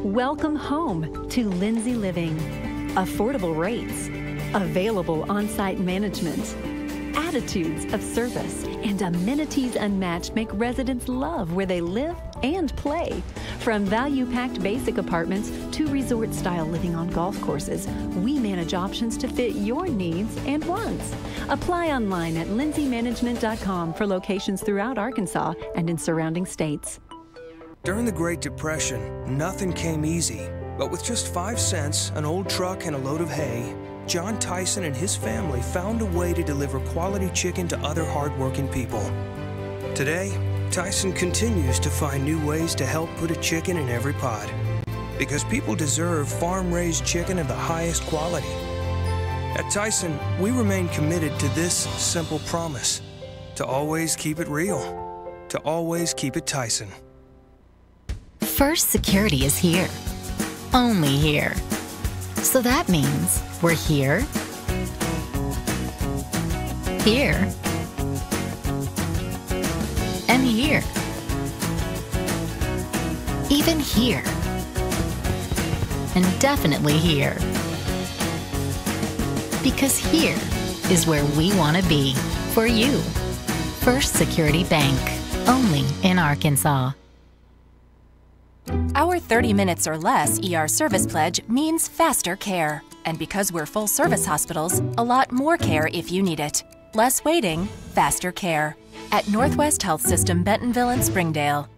[SPEAKER 7] Welcome home to Lindsay Living. Affordable rates, available on-site management, attitudes of service, and amenities unmatched make residents love where they live and play. From value-packed basic apartments to resort-style living on golf courses, we manage options to fit your needs and wants. Apply online at lindsaymanagement.com for locations throughout Arkansas and in surrounding states.
[SPEAKER 13] During the Great Depression, nothing came easy. But with just 5 cents, an old truck, and a load of hay, John Tyson and his family found a way to deliver quality chicken to other hardworking people. Today, Tyson continues to find new ways to help put a chicken in every pot. Because people deserve farm-raised chicken of the highest quality. At Tyson, we remain committed to this simple promise: to always keep it real, to always keep it Tyson.
[SPEAKER 19] First Security is here. Only here. So that means we're here, here, and here. Even here. And definitely here. Because here is where we want to be. For you. First Security Bank. Only in Arkansas.
[SPEAKER 27] Our 30 minutes or less ER service pledge means faster care. And because we're full-service hospitals, a lot more care if you need it. Less waiting, faster care. At Northwest Health System, Bentonville and Springdale.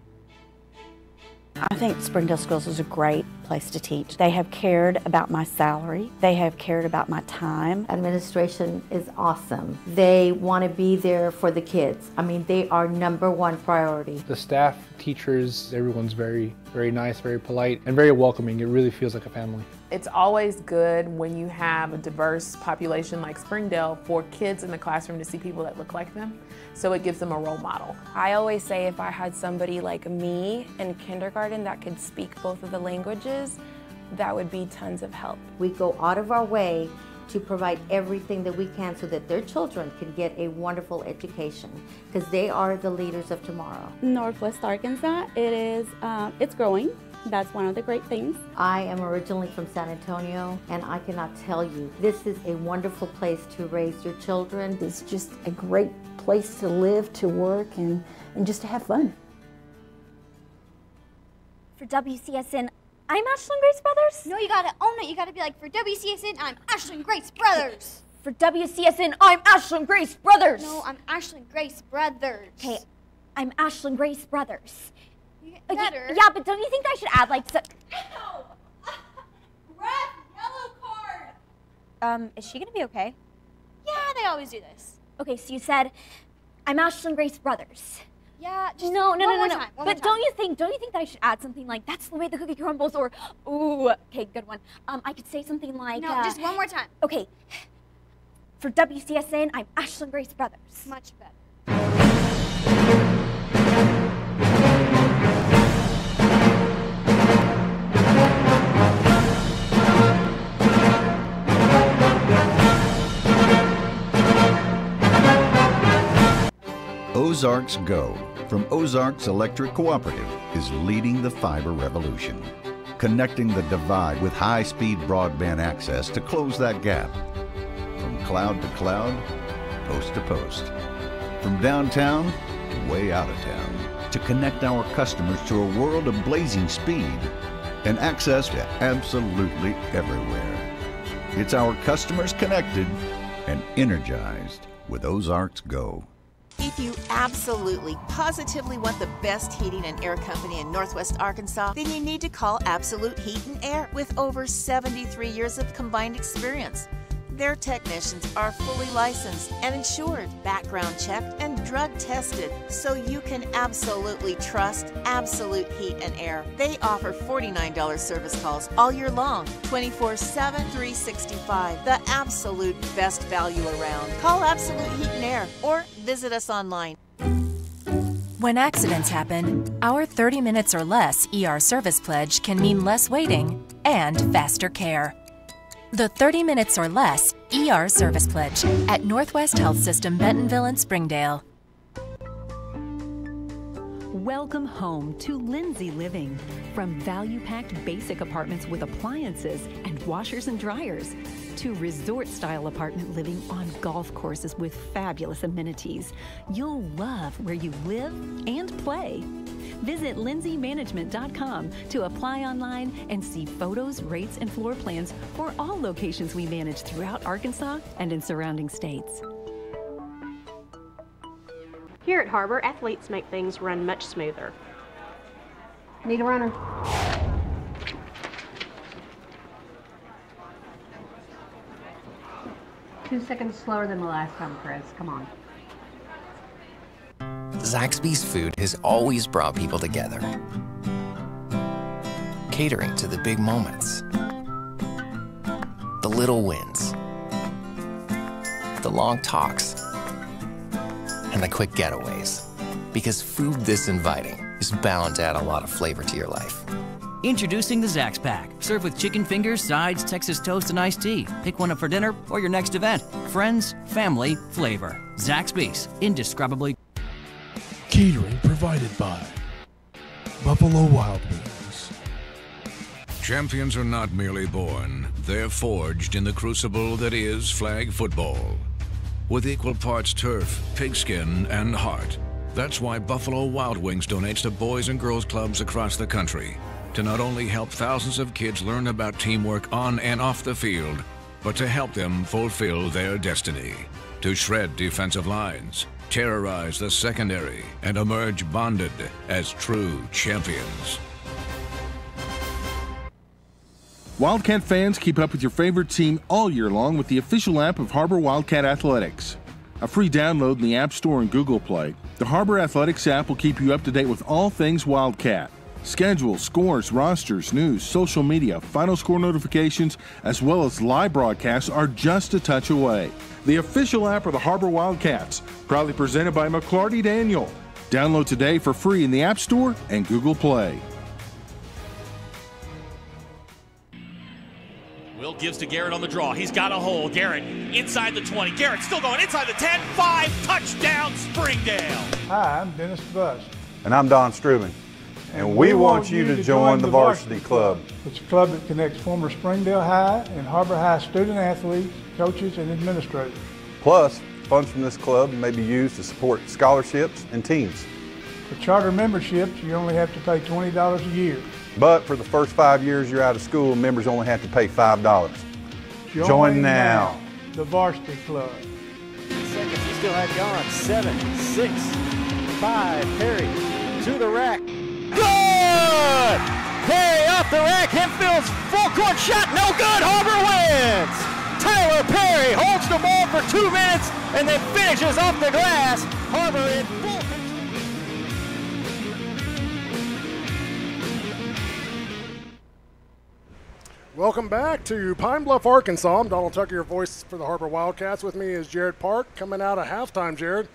[SPEAKER 28] I think Springdale Schools is a great place to teach. They have cared about my salary. They have cared about my time.
[SPEAKER 29] Administration is awesome. They want to be there for the kids. I mean, they are #1 priority.
[SPEAKER 30] The staff, teachers, everyone's very nice, very polite, and very welcoming. It really feels like a family.
[SPEAKER 31] It's always good when you have a diverse population like Springdale for kids in the classroom to see people that look like them. So it gives them a role model.
[SPEAKER 24] I always say if I had somebody like me in kindergarten that could speak both of the languages, that would be tons of help.
[SPEAKER 29] We go out of our way to provide everything that we can so that their children can get a wonderful education, because they are the leaders of tomorrow.
[SPEAKER 32] Northwest Arkansas, it's growing. That's one of the great things.
[SPEAKER 29] I am originally from San Antonio, and I cannot tell you, this is a wonderful place to raise your children.
[SPEAKER 32] It's just a great place to live, to work, and just to have fun.
[SPEAKER 33] For WCSN, I'm Ashlyn Grace Brothers. No, you gotta own it. You gotta be like, for WCSN, I'm Ashlyn Grace Brothers. For WCSN, I'm Ashlyn Grace Brothers. No, I'm Ashlyn Grace Brothers. Okay, I'm Ashlyn Grace Brothers. Better. Yeah, but don't you think I should add like so? No! Red, yellow card! Is she gonna be okay? Yeah, they always do this. Okay, so you said, I'm Ashlyn Grace Brothers. Yeah, just no. But don't you think that I should add something like, that's the way the cookie crumbles, or, ooh, okay, good one. I could say something like, no, just one more time. Okay. For WCSN, I'm Ashlyn Grace Brothers. Much better.
[SPEAKER 6] Ozarks Go from Ozarks Electric Cooperative is leading the fiber revolution, connecting the divide with high-speed broadband access to close that gap. From cloud to cloud, post to post. From downtown to way out of town, to connect our customers to a world of blazing speed and access to absolutely everywhere. It's our customers connected and energized with Ozarks Go.
[SPEAKER 8] If you absolutely, positively want the best heating and air company in Northwest Arkansas, then you need to call Absolute Heat and Air with over 73 years of combined experience. Their technicians are fully licensed and insured, background checked, and drug tested, so you can absolutely trust Absolute Heat and Air. They offer $49 service calls all year long, 24/7, 365. The absolute best value around. Call Absolute Heat and Air or visit us online.
[SPEAKER 27] When accidents happen, our 30 minutes or less ER service pledge can mean less waiting and faster care. The 30 minutes or less ER service pledge at Northwest Health System Bentonville and Springdale.
[SPEAKER 7] Welcome home to Lindsay Living. From value-packed basic apartments with appliances and washers and dryers to resort-style apartment living on golf courses with fabulous amenities, you'll love where you live and play. Visit lindsaymanagement.com to apply online and see photos, rates, and floor plans for all locations we manage throughout Arkansas and in surrounding states.
[SPEAKER 9] Here at Har-Ber, athletes make things run much smoother.
[SPEAKER 33] Need a runner.
[SPEAKER 10] Two seconds slower than the last time, Chris. Come on.
[SPEAKER 11] Zaxby's food has always brought people together. Catering to the big moments, the little wins, the long talks, and the quick getaways. Because food this inviting is bound to add a lot of flavor to your life.
[SPEAKER 12] Introducing the Zax Pack. Served with chicken fingers, sides, Texas toast, and iced tea. Pick one up for dinner or your next event. Friends, family, flavor. Zaxby's. Indescribably.
[SPEAKER 14] Catering provided by Buffalo Wild Wings.
[SPEAKER 15] Champions are not merely born, they're forged in the crucible that is flag football. With equal parts turf, pigskin, and heart. That's why Buffalo Wild Wings donates to boys and girls clubs across the country to not only help thousands of kids learn about teamwork on and off the field, but to help them fulfill their destiny. To shred defensive lines, terrorize the secondary, and emerge bonded as true champions.
[SPEAKER 16] Wildcat fans, keep up with your favorite team all year long with the official app of Har-Ber Wildcat Athletics. A free download in the App Store and Google Play, the Har-Ber Athletics app will keep you up to date with all things Wildcat. Schedules, scores, rosters, news, social media, final score notifications, as well as live broadcasts are just a touch away. The official app of the Har-Ber Wildcats, proudly presented by McClarty Daniel. Download today for free in the App Store and Google Play.
[SPEAKER 17] Will gives to Garrett on the draw. He's got a hole. Garrett inside the 20. Garrett still going inside the 10. 5, touchdown Springdale.
[SPEAKER 18] Hi, I'm Dennis DeBus.
[SPEAKER 23] And I'm Don Struman. And we want you to join the Varsity Club.
[SPEAKER 18] It's a club that connects former Springdale High and Har-Ber High student athletes, coaches, and administrators.
[SPEAKER 23] Plus, funds from this club may be used to support scholarships and teams.
[SPEAKER 18] For charter memberships, you only have to pay $20 a year.
[SPEAKER 23] But for the first 5 years you're out of school, members only have to pay $5. Join now.
[SPEAKER 18] The Varsity Club.
[SPEAKER 25] Seconds, he still had gone. 7, 6, 5, Perry to the rack. Good! Perry off the rack, Hempfield's full court shot, no good, Har-Ber wins! Tyler Perry holds the ball for 2 minutes and then finishes off the glass. Har-Ber in full control.
[SPEAKER 34] Welcome back to Pine Bluff, Arkansas. I'm Donald Tucker, your voice for the Har-Ber Wildcats. With me is Jared Park coming out of halftime, Jared.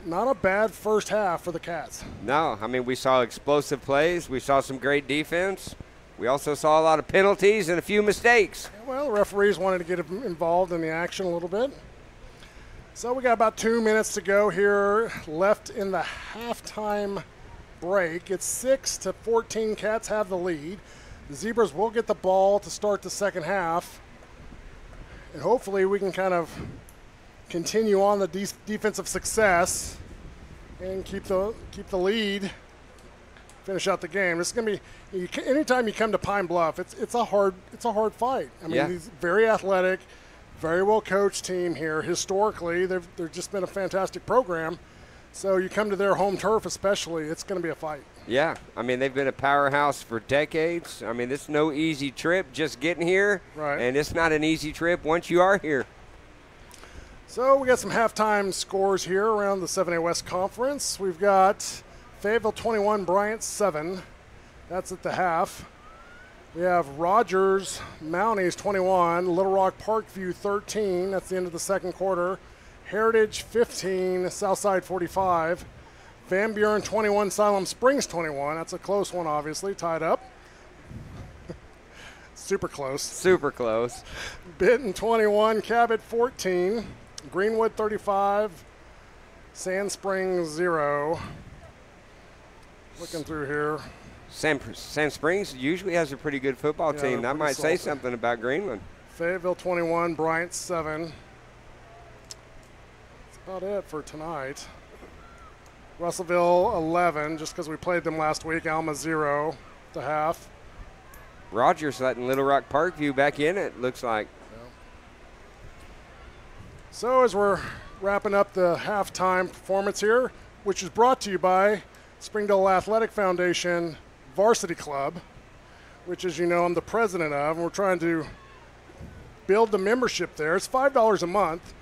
[SPEAKER 34] Not a bad first half for the Cats.
[SPEAKER 35] No, I mean, we saw explosive plays. We saw some great defense. We also saw a lot of penalties and a few mistakes.
[SPEAKER 34] Well, the referees wanted to get involved in the action a little bit. So we got about 2 minutes to go here left in the halftime break. It's 6-14. Cats have the lead. The Zebras will get the ball to start the second half. And hopefully we can kind of continue on the defensive success and keep the lead, finish out the game. This is going to be, anytime you come to Pine Bluff, it's a hard fight. I mean, These very athletic, very well coached team here. Historically, they've just been a fantastic program. So you come to their home turf especially, it's going to be a fight.
[SPEAKER 35] Yeah, I mean, they've been a powerhouse for decades. I mean, it's no easy trip just getting here.
[SPEAKER 34] Right.
[SPEAKER 35] And it's not an easy trip once you are here.
[SPEAKER 34] So we got some halftime scores here around the 7A West Conference. We've got Fayetteville 21, Bryant 7. That's at the half. We have Rogers Mounties 21, Little Rock Parkview 13. That's the end of the second quarter. Heritage 15, Southside 45. Van Buren 21, Siloam Springs 21. That's a close one, obviously, tied up. Super close.
[SPEAKER 35] Super close.
[SPEAKER 34] Benton 21, Cabot 14. Greenwood 35, Sand Springs 0. Looking through here.
[SPEAKER 35] Sand Springs usually has a pretty good football team. That might say something about Greenland.
[SPEAKER 34] Fayetteville 21, Bryant 7. That's about it for tonight. Russellville 11, just because we played them last week. Alma 0 at the half.
[SPEAKER 35] Rogers letting Little Rock Parkview back in it, looks like.
[SPEAKER 34] So as we're wrapping up the halftime performance here, which is brought to you by Springdale Athletic Foundation Varsity Club, which, as you know, I'm the president of, and we're trying to build the membership there. It's $5 a month.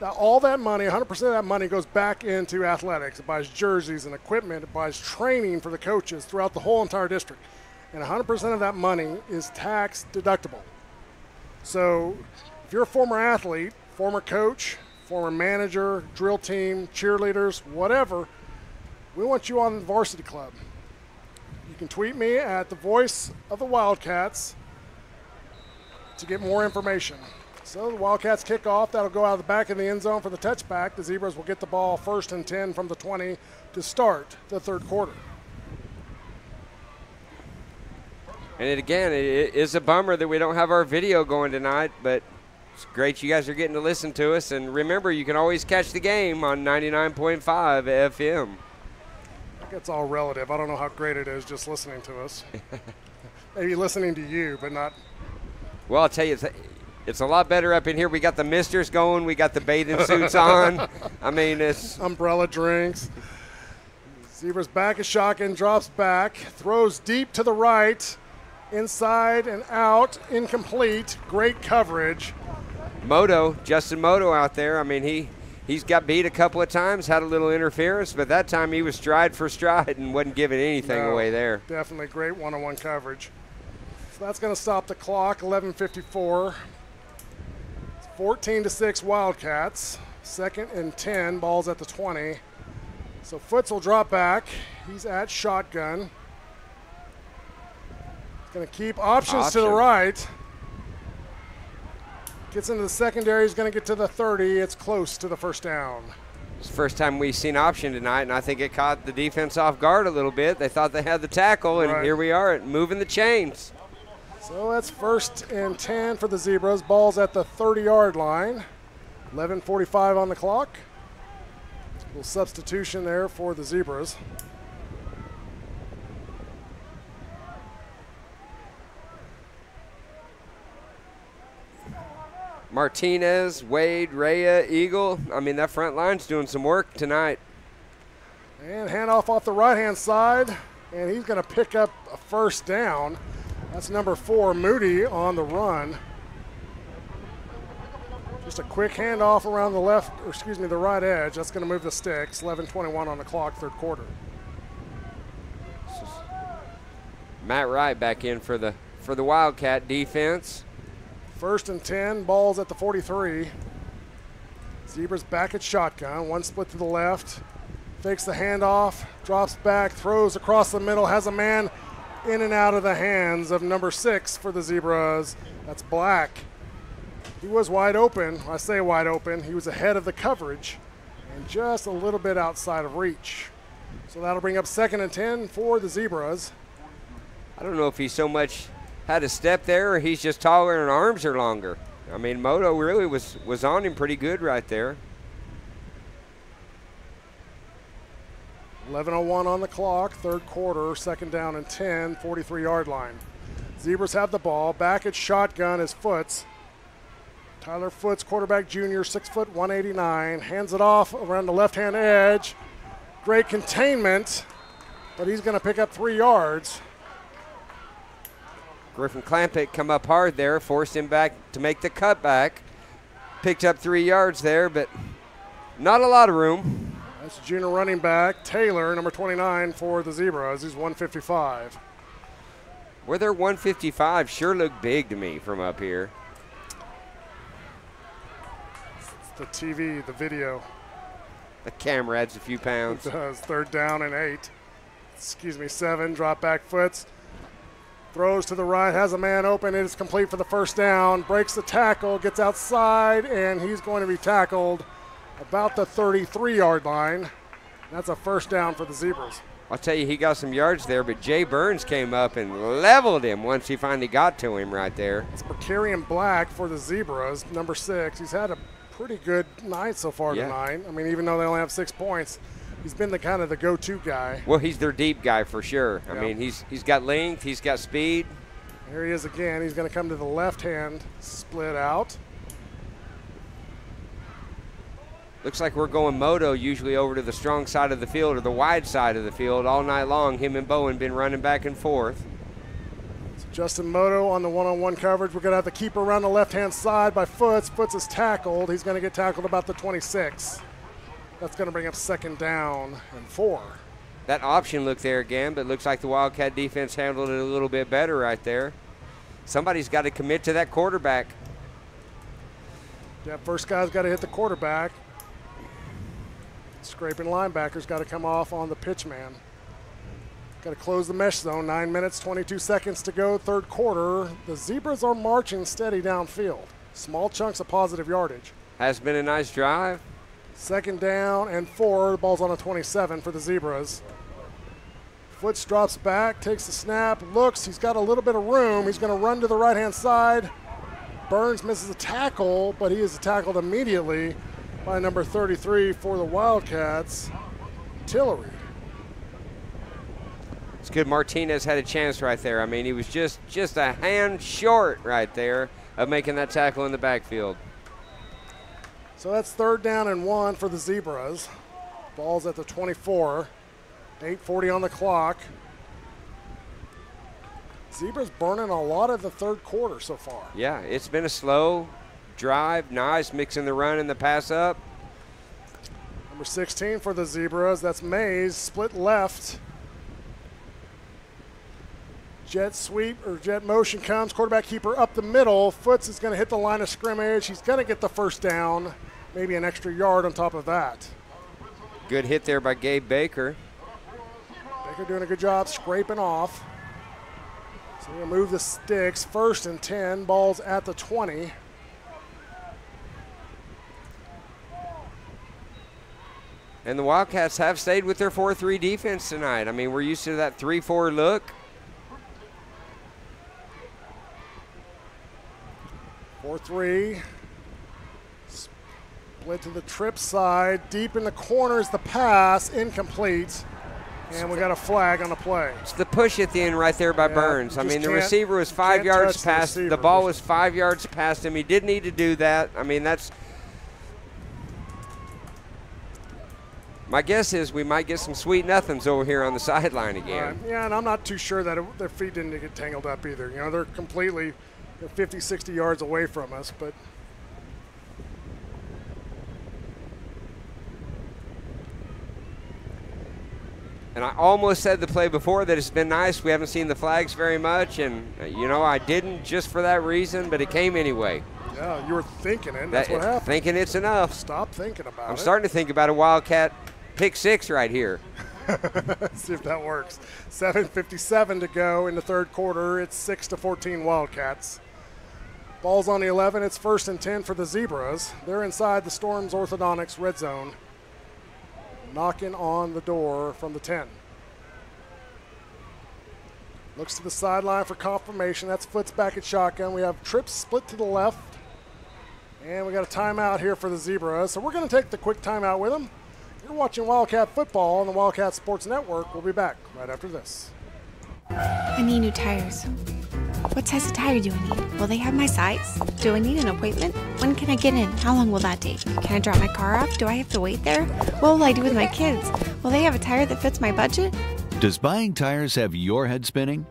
[SPEAKER 34] Now, all that money, 100% of that money goes back into athletics. It buys jerseys and equipment. It buys training for the coaches throughout the whole entire district. And 100% of that money is tax deductible. So if you're a former athlete, former coach, former manager, drill team, cheerleaders, whatever, we want you on the Varsity Club. You can tweet me at the Voice of the Wildcats to get more information. So the Wildcats kick off. That'll go out of the back of the end zone for the touchback. The Zebras will get the ball 1st and 10 from the 20 to start the third quarter.
[SPEAKER 35] And it is a bummer that we don't have our video going tonight, but it's great you guys are getting to listen to us. And remember, you can always catch the game on 99.5 FM.
[SPEAKER 34] I think it's all relative. I don't know how great it is just listening to us. Maybe listening to you, but not.
[SPEAKER 35] Well, I'll tell you, it's a lot better up in here. We got the misters going. We got the bathing suits on. I mean, it's
[SPEAKER 34] umbrella drinks. Zebras back a shotgun, drops back, throws deep to the right, inside and out, incomplete. Great coverage.
[SPEAKER 35] Justin Moto out there. I mean, he's got beat a couple of times, had a little interference, but that time he was stride for stride and wasn't giving anything away there.
[SPEAKER 34] Definitely great one-on-one coverage. So that's going to stop the clock, 11:54. 14-6 Wildcats. 2nd and 10, ball's at the 20. So Foots will drop back. He's at shotgun. He's going to keep options to the right. Gets into the secondary. He's going to get to the 30. It's close to the first down.
[SPEAKER 35] It's the first time we've seen option tonight, and I think it caught the defense off guard a little bit. They thought they had the tackle, and here we are moving the chains.
[SPEAKER 34] So that's 1st and 10 for the Zebras. Ball's at the 30-yard line. 11:45 on the clock. A little substitution there for the Zebras.
[SPEAKER 35] Martinez, Wade, Rhea, Eagle. I mean, that front line's doing some work tonight.
[SPEAKER 34] And handoff off the right-hand side, and he's going to pick up a first down. That's number 4, Moody, on the run. Just a quick handoff around the right edge. That's going to move the sticks. 11:21 on the clock, third quarter.
[SPEAKER 35] Matt Wright back in for the Wildcat defense.
[SPEAKER 34] 1st and 10, ball's at the 43. Zebras back at shotgun, one split to the left. Fakes the handoff, drops back, throws across the middle, has a man in and out of the hands of number 6 for the Zebras. That's Black. He was wide open. I say wide open. He was ahead of the coverage and just a little bit outside of reach. So that'll bring up 2nd and 10 for the Zebras.
[SPEAKER 35] I don't know if he so much had a step there or he's just taller and arms are longer. I mean, Moto really was on him pretty good right there.
[SPEAKER 34] 11:01 on the clock, 3rd quarter, 2nd down and 10, 43-yard line. Zebras have the ball. Back at shotgun is Foots. Tyler Foots, quarterback junior, 6 foot 189, hands it off around the left-hand edge. Great containment, but he's going to pick up 3 yards.
[SPEAKER 35] Griffin Clampett come up hard there, forced him back to make the cutback. Picked up 3 yards there, but not a lot of room.
[SPEAKER 34] That's junior running back Taylor, number 29 for the Zebras. He's 155.
[SPEAKER 35] Where they're 155 sure look big to me from up here.
[SPEAKER 34] It's the TV, the video.
[SPEAKER 35] The camera adds a few pounds.
[SPEAKER 34] It does. 3rd down and 8. Excuse me, 7. Drop back Foots. Throws to the right, has a man open. It is complete for the 1st down. Breaks the tackle, gets outside, and he's going to be tackled about the 33-yard line. That's a 1st down for the Zebras.
[SPEAKER 35] I'll tell you, he got some yards there, but Jay Burns came up and leveled him once he finally got to him right there.
[SPEAKER 34] It's Berkarian Black for the Zebras, number 6. He's had a pretty good night so far tonight. I mean, even though they only have 6 points, he's been the kind of the go-to guy.
[SPEAKER 35] Well, he's their deep guy for sure. I mean, he's got length, he's got speed.
[SPEAKER 34] Here he is again. He's going to come to the left-hand split out.
[SPEAKER 35] Looks like we're going Moto usually over to the strong side of the field or the wide side of the field all night long. Him and Bowen been running back and forth.
[SPEAKER 34] So Justin Moto on the one-on-one coverage. We're going to have the keeper around the left-hand side by Foots. Foots is tackled. He's going to get tackled about the 26. That's going to bring up 2nd down and 4.
[SPEAKER 35] That option look there again, but looks like the Wildcat defense handled it a little bit better right there. Somebody's got to commit to that quarterback.
[SPEAKER 34] Yeah, first guy's got to hit the quarterback. Scraping linebacker's got to come off on the pitch man. Got to close the mesh zone. 9 minutes, 22 seconds to go, 3rd quarter. The Zebras are marching steady downfield. Small chunks of positive yardage.
[SPEAKER 35] Has been a nice drive.
[SPEAKER 34] 2nd down and 4. The ball's on a 27 for the Zebras. Foots drops back, takes the snap, looks. He's got a little bit of room. He's going to run to the right-hand side. Burns misses a tackle, but he is tackled immediately by number 33 for the Wildcats, Tillery.
[SPEAKER 35] It's good Martinez had a chance right there. I mean, he was just a hand short right there of making that tackle in the backfield.
[SPEAKER 34] So that's 3rd down and 1 for the Zebras. Ball's at the 24. 8:40 on the clock. Zebras burning a lot of the 3rd quarter so far.
[SPEAKER 35] Yeah, it's been a slow drive. Nice mixing the run and the pass up.
[SPEAKER 34] Number 16 for the Zebras. That's Mays. Split left. Jet sweep or jet motion comes. Quarterback keeper up the middle. Foots is going to hit the line of scrimmage. He's going to get the 1st down. Maybe an extra yard on top of that.
[SPEAKER 35] Good hit there by Gabe Baker.
[SPEAKER 34] Baker doing a good job scraping off. So we'll move the sticks. 1st and 10. Ball's at the 20.
[SPEAKER 35] And the Wildcats have stayed with their 4-3 defense tonight. I mean, we're used to that 3-4 look.
[SPEAKER 34] 4-3. Split to the trip side. Deep in the corners, the pass. Incomplete. And we got a flag on the play.
[SPEAKER 35] It's the push at the end right there by Burns. I mean, the receiver was 5 yards past. The ball was 5 yards past him. He did need to do that. I mean, that's. My guess is we might get some sweet nothings over here on the sideline again.
[SPEAKER 34] Yeah, and I'm not too sure that their feet didn't get tangled up either. You know, they're completely 50, 60 yards away from us, but.
[SPEAKER 35] And I almost said the play before that it's been nice. We haven't seen the flags very much, and, you know, I didn't just for that reason, but it came anyway.
[SPEAKER 34] Yeah, you were thinking it. That's what happened.
[SPEAKER 35] Thinking it's enough.
[SPEAKER 34] Stop thinking about it.
[SPEAKER 35] I'm starting to think about a Wildcat pick 6 right here.
[SPEAKER 34] Let's see if that works. 7:57 to go in the 3rd quarter. It's 6-14 Wildcats. Ball's on the 11. It's 1st and 10 for the Zebras. They're inside the Storm's orthodontics red zone. Knocking on the door from the 10. Looks to the sideline for confirmation. That's Foots back at shotgun. We have trips split to the left. And we got a timeout here for the Zebras. So we're going to take the quick timeout with them. You're watching Wildcat Football on the Wildcat Sports Network. We'll be back right after this.
[SPEAKER 1] I need new tires. What size of tire do I need? Will they have my size? Do I need an appointment? When can I get in? How long will that take? Can I drop my car off? Do I have to wait there? What will I do with my kids? Will they have a tire that fits my budget?
[SPEAKER 2] Does buying tires have your head spinning?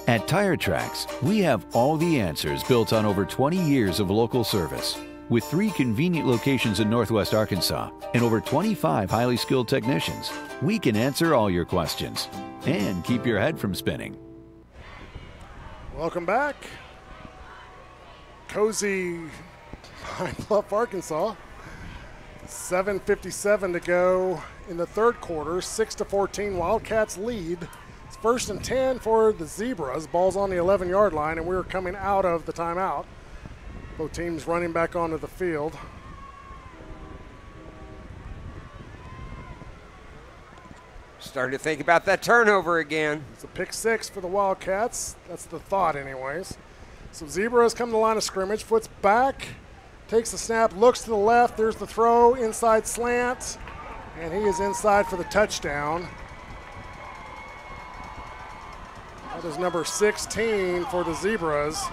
[SPEAKER 2] At Tire Tracks, we have all the answers built on over 20 years of local service. With 3 convenient locations in Northwest Arkansas and over 25 highly skilled technicians, we can answer all your questions and keep your head from spinning.
[SPEAKER 34] Welcome back. Cozy Bluff, Arkansas. 7:57 to go in the third quarter. 6-14, Wildcats lead. It's 1st and 10 for the Zebras. Ball's on the 11-yard line, and we're coming out of the timeout. Both teams running back onto the field.
[SPEAKER 35] Starting to think about that turnover again.
[SPEAKER 34] It's a pick 6 for the Wildcats. That's the thought anyways. So Zebras come to the line of scrimmage. Foots back, takes the snap, looks to the left. There's the throw, inside slant, and he is inside for the touchdown. That is number 16 for the Zebras.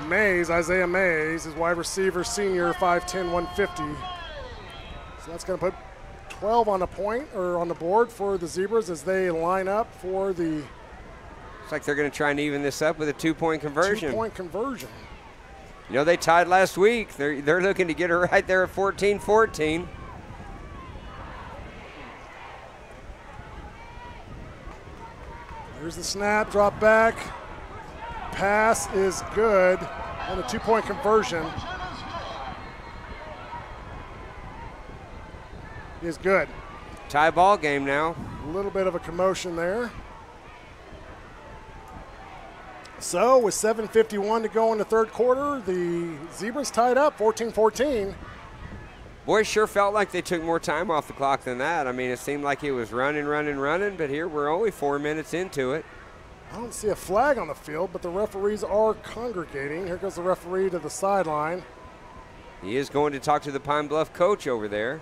[SPEAKER 34] Mays, Isaiah Mays, his wide receiver, senior, 5'10", 150. So that's going to put 12 on the point or on the board for the Zebras as they line up for the.
[SPEAKER 35] Looks like they're going to try and even this up with a 2-point conversion.
[SPEAKER 34] 2-point conversion.
[SPEAKER 35] You know, they tied last week. They're looking to get her right there at 14-14.
[SPEAKER 34] Here's the snap, drop back. Pass is good, and a 2-point conversion is good.
[SPEAKER 35] Tie ball game now.
[SPEAKER 34] A little bit of a commotion there. So with 7:51 to go in the third quarter, the Zebras tied up 14-14.
[SPEAKER 35] Boys sure felt like they took more time off the clock than that. I mean, it seemed like it was running, but here we're only 4 minutes into it.
[SPEAKER 34] I don't see a flag on the field, but the referees are congregating. Here goes the referee to the sideline.
[SPEAKER 35] He is going to talk to the Pine Bluff coach over there.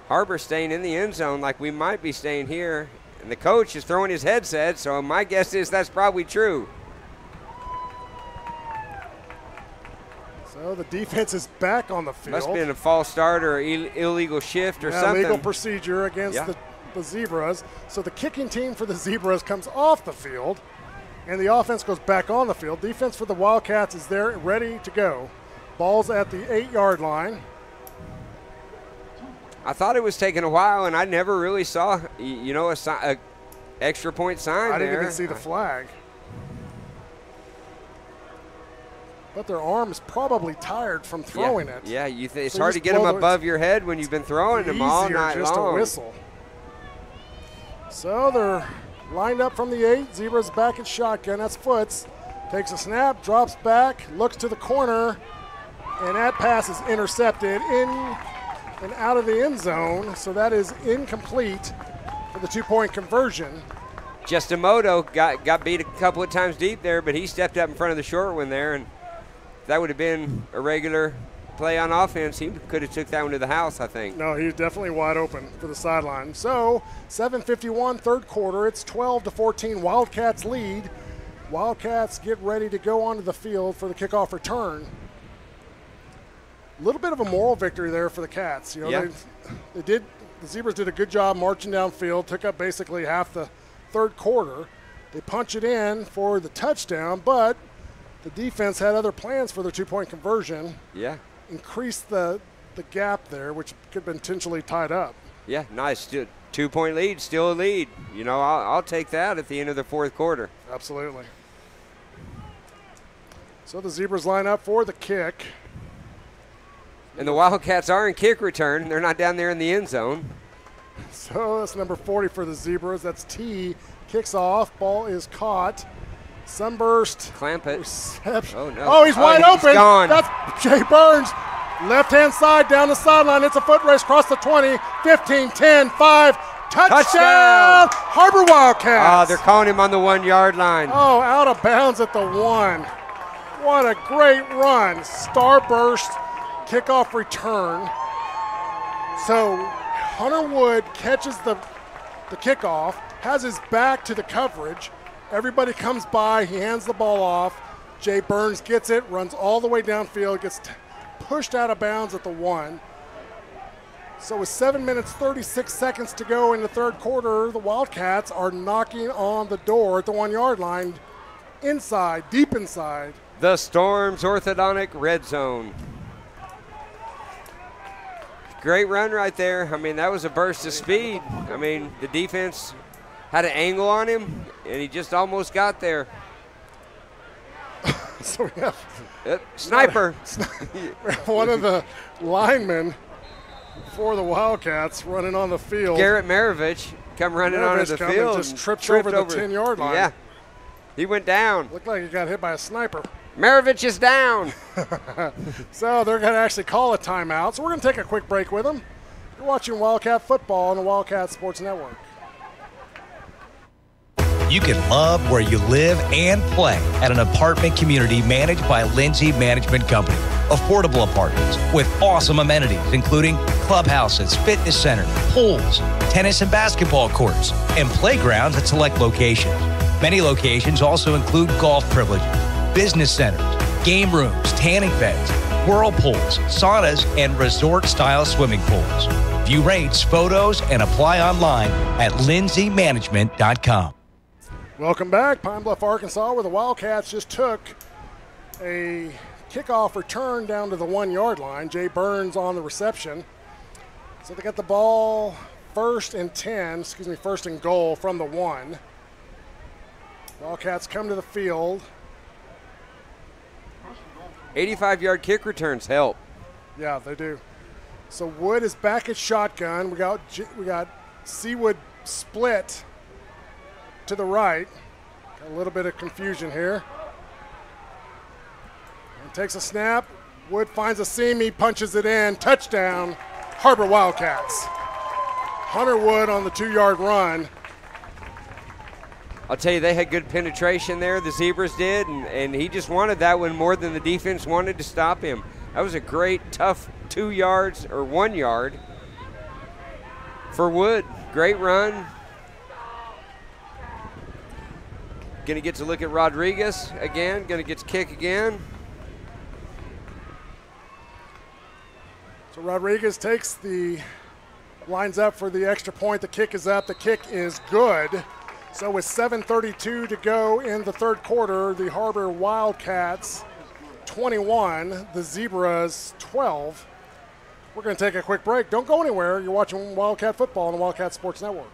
[SPEAKER 35] Har-Ber staying in the end zone like we might be staying here. And the coach is throwing his headset, so my guess is that's probably true.
[SPEAKER 34] So the defense is back on the field.
[SPEAKER 35] Must have been a false start or illegal shift or something.
[SPEAKER 34] Illegal procedure against the Zebras. So the kicking team for the Zebras comes off the field, and the offense goes back on the field. Defense for the Wildcats is there, ready to go. Ball's at the 8-yard line.
[SPEAKER 35] I thought it was taking a while, and I never really saw, you know, a extra point sign there.
[SPEAKER 34] I didn't even see the flag. But their arm is probably tired from throwing it.
[SPEAKER 35] Yeah, it's hard to get them above your head when you've been throwing them all night
[SPEAKER 34] just
[SPEAKER 35] long.
[SPEAKER 34] A whistle. So they're lined up from the 8. Zebras back at shotgun. That's Foots. Takes a snap, drops back, looks to the corner, and that pass is intercepted in and out of the end zone. So that is incomplete for the 2-point conversion.
[SPEAKER 35] Justimoto got beat a couple of times deep there, but he stepped up in front of the short one there, and that would have been a regular play on offense. He could have took that one to the house, I think.
[SPEAKER 34] No, he was definitely wide open for the sideline. So 7:51, third quarter. It's 12-14. Wildcats lead. Wildcats get ready to go onto the field for the kickoff return. A little bit of a moral victory there for the Cats. You know, the Zebras did a good job marching downfield, took up basically half the third quarter. They punch it in for the touchdown, but the defense had other plans for their 2-point conversion.
[SPEAKER 35] Yeah.
[SPEAKER 34] Increased the gap there, which could have been potentially tied up.
[SPEAKER 35] Yeah, nice. 2-point lead, still a lead. You know, I'll take that at the end of the fourth quarter.
[SPEAKER 34] Absolutely. So the Zebras line up for the kick.
[SPEAKER 35] And the Wildcats are in kick return. They're not down there in the end zone.
[SPEAKER 34] So that's number 40 for the Zebras. That's T. Kicks off. Ball is caught.
[SPEAKER 35] Sunburst. Clamp it. Oh, no.
[SPEAKER 34] Oh, he's wide open.
[SPEAKER 35] He's gone.
[SPEAKER 34] That's Jay Burns. Left-hand side down the sideline. It's a foot race across the 20, 15, 10, 5. Touchdown! Har-Ber Wildcats.
[SPEAKER 35] Oh, they're calling him on the 1 yard line.
[SPEAKER 34] Oh, out of bounds at the 1. What a great run. Starburst kickoff return. So Hunter Wood catches the kickoff, has his back to the coverage. Everybody comes by, he hands the ball off. Jay Burns gets it, runs all the way downfield, gets pushed out of bounds at the 1. So with 7 minutes, 36 seconds to go in the third quarter, the Wildcats are knocking on the door at the 1 yard line, inside, deep inside.
[SPEAKER 35] The Storm's orthodontic red zone. Great run right there. I mean, that was a burst of speed. I mean, the defense had an angle on him, and he just almost got there.
[SPEAKER 34] So we have
[SPEAKER 35] sniper.
[SPEAKER 34] One of the linemen for the Wildcats running on the field.
[SPEAKER 35] Garrett Maravich come running onto the field.
[SPEAKER 34] Just tripped over the 10 yard line.
[SPEAKER 35] Yeah, he went down.
[SPEAKER 34] Looked like he got hit by a sniper.
[SPEAKER 35] Maravich is down.
[SPEAKER 34] So they're going to actually call a timeout. So we're going to take a quick break with them. You're watching Wildcat Football on the Wildcat Sports Network.
[SPEAKER 3] You can love where you live and play at an apartment community managed by Lindsay Management Company. Affordable apartments with awesome amenities, including clubhouses, fitness center, pools, tennis and basketball courts, and playgrounds at select locations. Many locations also include golf privileges, business centers, game rooms, tanning beds, whirlpools, saunas, and resort-style swimming pools. View rates, photos, and apply online at lindsaymanagement.com.
[SPEAKER 34] Welcome back, Pine Bluff, Arkansas, where the Wildcats just took a kickoff return down to the 1 yard line. Jay Burns on the reception. So they got the ball first and goal from the 1. Wildcats come to the field.
[SPEAKER 35] 85-yard kick returns help.
[SPEAKER 34] Yeah, they do. So Wood is back at shotgun. We got Seawood split to the right. Got a little bit of confusion here. And takes a snap. Wood finds a seam. He punches it in. Touchdown, Har-Ber Wildcats. Hunter Wood on the 2 yard run.
[SPEAKER 35] I'll tell you, they had good penetration there, the Zebras did, and he just wanted that one more than the defense wanted to stop him. That was a great, tough 2 yards or 1 yard for Wood. Great run. Going to get to look at Rodriguez again, going to get to kick again.
[SPEAKER 34] So Rodriguez lines up for the extra point. The kick is up. The kick is good. So with 7:32 to go in the third quarter, the Har-Ber Wildcats 21, the Zebras 12. We're going to take a quick break. Don't go anywhere. You're watching Wildcat Football on the Wildcat Sports Network.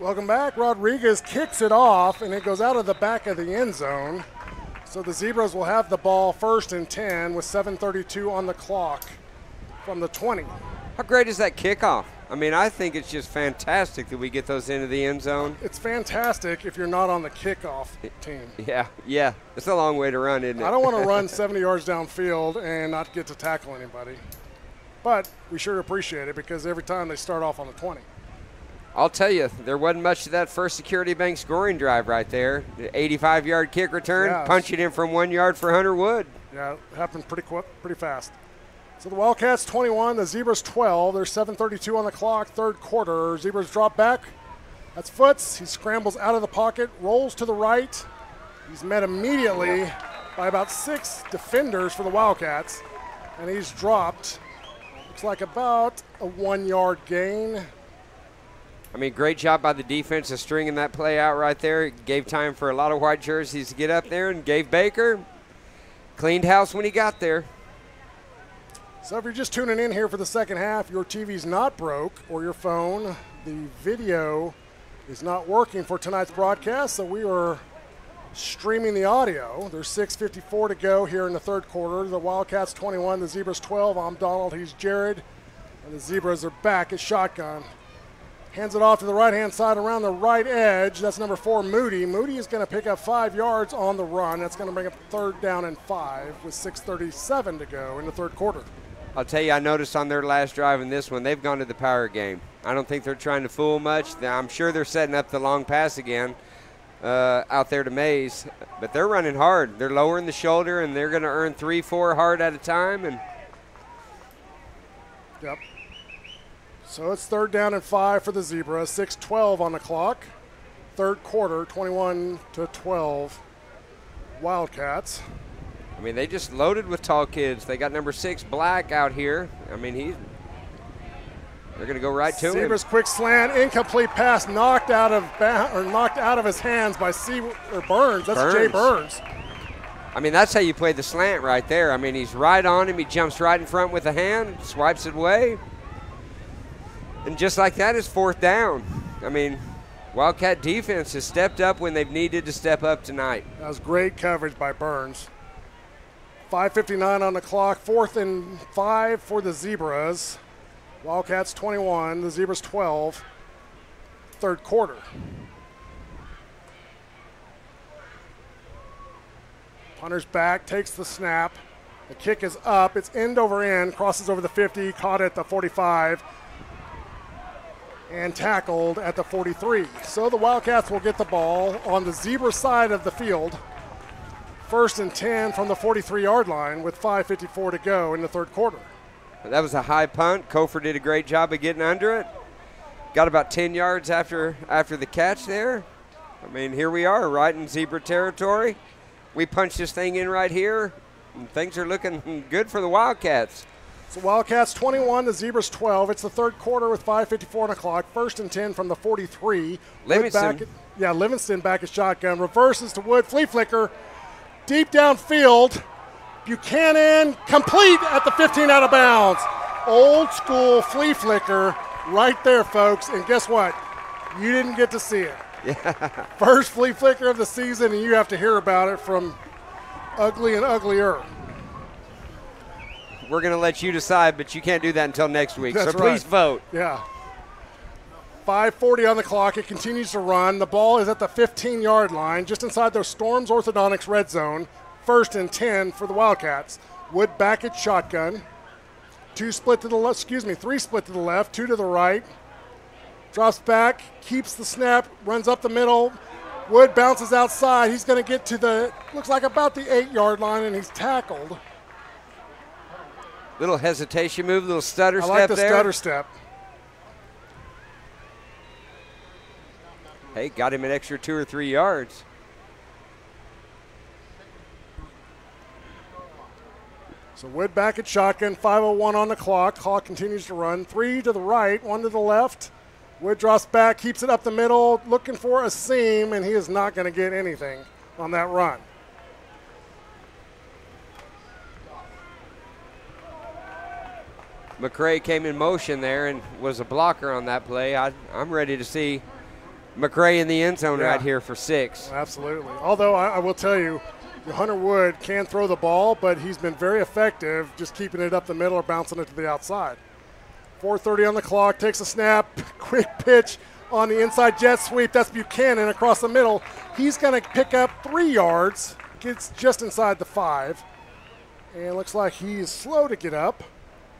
[SPEAKER 34] Welcome back. Rodriguez kicks it off, and it goes out of the back of the end zone. So the Zebras will have the ball first and 10 with 7:32 on the clock from the 20.
[SPEAKER 35] How great is that kickoff? I mean, I think it's just fantastic that we get those into the end zone.
[SPEAKER 34] It's fantastic if you're not on the kickoff team.
[SPEAKER 35] Yeah. It's a long way to run, isn't it?
[SPEAKER 34] I don't want to run 70 yards downfield and not get to tackle anybody. But we sure appreciate it because every time they start off on the 20.
[SPEAKER 35] I'll tell you, there wasn't much to that first Security Bank scoring drive right there. The 85-yard kick return, punch it in from 1 yard for Hunter Wood.
[SPEAKER 34] Yeah, it happened pretty quick, pretty fast. So the Wildcats 21, the Zebras 12. There's 7:32 on the clock, third quarter. Zebras drop back. That's Foots. He scrambles out of the pocket, rolls to the right. He's met immediately by about 6 defenders for the Wildcats, and he's dropped. Looks like about a 1 yard gain.
[SPEAKER 35] I mean, great job by the defense of stringing that play out right there. It gave time for a lot of white jerseys to get up there, and gave Baker cleaned house when he got there.
[SPEAKER 34] So if you're just tuning in here for the second half, your TV's not broke, or your phone, the video is not working for tonight's broadcast, so we are streaming the audio. There's 6:54 to go here in the third quarter. The Wildcats 21, the Zebras 12. I'm Donald, he's Jared, and the Zebras are back at shotgun. Hands it off to the right-hand side around the right edge. That's number 4, Moody. Moody is going to pick up 5 yards on the run. That's going to bring up third down and 5 with 6:37 to go in the third quarter.
[SPEAKER 35] I'll tell you, I noticed on their last drive in this one, they've gone to the power game. I don't think they're trying to fool much. I'm sure they're setting up the long pass again out there to Mays. But they're running hard. They're lowering the shoulder, and they're going to earn 3-4 hard at a time. And
[SPEAKER 34] yep. So it's third down and 5 for the Zebras. 6:12 on the clock. Third quarter, 21-12 Wildcats.
[SPEAKER 35] I mean, they just loaded with tall kids. They got number 6, Black, out here. I mean, they're going to go right to him.
[SPEAKER 34] Zebras quick slant, incomplete pass, knocked out of his hands by Burns. That's Jay Burns.
[SPEAKER 35] I mean, that's how you play the slant right there. I mean, he's right on him. He jumps right in front with a hand, swipes it away. And just like that is fourth down. I mean, Wildcat defense has stepped up when they've needed to step up tonight.
[SPEAKER 34] That was great coverage by Burns. 5:59 on the clock, 4th and 5 for the Zebras. Wildcats 21, the Zebras 12, third quarter. Punter's back, takes the snap. The kick is up, it's end over end, crosses over the 50, caught at the 45, and tackled at the 43. So the Wildcats will get the ball on the Zebra side of the field. 1st and 10 from the 43-yard line with 5:54 to go in the third quarter.
[SPEAKER 35] That was a high punt. Kofor did a great job of getting under it. Got about 10 yards after the catch there. I mean, here we are right in Zebra territory. We punched this thing in right here, and things are looking good for the Wildcats.
[SPEAKER 34] So Wildcats 21, the Zebras 12. It's the third quarter with 5:54 on the clock. 1st and 10 from the 43. Livingston back at shotgun. Reverses to Wood. Flea flicker. Deep downfield. Buchanan complete at the 15 out of bounds. Old school flea flicker right there, folks. And guess what? You didn't get to see it.
[SPEAKER 35] Yeah.
[SPEAKER 34] First flea flicker of the season, and you have to hear about it from Ugly and Uglier.
[SPEAKER 35] We're going to let you decide, but you can't do that until next week.
[SPEAKER 34] That's
[SPEAKER 35] so please vote.
[SPEAKER 34] Yeah. 5:40 on the clock. It continues to run. The ball is at the 15-yard line, just inside the Storms Orthodontics red zone. 1st and 10 for the Wildcats. Wood back at shotgun. 3 split to the left, 2 to the right. Drops back, keeps the snap, runs up the middle. Wood bounces outside. He's going to get to looks like about the 8-yard line, and he's tackled.
[SPEAKER 35] Little hesitation move, little stutter step there.
[SPEAKER 34] I like the stutter step.
[SPEAKER 35] Hey, got him an extra 2 or 3 yards.
[SPEAKER 34] So Wood back at shotgun, 5:01 on the clock. Clock continues to run. 3 to the right, 1 to the left. Wood drops back, keeps it up the middle, looking for a seam, and he is not going to get anything on that run.
[SPEAKER 35] McRae came in motion there and was a blocker on that play. I'm ready to see McRae in the end zone right here for 6.
[SPEAKER 34] Absolutely. Although I will tell you, Hunter Wood can throw the ball, but he's been very effective just keeping it up the middle or bouncing it to the outside. 4:30 on the clock, takes a snap, quick pitch on the inside jet sweep. That's Buchanan across the middle. He's going to pick up 3 yards, gets just inside the 5. And looks like he is slow to get up.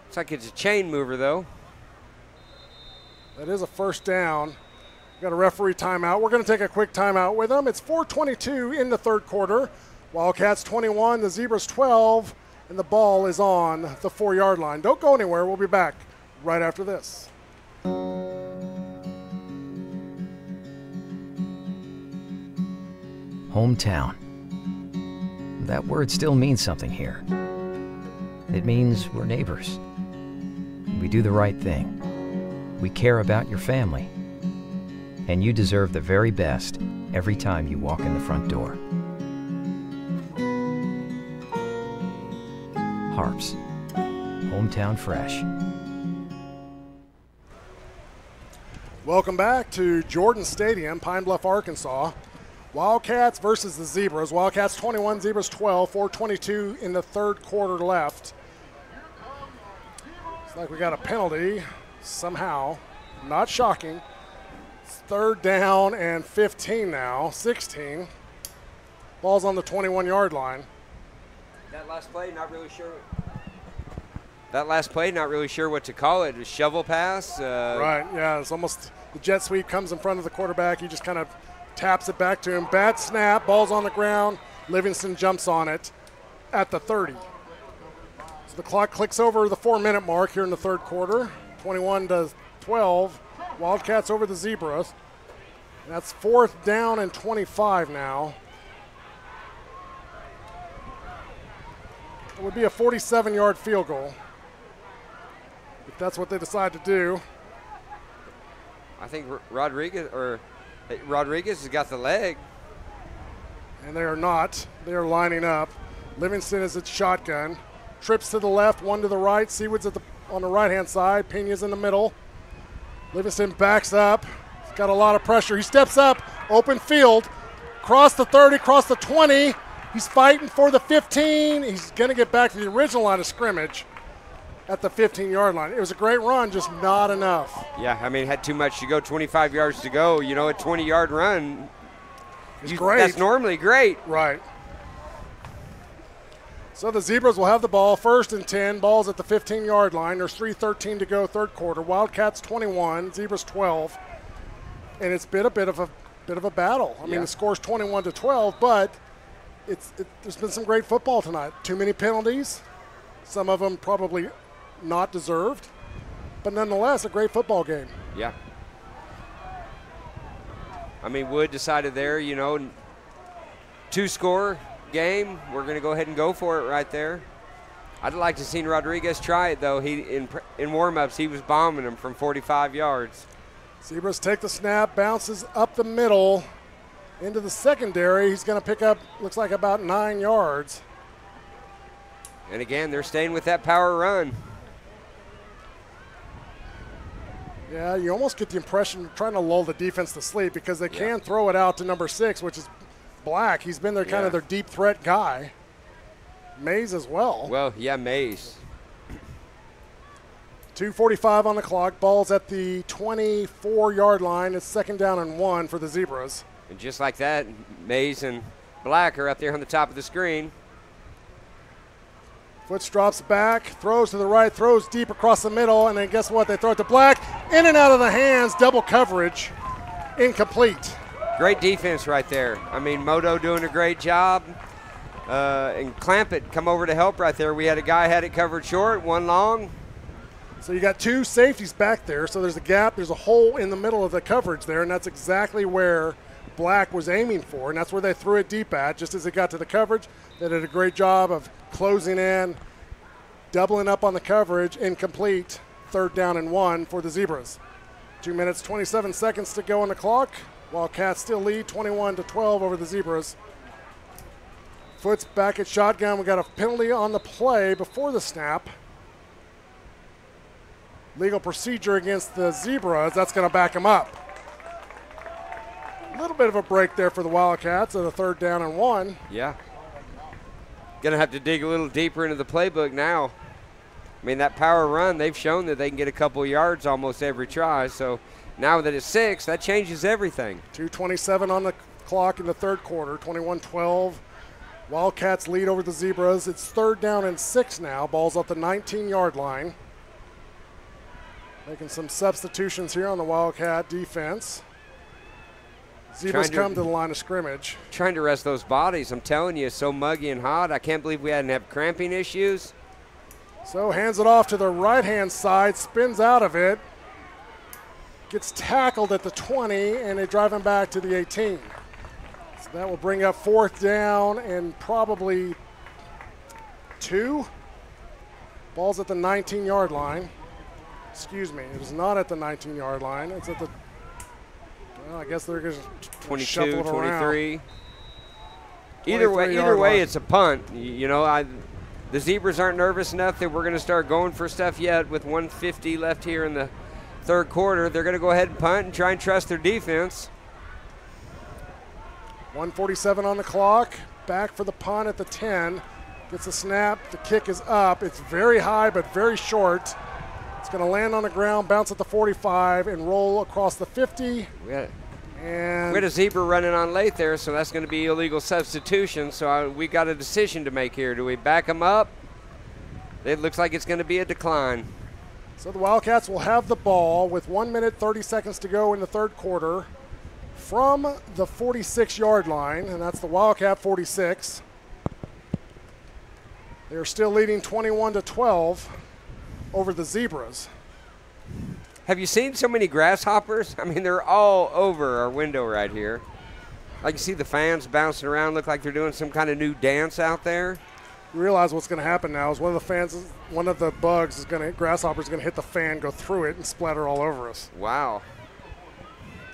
[SPEAKER 35] Looks like it's a chain mover, though.
[SPEAKER 34] That is a first down. Got a referee timeout. We're going to take a quick timeout with them. It's 4:22 in the third quarter. Wildcats 21, the Zebras 12, and the ball is on the 4-yard line. Don't go anywhere. We'll be back right after this.
[SPEAKER 4] Hometown. That word still means something here. It means we're neighbors. We do the right thing. We care about your family. And you deserve the very best every time you walk in the front door. Harps. Hometown fresh.
[SPEAKER 34] Welcome back to Jordan Stadium, Pine Bluff, Arkansas. Wildcats versus the Zebras. Wildcats 21, Zebras 12, 4:22 in the third quarter left. It's like we got a penalty somehow. Not shocking. It's third down and 15 now, 16. Ball's on the 21-yard line.
[SPEAKER 35] That last play, not really sure. That last play, not really sure what to call it. A shovel pass.
[SPEAKER 34] Right, yeah, it's almost the jet sweep comes in front of the quarterback. He just kind of taps it back to him. Bad snap, ball's on the ground. Livingston jumps on it at the 30. So the clock clicks over the 4-minute mark here in the third quarter. 21-12. Wildcats over the Zebras. And that's fourth down and 25 now. It would be a 47-yard field goal if that's what they decide to do.
[SPEAKER 35] I think Rodriguez has got the leg.
[SPEAKER 34] And they are not. They are lining up. Livingston is at shotgun. Trips to the left, one to the right. Seawood's on the right-hand side. Pena's in the middle. Livingston backs up. He's got a lot of pressure. He steps up. Open field. Cross the 30, cross the 20. He's fighting for the 15. He's going to get back to the original line of scrimmage at the 15-yard line. It was a great run, just not enough.
[SPEAKER 35] Yeah, I mean, had too much to go, 25 yards to go. You know, a 20-yard run
[SPEAKER 34] is great.
[SPEAKER 35] That's normally great.
[SPEAKER 34] Right. So the Zebras will have the ball, 1st and 10. Ball's at the 15-yard line. There's 3:13 to go, third quarter. Wildcats 21, Zebras 12. And it's been a bit of a battle. I mean, the score's 21-12, but there's been some great football tonight. Too many penalties, some of them probably not deserved, but nonetheless, a great football game.
[SPEAKER 35] Yeah. I mean, Wood decided there, you know, 2-score game. We're going to go ahead and go for it right there. I'd like to see Rodriguez try it, though. In warm-ups, he was bombing them from 45 yards.
[SPEAKER 34] Zebras take the snap, bounces up the middle into the secondary. He's going to pick up, looks like about 9 yards.
[SPEAKER 35] And again, they're staying with that power run.
[SPEAKER 34] Yeah, you almost get the impression of trying to lull the defense to sleep because they can throw it out to number 6, which is Black. He's been their kind of their deep threat guy. Mays as well.
[SPEAKER 35] Well, yeah, Mays.
[SPEAKER 34] 2:45 on the clock. Ball's at the 24-yard line. It's 2nd down and 1 for the Zebras.
[SPEAKER 35] And just like that, Mays and Black are up there on the top of the screen.
[SPEAKER 34] Foots drops back, throws to the right, throws deep across the middle, and then guess what? They throw it to Black. In and out of the hands, double coverage, incomplete.
[SPEAKER 35] Great defense right there. I mean, Moto doing a great job. And Clampett come over to help right there. We had a guy had it covered short, one long.
[SPEAKER 34] So you got 2 safeties back there, so there's a gap, there's a hole in the middle of the coverage there, and that's exactly where Black was aiming for, and that's where they threw it deep at. Just as it got to the coverage, they did a great job of closing in, doubling up on the coverage, incomplete. 3rd down and 1 for the Zebras. 2 minutes, 27 seconds to go on the clock. Wildcats still lead 21-12 over the Zebras. Foots back at shotgun. We got a penalty on the play before the snap. Legal procedure against the Zebras. That's going to back them up. A little bit of a break there for the Wildcats at a 3rd down and 1.
[SPEAKER 35] Yeah. Going to have to dig a little deeper into the playbook now. I mean, that power run, they've shown that they can get a couple yards almost every try. So now that it's 6, that changes everything.
[SPEAKER 34] 2:27 on the clock in the third quarter, 21-12. Wildcats lead over the Zebras. It's 3rd down and 6 now. Ball's up the 19-yard line. Making some substitutions here on the Wildcat defense. Zebras come to the line of scrimmage.
[SPEAKER 35] Trying to rest those bodies. I'm telling you, it's so muggy and hot. I can't believe we hadn't have cramping issues.
[SPEAKER 34] So hands it off to the right-hand side, spins out of it, gets tackled at the 20, and they drive him back to the 18. So that will bring up 4th down and probably 2. Ball's at the 19-yard line. Excuse me, it is not at the 19-yard line. It's at the, well, I guess they're going to
[SPEAKER 35] 22, 23. Either way, it's a punt. You know, the Zebras aren't nervous enough that we're going to start going for stuff yet with 1:50 left here in the third quarter. They're going to go ahead and punt and try and trust their defense.
[SPEAKER 34] 1:47 on the clock. Back for the punt at the 10. Gets a snap. The kick is up. It's very high but very short. It's going to land on the ground, bounce at the 45, and roll across the 50.
[SPEAKER 35] We had a Zebra running on late there, so that's going to be illegal substitution. So we got a decision to make here. Do we back them up? It looks like it's going to be a decline.
[SPEAKER 34] So the Wildcats will have the ball with 1 minute, 30 seconds to go in the third quarter from the 46-yard line, and that's the Wildcat 46. They're still leading 21-12 over the Zebras.
[SPEAKER 35] Have you seen so many grasshoppers? I mean, they're all over our window right here. I can see the fans bouncing around, look like they're doing some kind of new dance out there.
[SPEAKER 34] You realize what's going to happen now is one of the bugs is going to, grasshoppers is going to hit the fan, go through it, and splatter all over us.
[SPEAKER 35] Wow.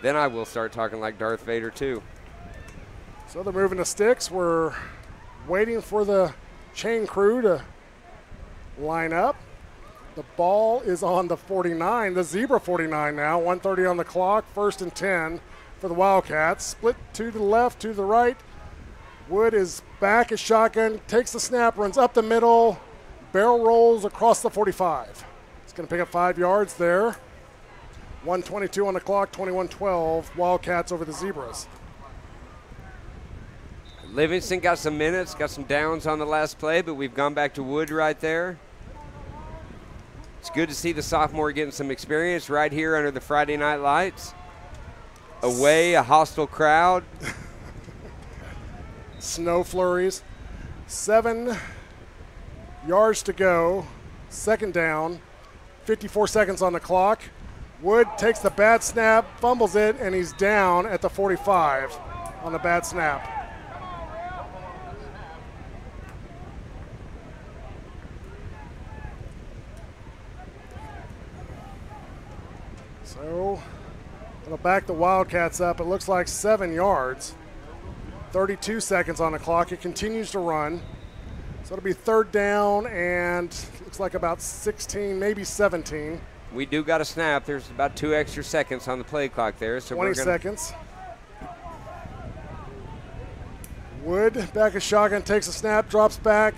[SPEAKER 35] Then I will start talking like Darth Vader too.
[SPEAKER 34] So they're moving the sticks. We're waiting for the chain crew to line up. The ball is on the 49, the Zebra 49 now, 1:30 on the clock, 1st and 10 for the Wildcats. Split to the left, to the right. Wood is back as shotgun, takes the snap, runs up the middle, barrel rolls across the 45. It's going to pick up 5 yards there. 1:22 on the clock, 21-12, Wildcats over the Zebras.
[SPEAKER 35] Livingston got some minutes, got some downs on the last play, but we've gone back to Wood right there. It's good to see the sophomore getting some experience right here under the Friday night lights. Away, a hostile crowd.
[SPEAKER 34] Snow flurries. 7 yards to go. 2nd down. 54 seconds on the clock. Wood takes the bad snap, fumbles it, and he's down at the 45 on the bad snap. So it'll back the Wildcats up. It looks like 7 yards. 32 seconds on the clock. It continues to run. So it'll be 3rd down and looks like about 16, maybe 17.
[SPEAKER 35] We do got a snap. There's about 2 extra seconds on the play clock there. So
[SPEAKER 34] 20 seconds. Wood back a shotgun, takes a snap, drops back.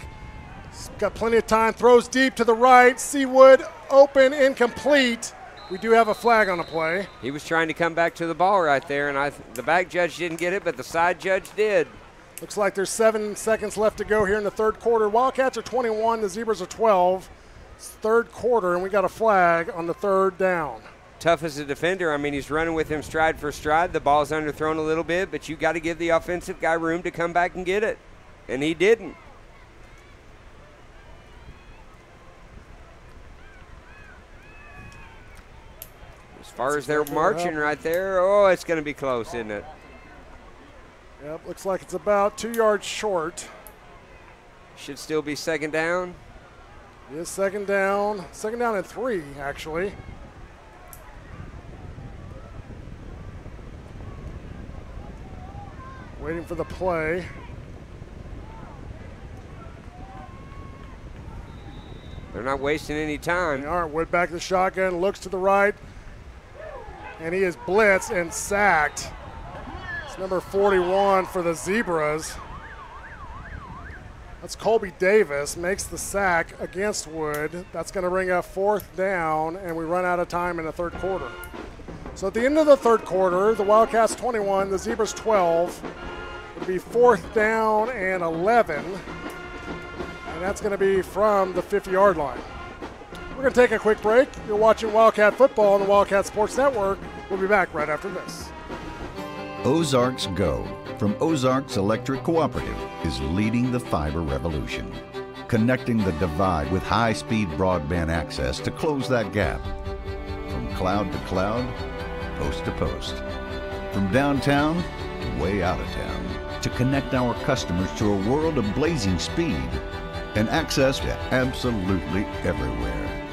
[SPEAKER 34] He's got plenty of time, throws deep to the right. Seawood open, incomplete. We do have a flag on the play.
[SPEAKER 35] He was trying to come back to the ball right there, and the back judge didn't get it, but the side judge did.
[SPEAKER 34] Looks like there's 7 seconds left to go here in the third quarter. Wildcats are 21, the Zebras are 12. It's third quarter, and we got a flag on the 3rd down.
[SPEAKER 35] Tough as a defender. I mean, he's running with him stride for stride. The ball's underthrown a little bit, but you got to give the offensive guy room to come back and get it, and he didn't. As far as they're marching right there, oh, it's going to be close, isn't it?
[SPEAKER 34] Yep, looks like it's about 2 yards short.
[SPEAKER 35] Should still be 2nd down.
[SPEAKER 34] It is 2nd down. 2nd down and 3, actually. Waiting for the play.
[SPEAKER 35] They're not wasting any time.
[SPEAKER 34] They aren't. Wood back to the shotgun, looks to the right, and he is blitzed and sacked. It's number 41 for the Zebras. That's Colby Davis, makes the sack against Wood. That's going to bring up 4th down, and we run out of time in the third quarter. So at the end of the third quarter, the Wildcats 21, the Zebras 12. It'll be 4th down and 11, and that's going to be from the 50-yard line. We're going to take a quick break. You're watching Wildcat Football on the Wildcat Sports Network. We'll be back right after this.
[SPEAKER 5] Ozarks Go from Ozarks Electric Cooperative is leading the fiber revolution, connecting the divide with high-speed broadband access to close that gap. From cloud to cloud, post to post, from downtown to way out of town, to connect our customers to a world of blazing speed and access to absolutely everywhere.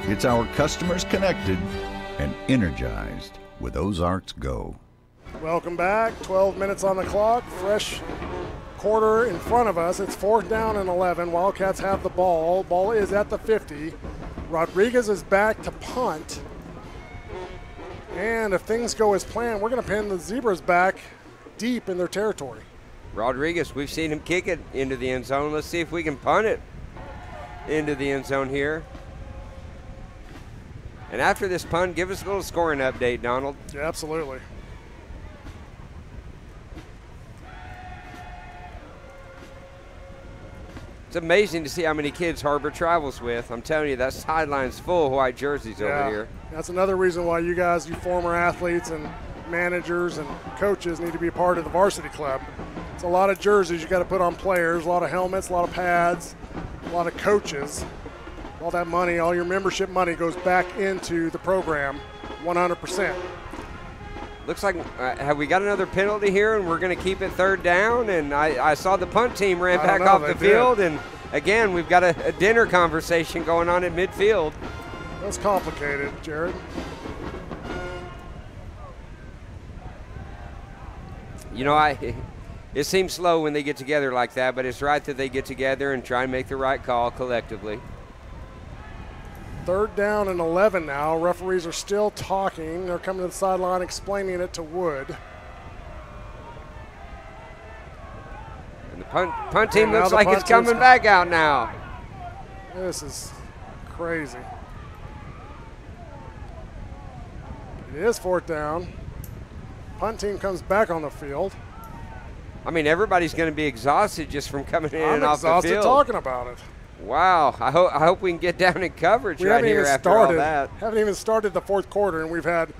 [SPEAKER 5] It's our customers connected and energized with Ozarks Go.
[SPEAKER 34] Welcome back. 12 minutes on the clock. Fresh quarter in front of us. It's 4th down and 11. Wildcats have the ball. Ball is at the 50. Rodriguez is back to punt. And if things go as planned, we're going to pin the Zebras back deep in their territory.
[SPEAKER 35] Rodriguez, we've seen him kick it into the end zone. Let's see if we can punt it into the end zone here. And after this punt, give us a little scoring update, Donald.
[SPEAKER 34] Yeah, absolutely.
[SPEAKER 35] It's amazing to see how many kids Har-Ber travels with. I'm telling you, that sideline's full of white jerseys over here.
[SPEAKER 34] That's another reason why you guys, you former athletes and managers and coaches, need to be a part of the varsity club. It's a lot of jerseys you got to put on players, a lot of helmets, a lot of pads, a lot of coaches. All that money, all your membership money goes back into the program 100%.
[SPEAKER 35] Looks like, have we got another penalty here and we're going to keep it 3rd down? And I saw the punt team ran back off the field. And again, we've got a dinner conversation going on at midfield.
[SPEAKER 34] That's complicated, Jared.
[SPEAKER 35] You know, it seems slow when they get together like that, but it's right that they get together and try and make the right call collectively.
[SPEAKER 34] 3rd down and 11 now. Referees are still talking. They're coming to the sideline explaining it to Wood.
[SPEAKER 35] And the punt team looks like it's coming back out now.
[SPEAKER 34] This is crazy. It is 4th down. Punt team comes back on the field.
[SPEAKER 35] I mean, everybody's going to be exhausted just from coming in and off the field.
[SPEAKER 34] I'm exhausted talking about it.
[SPEAKER 35] Wow, I hope we can get down in coverage right here after all that.
[SPEAKER 34] Haven't even started the 4th quarter, and we've had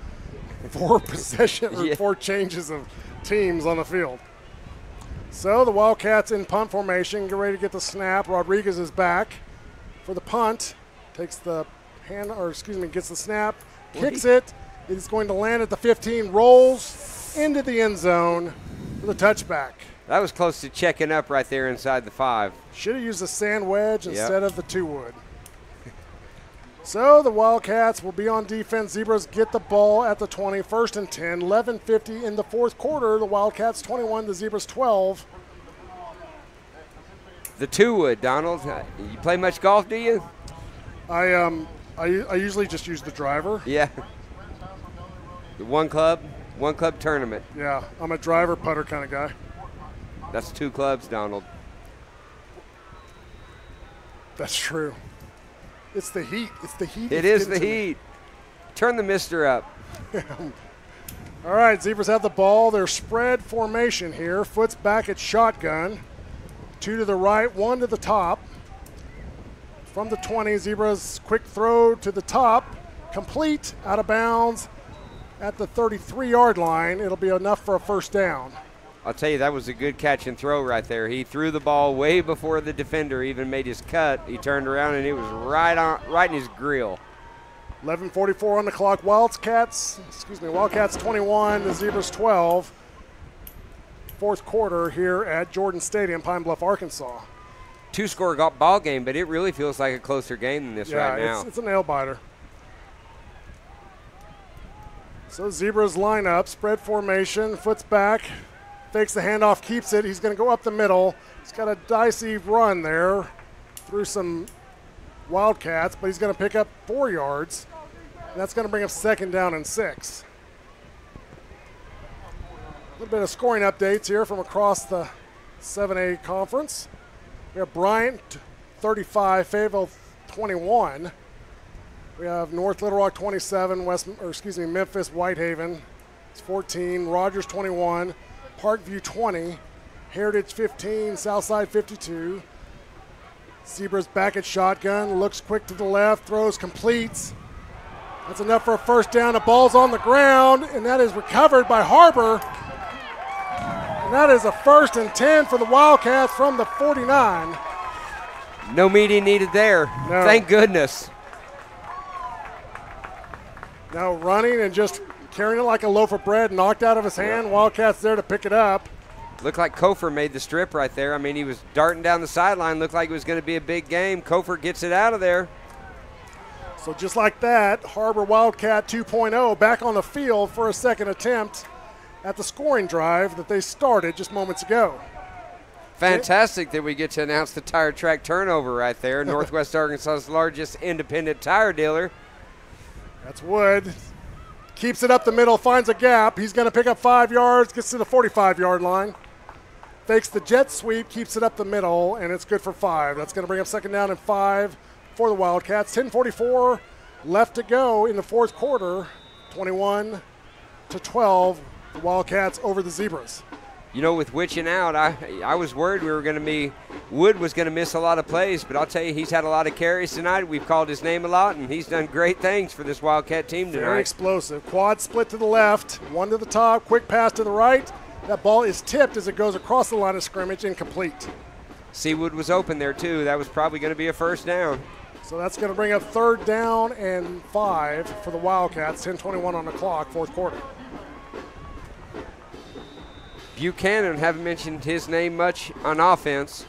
[SPEAKER 34] 4 possession or 4 changes of teams on the field. So the Wildcats in punt formation, get ready to get the snap. Rodriguez is back for the punt. Takes the gets the snap, kicks it. It is going to land at the 15, rolls into the end zone for the touchback.
[SPEAKER 35] That was close to checking up right there inside the 5.
[SPEAKER 34] Should have used a sand wedge instead of the 2-wood. So the Wildcats will be on defense. Zebras get the ball at the 20, 1st and 10, 11:50 in the 4th quarter. The Wildcats 21, the Zebras 12.
[SPEAKER 35] The 2-wood, Donald. You play much golf, do you?
[SPEAKER 34] I usually just use the driver.
[SPEAKER 35] Yeah. The one club tournament.
[SPEAKER 34] Yeah, I'm a driver putter kind of guy.
[SPEAKER 35] That's 2 clubs, Donald.
[SPEAKER 34] That's true. It's the heat. It's the heat.
[SPEAKER 35] It is the heat. Turn the mister up.
[SPEAKER 34] All right, Zebras have the ball. They're spread formation here. Foot's back at shotgun. 2 to the right, 1 to the top. From the 20, Zebras quick throw to the top. Complete, out of bounds at the 33-yard line. It'll be enough for a 1st down.
[SPEAKER 35] I'll tell you, that was a good catch and throw right there. He threw the ball way before the defender even made his cut. He turned around and it was right in his grill.
[SPEAKER 34] 11:44 on the clock. Wildcats 21, the Zebras 12. 4th quarter here at Jordan Stadium, Pine Bluff, Arkansas.
[SPEAKER 35] 2-score ball game, but it really feels like a closer game than this right now.
[SPEAKER 34] It's a nail biter. So Zebras line up, spread formation, foot's back. Fakes the handoff, keeps it. He's going to go up the middle. He's got a dicey run there through some Wildcats, but he's going to pick up 4 yards. And that's going to bring up 2nd down and 6. A little bit of scoring updates here from across the 7A conference. We have Bryant, 35, Fayetteville, 21. We have North Little Rock, 27, Memphis, Whitehaven, it's 14, Rogers, 21. Parkview 20, Heritage 15, Southside 52. Zebras back at shotgun, looks quick to the left, throws, completes. That's enough for a 1st down. The ball's on the ground, and that is recovered by Har-Ber. And that is a 1st and 10 for the Wildcats from the 49.
[SPEAKER 35] No meeting needed there.
[SPEAKER 34] No.
[SPEAKER 35] Thank goodness.
[SPEAKER 34] Now running and just carrying it like a loaf of bread, knocked out of his hand. Wildcats there to pick it up.
[SPEAKER 35] Looked like Kofor made the strip right there. I mean, he was darting down the sideline. Looked like it was going to be a big game. Kofor gets it out of there.
[SPEAKER 34] So just like that, Har-Ber Wildcat 2.0 back on the field for a second attempt at the scoring drive that they started just moments ago.
[SPEAKER 35] Fantastic that we get to announce the tire track turnover right there. Northwest Arkansas's largest independent tire dealer.
[SPEAKER 34] That's Wood. Keeps it up the middle, finds a gap. He's going to pick up 5 yards, gets to the 45-yard line. Fakes the jet sweep, keeps it up the middle, and it's good for 5. That's going to bring up 2nd down and 5 for the Wildcats. 10:44 left to go in the 4th quarter. 21-12, the Wildcats over the Zebras.
[SPEAKER 35] You know, with Witching out, I was worried Wood was going to miss a lot of plays, but I'll tell you, he's had a lot of carries tonight. We've called his name a lot, and he's done great things for this Wildcat team tonight.
[SPEAKER 34] Very explosive. Quad split to the left, one to the top, quick pass to the right. That ball is tipped as it goes across the line of scrimmage, incomplete.
[SPEAKER 35] Seawood was open there, too. That was probably going to be a 1st down.
[SPEAKER 34] So that's going to bring up 3rd down and 5 for the Wildcats. 10:21 on the clock, 4th quarter.
[SPEAKER 35] Buchanan, haven't mentioned his name much on offense.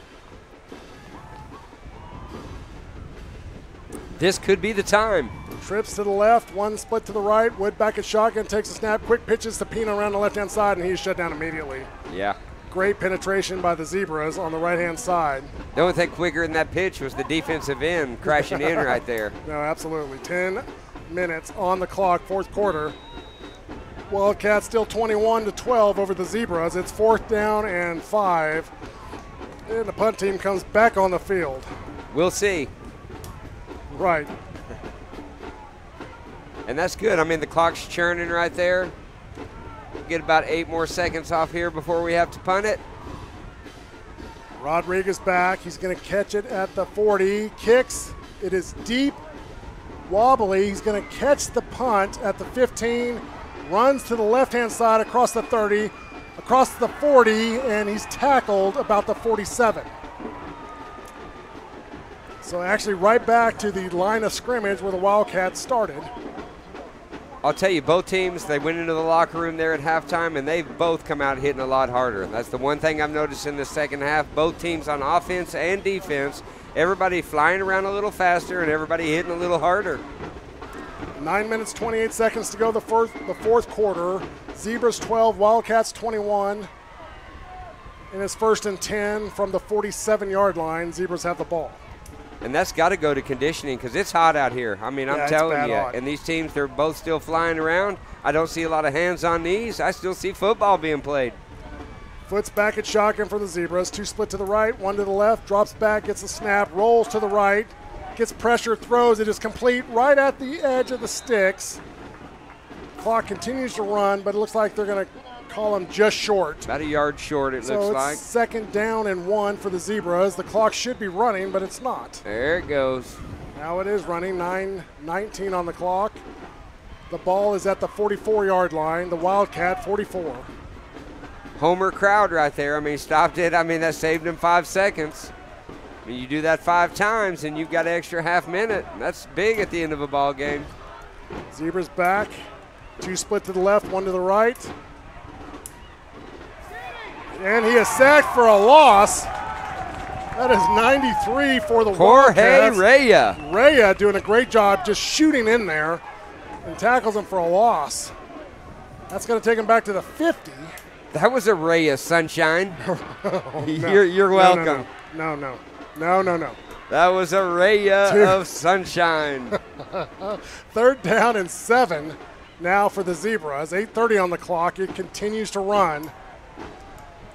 [SPEAKER 35] This could be the time.
[SPEAKER 34] Trips to the left, one split to the right. Wood back at shotgun, takes a snap, quick pitches to Pino around the left-hand side, and he's shut down immediately.
[SPEAKER 35] Yeah.
[SPEAKER 34] Great penetration by the Zebras on the right-hand side.
[SPEAKER 35] The only thing quicker than that pitch was the defensive end crashing in right there.
[SPEAKER 34] No, absolutely. 10 minutes on the clock, 4th quarter. Wildcats still 21-12 over the Zebras. It's 4th down and 5. And the punt team comes back on the field.
[SPEAKER 35] We'll see.
[SPEAKER 34] Right.
[SPEAKER 35] And that's good. I mean, the clock's churning right there. Get about 8 more seconds off here before we have to punt it.
[SPEAKER 34] Rodriguez back. He's going to catch it at the 40. Kicks. It is deep, wobbly. He's going to catch the punt at the 15. Runs to the left-hand side across the 30, across the 40, and he's tackled about the 47. So actually right back to the line of scrimmage where the Wildcats started.
[SPEAKER 35] I'll tell you, both teams, they went into the locker room there at halftime, and they've both come out hitting a lot harder. That's the one thing I've noticed in the second half. Both teams on offense and defense, everybody flying around a little faster and everybody hitting a little harder.
[SPEAKER 34] 9 minutes, 28 seconds to go the 4th quarter. Zebras 12, Wildcats 21. And it's 1st and 10 from the 47-yard line. Zebras have the ball.
[SPEAKER 35] And that's got to go to conditioning because it's hot out here. I mean, I'm telling you.
[SPEAKER 34] Hot.
[SPEAKER 35] And these teams, they're both still flying around. I don't see a lot of hands on knees. I still see football being played.
[SPEAKER 34] Foots back at shotgun for the Zebras. 2 split to the right, 1 to the left. Drops back, gets a snap, rolls to the right. Gets pressure, throws. It is complete right at the edge of the sticks. Clock continues to run, but it looks like they're going to call him just short.
[SPEAKER 35] About a yard short, it looks like.
[SPEAKER 34] So it's 2nd down and 1 for the Zebras. The clock should be running, but it's not.
[SPEAKER 35] There it goes. Homer crowd right there. I mean, stopped it. I mean, that saved him 5 seconds. I mean, you do that 5 times and you've got an extra half minute. That's big at the end of a ball game.
[SPEAKER 34] Zebras back. 2 split to the left, 1 to the right. And he is sacked for a loss. That is 93 for the Wildcats.
[SPEAKER 35] Rhea.
[SPEAKER 34] Rhea doing a great job just shooting in there and tackles him for a loss. That's going to take him back to the 50.
[SPEAKER 35] That was a Rhea, sunshine.
[SPEAKER 34] Oh, no.
[SPEAKER 35] You're welcome.
[SPEAKER 34] No.
[SPEAKER 35] That was a Rhea of sunshine.
[SPEAKER 34] 3rd down and 7 now for the Zebras. 8:30 on the clock. It continues to run.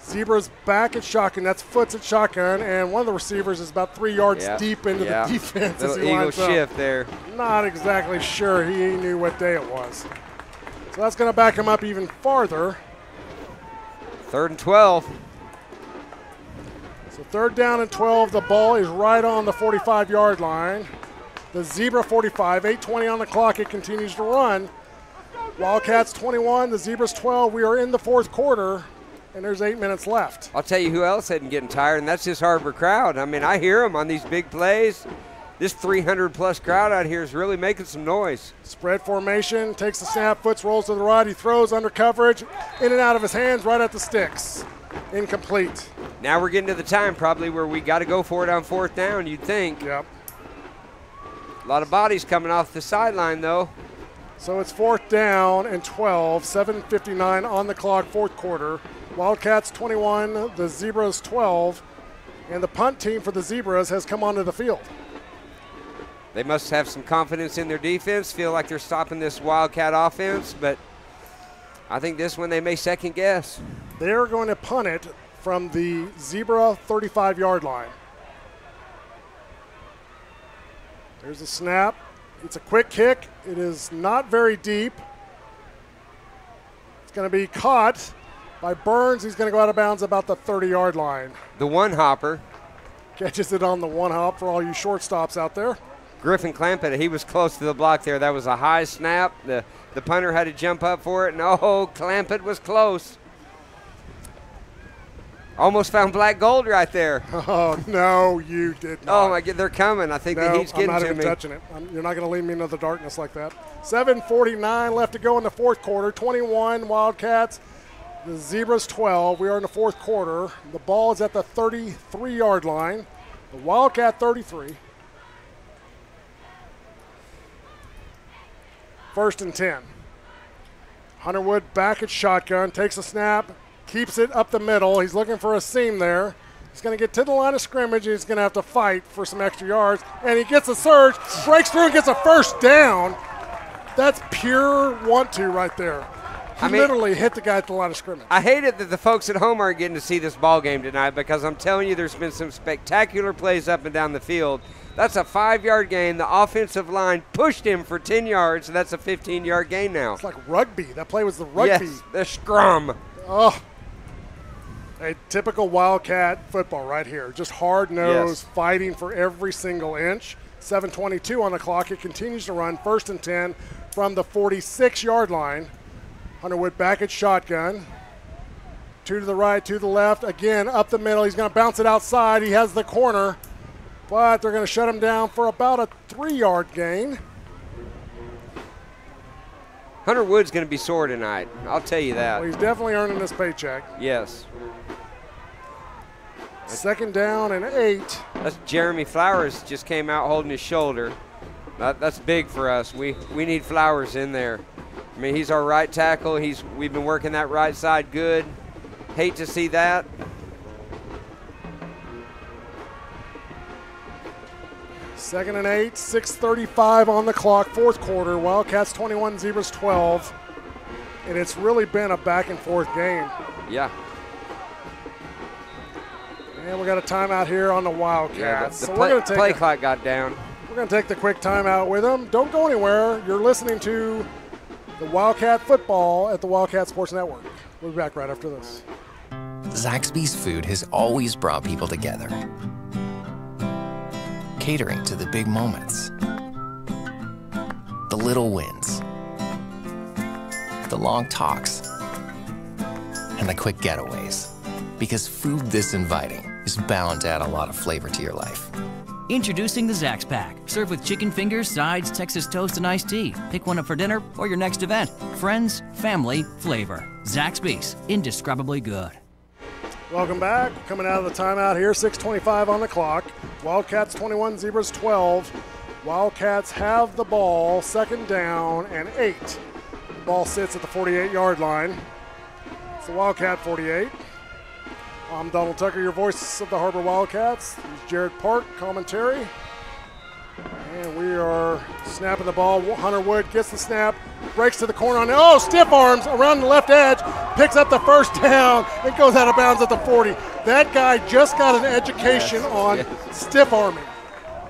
[SPEAKER 34] Zebras back at shotgun. That's Foots at shotgun, and one of the receivers is about 3 yards deep into the defense.
[SPEAKER 35] Little eagle shift there.
[SPEAKER 34] Not exactly sure he knew what day it was. So that's going to back him up even farther.
[SPEAKER 11] 3rd and 12.
[SPEAKER 34] So 3rd down and 12. The ball is right on the 45-yard line. The Zebra 45. 8:20 on the clock. It continues to run. Wildcats 21. The Zebras 12. We are in the 4th quarter. and there's 8 minutes left.
[SPEAKER 35] I'll tell you who else isn't getting tired, and that's this Har-Ber crowd. I mean, I hear them on these big plays. This 300-plus crowd out here is really making some noise.
[SPEAKER 34] Spread formation, takes the snap, foots, rolls to the right. He throws under coverage, in and out of his hands, right at the sticks. Incomplete.
[SPEAKER 35] Now we're getting to the time probably where we got to go for it on 4th down, you'd think.
[SPEAKER 34] Yep.
[SPEAKER 35] A lot of bodies coming off the sideline, though.
[SPEAKER 34] So it's 4th down and 12, 7:59 on the clock, 4th quarter. Wildcats 21, the Zebras 12, and the punt team for the Zebras has come onto the field.
[SPEAKER 35] They must have some confidence in their defense, feel like they're stopping this Wildcat offense, but I think this one they may second guess.
[SPEAKER 34] They're going to punt it from the Zebra 35-yard line. There's a snap. It's a quick kick. It is not very deep. It's going to be caught by Burns. He's going to go out of bounds about the 30-yard line.
[SPEAKER 35] The one-hopper.
[SPEAKER 34] Catches it on the one-hop for all you shortstops out there.
[SPEAKER 35] Griffin Clampett, he was close to the block there. That was a high snap. The punter had to jump up for it, and oh, Clampett was close. Almost found black gold right there.
[SPEAKER 34] Oh, no, you did not.
[SPEAKER 35] Oh, my God, they're coming. I think the heat's getting to me.
[SPEAKER 34] I'm not even touching it. You're not going to lead me into the darkness like that. 7:49 left to go in the 4th quarter. 21 Wildcats, the Zebras 12. We are in the 4th quarter. The ball is at the 33-yard line. The Wildcat 33. 1st and 10. Hunter Wood back at shotgun, takes a snap, keeps it up the middle. He's looking for a seam there. He's going to get to the line of scrimmage. He's going to have to fight for some extra yards. And he gets a surge, breaks through and gets a 1st down. That's pure want-to right there. He literally hit the guy at the line of scrimmage.
[SPEAKER 35] I hate it that the folks at home aren't getting to see this ball game tonight because I'm telling you there's been some spectacular plays up and down the field. That's a 5-yard gain. The offensive line pushed him for 10 yards, and that's a 15-yard gain now.
[SPEAKER 34] It's like rugby. That play was the rugby.
[SPEAKER 35] Yes, the scrum.
[SPEAKER 34] Oh, a typical Wildcat football right here. Just hard-nosed, fighting for every single inch. 7:22 on the clock. It continues to run. 1st and 10 from the 46-yard line. Hunter Wood back at shotgun. 2 to the right, 2 to the left. Again, up the middle. He's going to bounce it outside. He has the corner. But they're going to shut him down for about a 3-yard gain.
[SPEAKER 35] Hunter Wood's going to be sore tonight. I'll tell you that.
[SPEAKER 34] Well, he's definitely earning his paycheck.
[SPEAKER 35] Yes.
[SPEAKER 34] 2nd down and 8.
[SPEAKER 35] That's Jeremy Flowers just came out holding his shoulder. That's big for us. We need Flowers in there. I mean, he's our right tackle. We've been working that right side good. Hate to see that.
[SPEAKER 34] 2nd and 8, 6:35 on the clock, 4th quarter. Wildcats 21, Zebras 12. And it's really been a back-and-forth game.
[SPEAKER 35] Yeah.
[SPEAKER 34] And we got a timeout here on the Wildcats.
[SPEAKER 35] Yeah, the play clock got down.
[SPEAKER 34] We're going to take the quick timeout with them. Don't go anywhere. You're listening to the Wildcat football at the Wildcat Sports Network. We'll be back right after this.
[SPEAKER 11] Zaxby's food has always brought people together. Catering to the big moments, the little wins, the long talks, and the quick getaways. Because food this inviting is bound to add a lot of flavor to your life.
[SPEAKER 12] Introducing the Zax Pack. Served with chicken fingers, sides, Texas toast, and iced tea. Pick one up for dinner or your next event. Friends, family, flavor. Zaxby's, indescribably good.
[SPEAKER 34] Welcome back. Coming out of the timeout here, 6:25 on the clock. Wildcats 21, Zebras 12. Wildcats have the ball, 2nd down and 8. The ball sits at the 48-yard line. It's the Wildcat 48. I'm Donald Tucker, your voice of the Har-Ber Wildcats. There's Jared Park, commentary. And we are snapping the ball. Hunter Wood gets the snap, breaks to the corner on stiff arms around the left edge, picks up the 1st down, and goes out of bounds at the 40. That guy just got an education on stiff arming.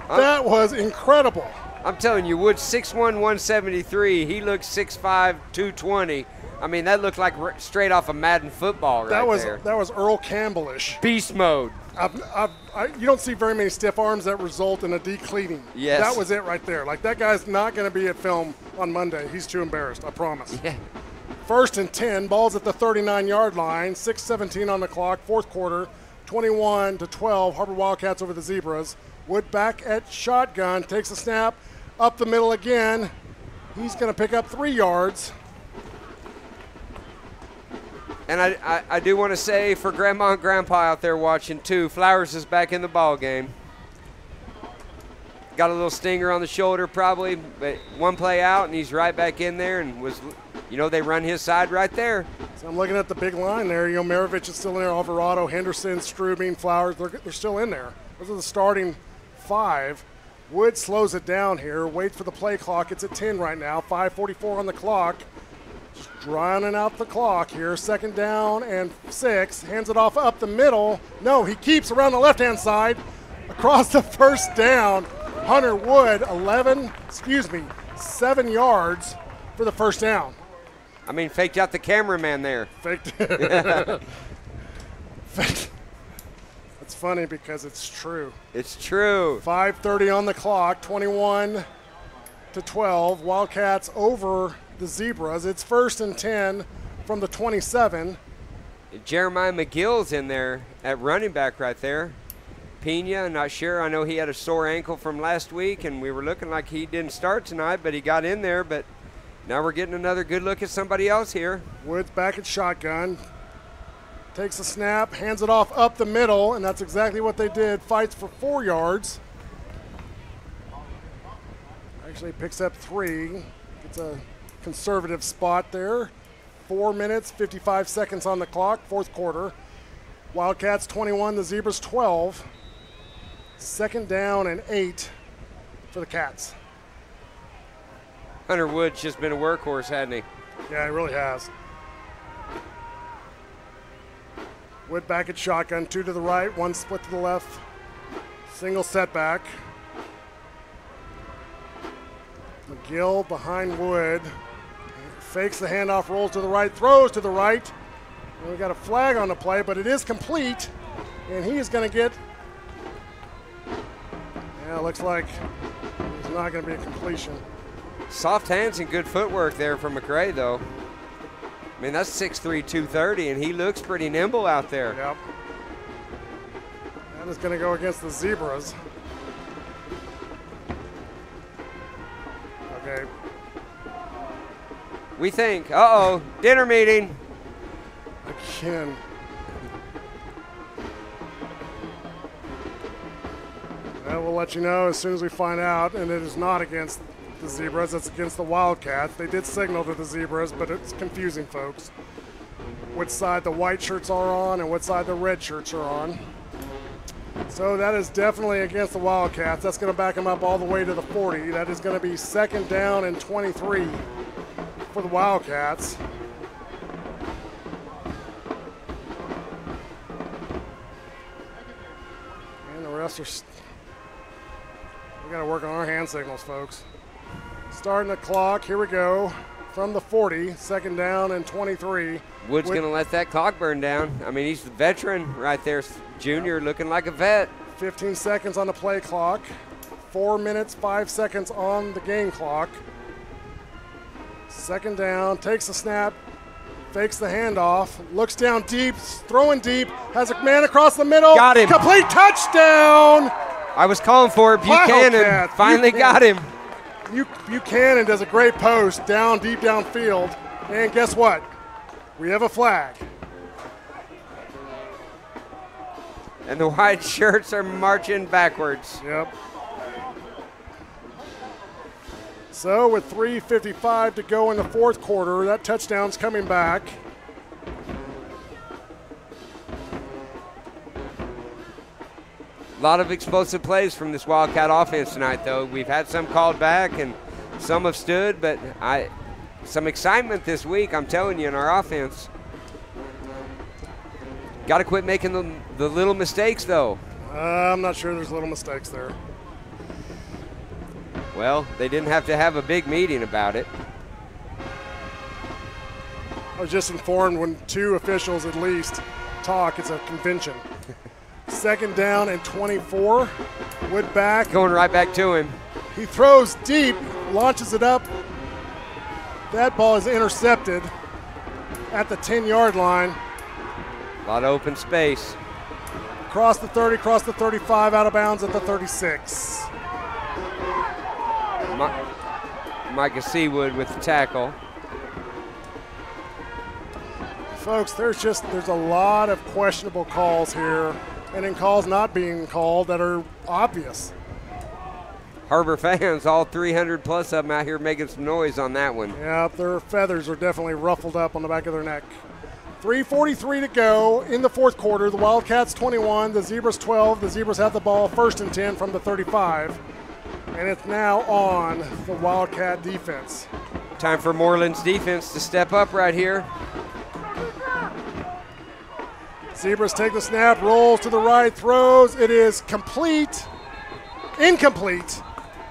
[SPEAKER 34] That was incredible.
[SPEAKER 35] I'm telling you, Wood 6'1", 173. He looks 6'5", 220. I mean, that looked like straight off of Madden football there.
[SPEAKER 34] That was Earl Campbell-ish.
[SPEAKER 35] Beast mode.
[SPEAKER 34] You don't see very many stiff arms that result in a decleating.
[SPEAKER 35] Yes.
[SPEAKER 34] That was it right there. Like, that guy's not going to be at film on Monday. He's too embarrassed, I promise.
[SPEAKER 35] Yeah.
[SPEAKER 34] First and 10, ball's at the 39-yard line, 6:17 on the clock, fourth quarter, 21-12, Har-Ber Wildcats over the Zebras. Wood back at shotgun, takes a snap, up the middle again. He's going to pick up 3 yards.
[SPEAKER 35] And I do want to say for Grandma and Grandpa out there watching too, Flowers is back in the ball game. Got a little stinger on the shoulder probably, but one play out and he's right back in there and was, you know, they run his side right there.
[SPEAKER 34] So I'm looking at the big line there. You know, Maravich is still in there, Alvarado, Henderson, Strubing, Flowers, they're still in there. Those are the starting 5. Wood slows it down here, waits for the play clock. It's at 10 right now, 5:44 on the clock. Just drowning out the clock here. Second down and 6. Hands it off up the middle. No, he keeps around the left-hand side. Across the first down. Hunter Wood, 7 yards for the first down.
[SPEAKER 35] I mean, faked out the cameraman there.
[SPEAKER 34] Faked. It's funny because it's true.
[SPEAKER 35] It's true.
[SPEAKER 34] 5:30 on the clock, 21-12. Wildcats over the Zebras. It's first and 10 from the 27.
[SPEAKER 35] Jeremiah McGill's in there at running back right there. Pena, not sure. I know he had a sore ankle from last week, and we were looking like he didn't start tonight, but he got in there. But now we're getting another good look at somebody else here.
[SPEAKER 34] Woods back at shotgun. Takes a snap, hands it off up the middle, and that's exactly what they did. Fights for 4 yards. Actually picks up 3. It's a conservative spot there. 4 minutes, 55 seconds on the clock, fourth quarter. Wildcats 21, the Zebras 12. Second down and 8 for the Cats.
[SPEAKER 35] Hunter Wood's just been a workhorse, hasn't he?
[SPEAKER 34] Yeah, he really has. Wood back at shotgun, 2 to the right, 1 split to the left. Single setback. McGill behind Wood. Fakes the handoff, rolls to the right, throws to the right. And we got a flag on the play, but it is complete. And he is going to get, yeah, it looks like it's not going to be a completion.
[SPEAKER 35] Soft hands and good footwork there from McRae, though. I mean, that's 6'3", 230, and he looks pretty nimble out there.
[SPEAKER 34] Yep. That is going to go against the Zebras. Okay.
[SPEAKER 35] We think, uh-oh, dinner meeting.
[SPEAKER 34] Again. Well, we'll let you know as soon as we find out, and it is not against the Zebras, it's against the Wildcats. They did signal to the Zebras, but it's confusing, folks, which side the white shirts are on and what side the red shirts are on. So that is definitely against the Wildcats. That's going to back them up all the way to the 40. That is going to be second down and 23 for the Wildcats. And the rest are, we got to work on our hand signals, folks. Starting the clock, here we go. From the 40, second down and 23.
[SPEAKER 35] Wood's going to let that clock burn down. I mean, he's the veteran right there, junior, looking like a vet.
[SPEAKER 34] 15 seconds on the play clock. 4 minutes, 5 seconds on the game clock. Second down, takes the snap, fakes the handoff, looks down deep, throwing deep, has a man across the middle.
[SPEAKER 35] Got him.
[SPEAKER 34] Complete touchdown.
[SPEAKER 35] I was calling for it. Buchanan finally got him.
[SPEAKER 34] Buchanan does a great post down deep downfield. And guess what? We have a flag.
[SPEAKER 35] And the white shirts are marching backwards.
[SPEAKER 34] Yep. So with 3:55 to go in the fourth quarter, that touchdown's coming back.
[SPEAKER 35] A lot of explosive plays from this Wildcat offense tonight, though. We've had some called back and some have stood, but some excitement this week, I'm telling you, in our offense. Got to quit making the little mistakes, though.
[SPEAKER 34] I'm not sure there's little mistakes there.
[SPEAKER 35] Well, they didn't have to have a big meeting about it.
[SPEAKER 34] I was just informed when 2 officials at least talk, it's a convention. Second down and 24. Wood back.
[SPEAKER 35] Going right back to him.
[SPEAKER 34] He throws deep, launches it up. That ball is intercepted. at the 10-yard line.
[SPEAKER 35] A lot of open space.
[SPEAKER 34] Across the 30, across the 35, out of bounds at the 36.
[SPEAKER 35] Micah Seawood with the tackle.
[SPEAKER 34] Folks, there's a lot of questionable calls here, and then calls not being called that are obvious.
[SPEAKER 35] Har-Ber fans, all 300 plus of them out here making some noise on that one.
[SPEAKER 34] Yeah, their feathers are definitely ruffled up on the back of their neck. 3:43 to go in the fourth quarter. The Wildcats 21, the Zebras 12. The Zebras have the ball 1st and 10 from the 35. And it's now on the Wildcat defense.
[SPEAKER 35] Time for Moreland's defense to step up right here.
[SPEAKER 34] Zebras take the snap, rolls to the right, throws. It is complete. Incomplete.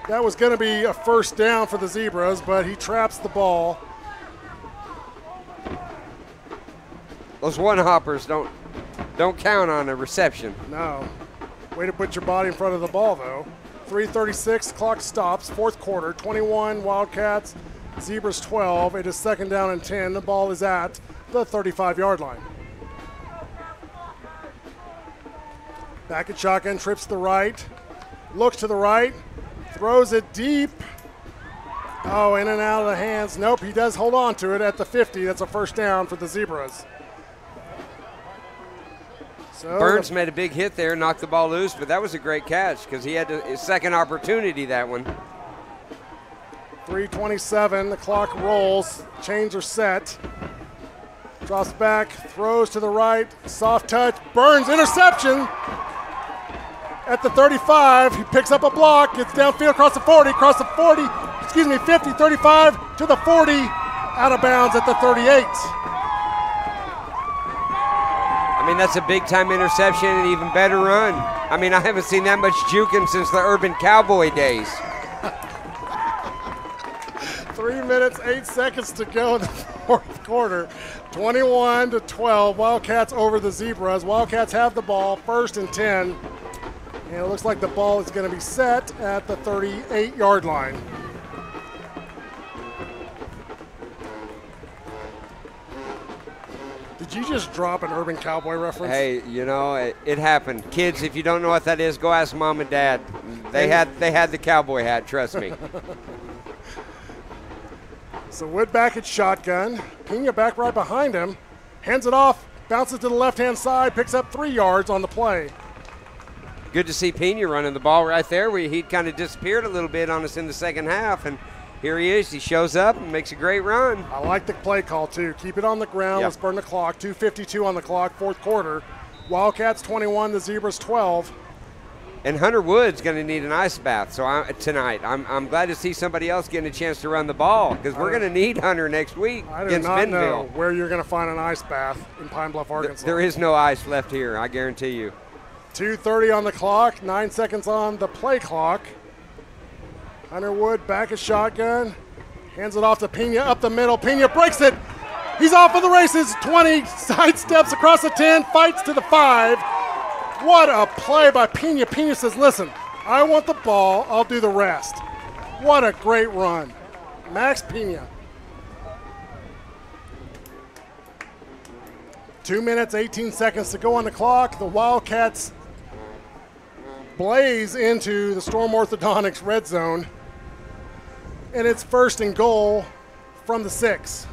[SPEAKER 34] That was going to be a first down for the Zebras, but he traps the ball.
[SPEAKER 35] Those one-hoppers don't count on a reception.
[SPEAKER 34] No. Way to put your body in front of the ball, though. 3:36, clock stops, fourth quarter, 21 Wildcats, Zebras 12. It is 2nd down and 10. The ball is at the 35-yard line. Back at shotgun, trips to the right, looks to the right, throws it deep. Oh, in and out of the hands. Nope, he does hold on to it at the 50. That's a first down for the Zebras. So
[SPEAKER 35] Burns made a big hit there, knocked the ball loose, but that was a great catch because he had his second opportunity, that one.
[SPEAKER 34] 3:27, the clock rolls, chains are set. Drops back, throws to the right, soft touch, Burns, interception at the 35. He picks up a block, gets downfield across the 40, 50, 35 to the 40, out of bounds at the 38.
[SPEAKER 35] I mean, that's a big-time interception and an even better run. I mean, I haven't seen that much juking since the Urban Cowboy days.
[SPEAKER 34] 3 minutes, 8 seconds to go in the fourth quarter. 21-12, Wildcats over the Zebras. Wildcats have the ball, 1st and 10. And it looks like the ball is going to be set at the 38-yard line. Did you just drop an Urban Cowboy reference?
[SPEAKER 35] Hey, you know, it happened. Kids, if you don't know what that is, go ask Mom and Dad. They had the cowboy hat, trust me.
[SPEAKER 34] So Wood back at shotgun. Pena back right behind him. Hands it off, bounces to the left-hand side, picks up 3 yards on the play.
[SPEAKER 35] Good to see Pena running the ball right there. He'd kind of disappeared a little bit on us in the second half, and here he is. He shows up and makes a great run.
[SPEAKER 34] I like the play call, too. Keep it on the ground. Yep. Let's burn the clock. 2:52 on the clock, fourth quarter. Wildcats 21, the Zebras 12.
[SPEAKER 35] And Hunter Wood's going to need an ice bath tonight. I'm glad to see somebody else getting a chance to run the ball because we're going to need Hunter next week against
[SPEAKER 34] I do not
[SPEAKER 35] Bentonville.
[SPEAKER 34] know where you're going to find an ice bath in Pine Bluff, Arkansas.
[SPEAKER 35] There is no ice left here, I guarantee you.
[SPEAKER 34] 2:30 on the clock, 9 seconds on the play clock. Hunter Wood back at shotgun, hands it off to Pena up the middle. Pena breaks it. He's off of the races. 20, sidesteps across the 10, fights to the 5. What a play by Pena. Pena says, listen, I want the ball, I'll do the rest. What a great run. Max Pena. 2 minutes, 18 seconds to go on the clock. The Wildcats blaze into the Storm Orthodontics red zone. And it's 1st and goal from the 6.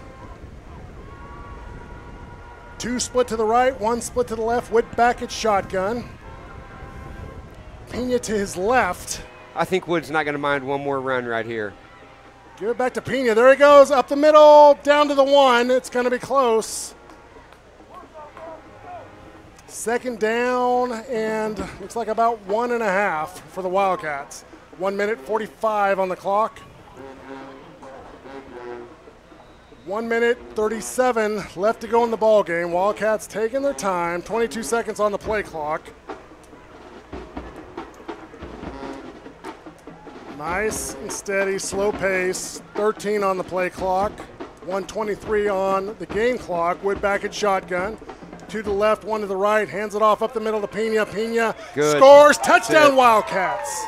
[SPEAKER 34] 2 split to the right, 1 split to the left. Wood back at shotgun. Pena to his left.
[SPEAKER 35] I think Wood's not going to mind one more run right here.
[SPEAKER 34] Give it back to Pena. There he goes, up the middle, down to the 1. It's going to be close. 2nd down, and looks like about 1.5 for the Wildcats. 1 minute 45 on the clock. 1 minute 37 left to go in the ball game. Wildcats taking their time. 22 seconds on the play clock. Nice and steady, slow pace. 13 on the play clock. 1:23 on the game clock. Wood back at shotgun. 2 to the left, 1 to the right. Hands it off up the middle to Pena. Pena scores. Touchdown Wildcats.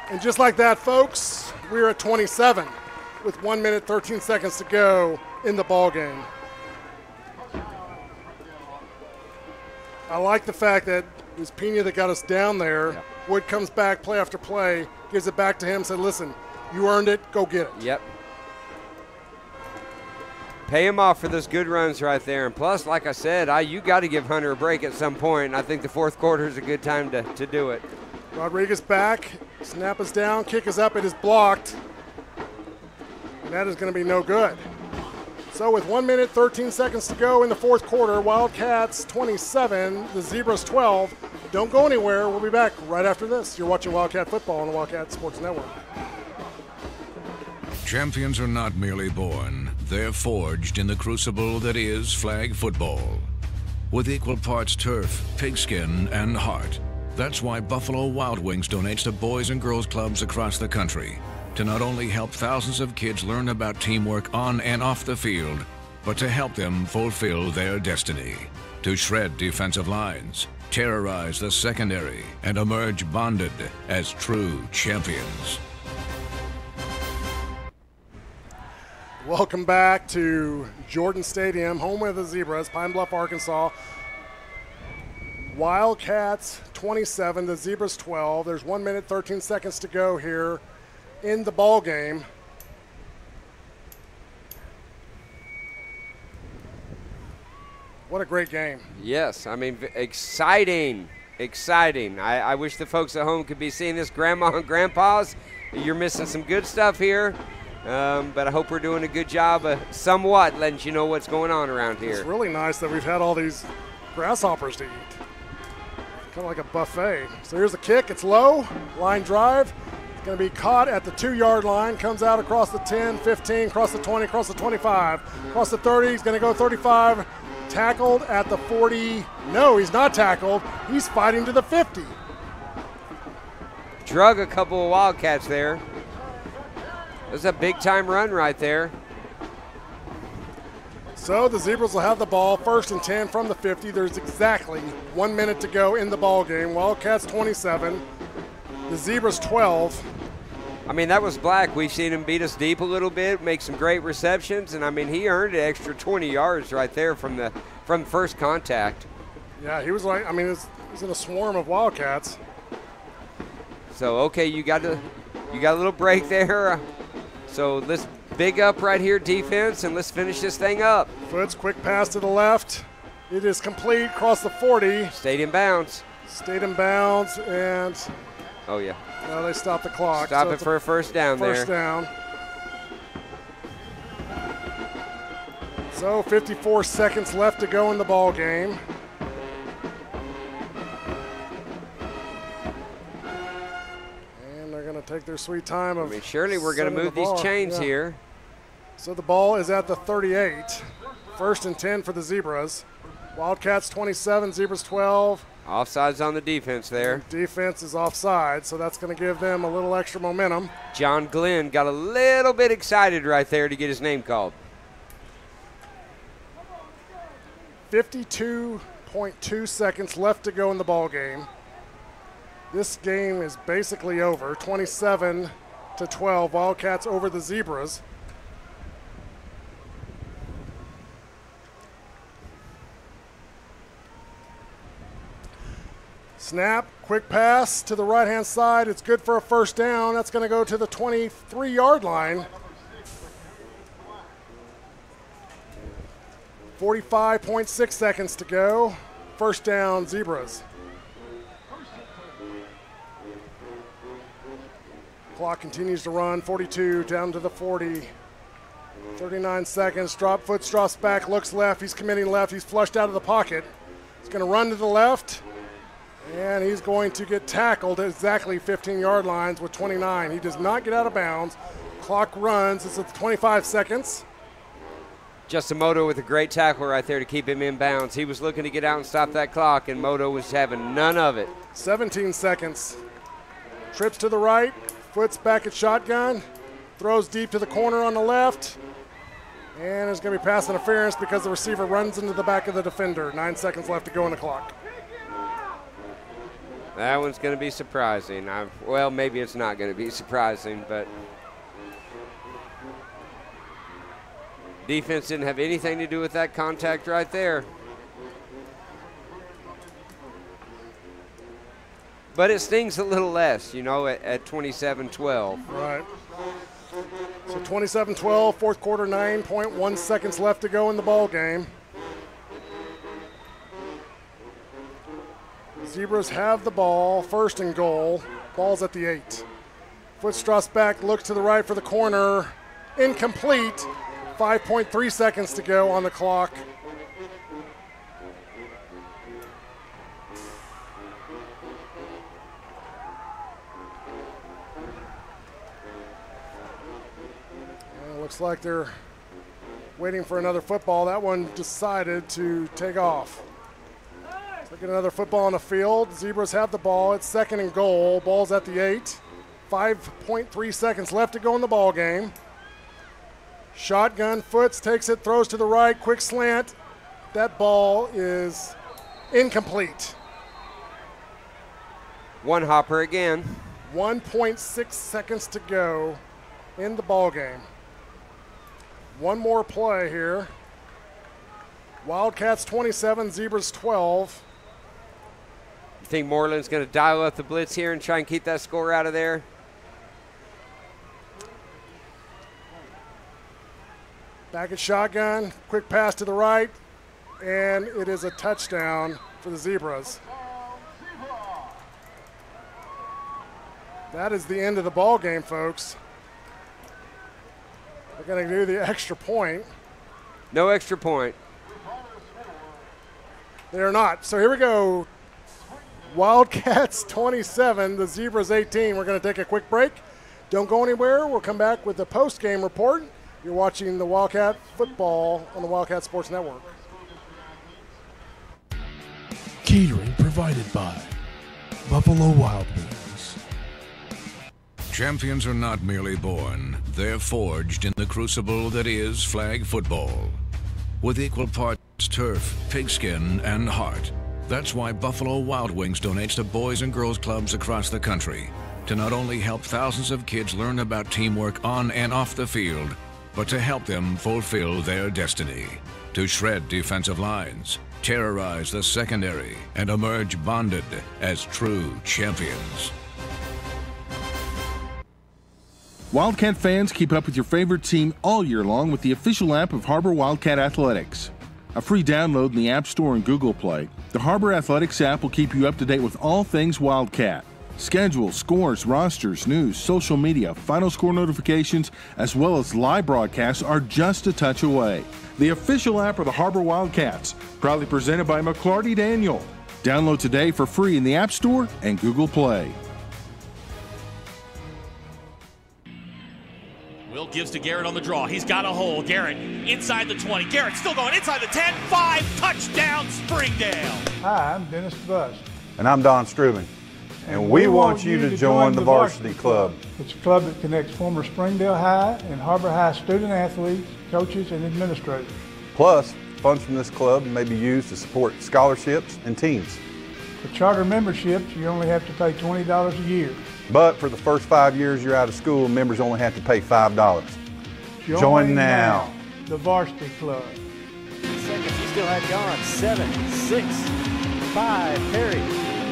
[SPEAKER 34] And just like that, folks, we're at 27 with 1 minute 13 seconds to go in the ball game. I like the fact that it was Pena that got us down there.
[SPEAKER 35] Yep.
[SPEAKER 34] Wood comes back play after play, gives it back to him, said, listen, you earned it, go get it.
[SPEAKER 35] Yep. Pay him off for those good runs right there. And plus, like I said, you got to give Hunter a break at some point, and I think the fourth quarter is a good time to do it.
[SPEAKER 34] Rodriguez back, snap is down, kick is up, it is blocked. And that is going to be no good. So with 1 minute, 13 seconds to go in the fourth quarter, Wildcats 27, the Zebras 12. Don't go anywhere. We'll be back right after this. You're watching Wildcat Football on the Wildcat Sports Network.
[SPEAKER 15] Champions are not merely born, they're forged in the crucible that is flag football. With equal parts turf, pigskin, and heart. That's why Buffalo Wild Wings donates to boys and girls clubs across the country to not only help thousands of kids learn about teamwork on and off the field, but to help them fulfill their destiny. To shred defensive lines, terrorize the secondary, and emerge bonded as true champions.
[SPEAKER 34] Welcome back to Jordan Stadium, home of the Zebras, Pine Bluff, Arkansas. Wildcats 27, the Zebras 12. There's 1 minute, 13 seconds to go here in the ball game. What a great game.
[SPEAKER 35] Yes, I mean, exciting. I wish the folks at home could be seeing this. Grandma and grandpas, you're missing some good stuff here. But I hope we're doing a good job of somewhat letting you know what's going on around here.
[SPEAKER 34] It's really nice that we've had all these grasshoppers to eat. Kind of like a buffet. So here's the kick. It's low. Line drive. It's going to be caught at the 2-yard line. Comes out across the 10, 15, across the 20, across the 25, across the 30. He's going to go 35. Tackled at the 40. No, he's not tackled. He's fighting to the 50.
[SPEAKER 35] Drug a couple of Wildcats there. It was a big-time run right there.
[SPEAKER 34] So the Zebras will have the ball, 1st and 10 from the 50. There's exactly 1 minute to go in the ball game. Wildcats 27, the Zebras 12.
[SPEAKER 35] I mean, that was Black. We've seen him beat us deep a little bit, make some great receptions, and I mean, he earned an extra 20 yards right there from first contact.
[SPEAKER 34] Yeah, he was like, I mean, he's in a swarm of Wildcats.
[SPEAKER 35] So okay, you got a little break there. So let's big up right here, defense, and let's finish this thing up.
[SPEAKER 34] Foots, quick pass to the left. It is complete, across the 40.
[SPEAKER 35] Stayed in bounds.
[SPEAKER 34] And
[SPEAKER 35] oh yeah.
[SPEAKER 34] No, they stopped the clock.
[SPEAKER 35] Stop it for a first down there.
[SPEAKER 34] First down. So 54 seconds left to go in the ball game. And they're going to take their sweet time of
[SPEAKER 35] surely we're going to move these chains here.
[SPEAKER 34] So the ball is at the 38. 1st and 10 for the Zebras. Wildcats 27, Zebras 12.
[SPEAKER 35] Offsides on the defense there.
[SPEAKER 34] Defense is offside, so that's going to give them a little extra momentum.
[SPEAKER 35] John Glenn got a little bit excited right there to get his name called.
[SPEAKER 34] 52.2 seconds left to go in the ball game. This game is basically over. 27-12, Wildcats over the Zebras. Snap, quick pass to the right-hand side. It's good for a first down. That's going to go to the 23-yard line. 45.6 seconds to go. First down, Zebras. Clock continues to run. 42 down to the 40. 39 seconds. Foots drops back, looks left. He's committing left. He's flushed out of the pocket. He's going to run to the left. And he's going to get tackled at exactly 15-yard lines with 29. He does not get out of bounds. Clock runs. It's at 25 seconds.
[SPEAKER 35] Justin Moto with a great tackle right there to keep him in bounds. He was looking to get out and stop that clock, and Moto was having none of it.
[SPEAKER 34] 17 seconds. Trips to the right. Foots back at shotgun. Throws deep to the corner on the left. And there's going to be pass interference because the receiver runs into the back of the defender. 9 seconds left to go on the clock.
[SPEAKER 35] That one's going to be surprising. Well, maybe it's not going to be surprising, but defense didn't have anything to do with that contact right there. but it stings a little less, you know, at 27-12.
[SPEAKER 34] Right. So 27-12, fourth quarter, 9.1 seconds left to go in the ball game. Zebras have the ball, first and goal. Ball's at the 8. Footstrass back, looks to the right for the corner. Incomplete. 5.3 seconds to go on the clock. And it looks like they're waiting for another football. That one decided to take off. So get another football on the field. Zebras have the ball. It's second and goal. Ball's at the 8. 5.3 seconds left to go in the ball game. Shotgun, Foots takes it, throws to the right, quick slant. That ball is incomplete.
[SPEAKER 35] One hopper again.
[SPEAKER 34] 1.6 seconds to go in the ball game. One more play here. Wildcats 27, Zebras 12.
[SPEAKER 35] You think Moreland's going to dial up the blitz here and try and keep that score out of there?
[SPEAKER 34] Back at shotgun, quick pass to the right, and it is a touchdown for the Zebras. That is the end of the ball game, folks. They're going to do the extra point.
[SPEAKER 35] No extra point.
[SPEAKER 34] They are not. So here we go. Wildcats 27, the Zebras 18. We're going to take a quick break. Don't go anywhere. We'll come back with the post-game report. You're watching the Wildcat football on the Wildcat Sports Network.
[SPEAKER 14] Catering provided by Buffalo Wild Wings.
[SPEAKER 15] Champions are not merely born, they're forged in the crucible that is flag football. With equal parts turf, pigskin, and heart. That's why Buffalo Wild Wings donates to boys and girls clubs across the country to not only help thousands of kids learn about teamwork on and off the field, but to help them fulfill their destiny, to shred defensive lines, terrorize the secondary, and emerge bonded as true champions.
[SPEAKER 16] Wildcat fans, keep up with your favorite team all year long with the official app of Har-Ber Wildcat Athletics. A free download in the App Store and Google Play, the Har-Ber Athletics app will keep you up to date with all things Wildcat. Schedules, scores, rosters, news, social media, final score notifications, as well as live broadcasts are just a touch away. The official app of the Har-Ber Wildcats, proudly presented by McClarty Daniel. Download today for free in the App Store and Google Play.
[SPEAKER 17] Will gives to Garrett on the draw. He's got a hole. Garrett inside the 20. Garrett still going inside the 10. 5, touchdown Springdale.
[SPEAKER 18] Hi, I'm Dennis Bust.
[SPEAKER 23] And I'm Don Strubing. And we want you to join the Varsity Club.
[SPEAKER 18] It's a club that connects former Springdale High and Har-Ber High student athletes, coaches, and administrators.
[SPEAKER 23] Plus, funds from this club may be used to support scholarships and teams.
[SPEAKER 18] For charter memberships, you only have to pay $20 a year.
[SPEAKER 23] But for the first 5 years you're out of school, members only have to pay $5. Join now.
[SPEAKER 18] The Varsity Club.
[SPEAKER 25] Seconds he still had gone. 7, 6, 5. Perry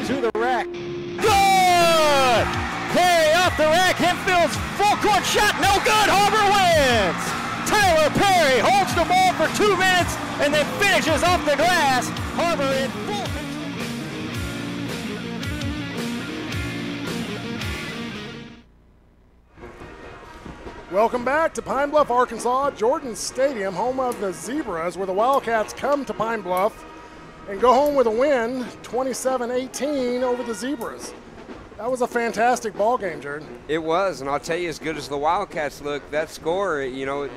[SPEAKER 25] to the rack. Good! Perry off the rack. Hempfield's full court shot. No good. Har-Ber wins. Tyler Perry holds the ball for 2 minutes and then finishes off the glass. Har-Ber in full control.
[SPEAKER 34] Welcome back to Pine Bluff, Arkansas, Jordan Stadium, home of the Zebras, where the Wildcats come to Pine Bluff and go home with a win, 27-18 over the Zebras. That was a fantastic ball game, Jordan.
[SPEAKER 35] It was, and I'll tell you, as good as the Wildcats look, that score, you know,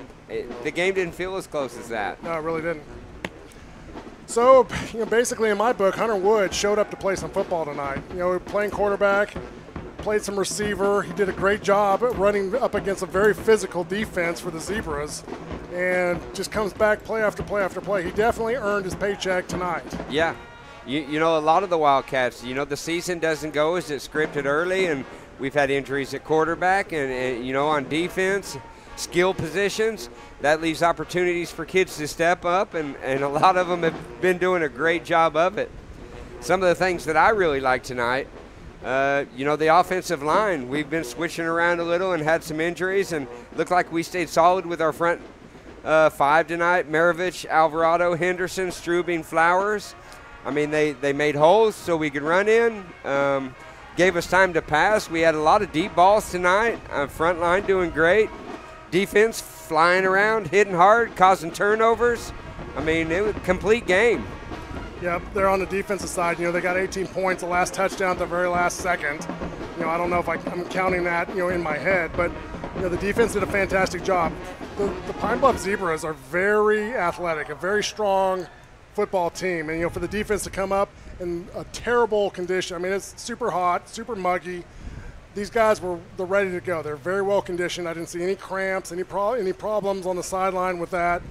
[SPEAKER 35] the game didn't feel as close as that.
[SPEAKER 34] No, it really didn't. So, you know, basically in my book, Hunter Wood showed up to play some football tonight. You know, playing quarterback, played some receiver. He did a great job running up against a very physical defense for the Zebras, and just comes back play after play after play. He definitely earned his paycheck tonight.
[SPEAKER 35] Yeah. You know, a lot of the Wildcats, you know, the season doesn't go as it's scripted early, and we've had injuries at quarterback and you know, on defense, skill positions. That leaves opportunities for kids to step up, and a lot of them have been doing a great job of it. Some of the things that I really liked tonight You know, the offensive line, we've been switching around a little and had some injuries, and looked like we stayed solid with our front five tonight. Maravich, Alvarado, Henderson, Strubing, Flowers. I mean, they made holes so we could run in. Gave us time to pass. We had a lot of deep balls tonight. Front line doing great. Defense flying around, hitting hard, causing turnovers. I mean, it was a complete game.
[SPEAKER 34] Yep, they're on the defensive side. You know, they got 18 points, the last touchdown at the very last second. You know, I don't know if I'm counting that, you know, in my head, but, you know, the defense did a fantastic job. The Pine Bluff Zebras are very athletic, a very strong football team. And, you know, for the defense to come up in a terrible condition, I mean, it's super hot, super muggy. These guys they're ready to go. They're very well conditioned. I didn't see any cramps, any problems on the sideline with that.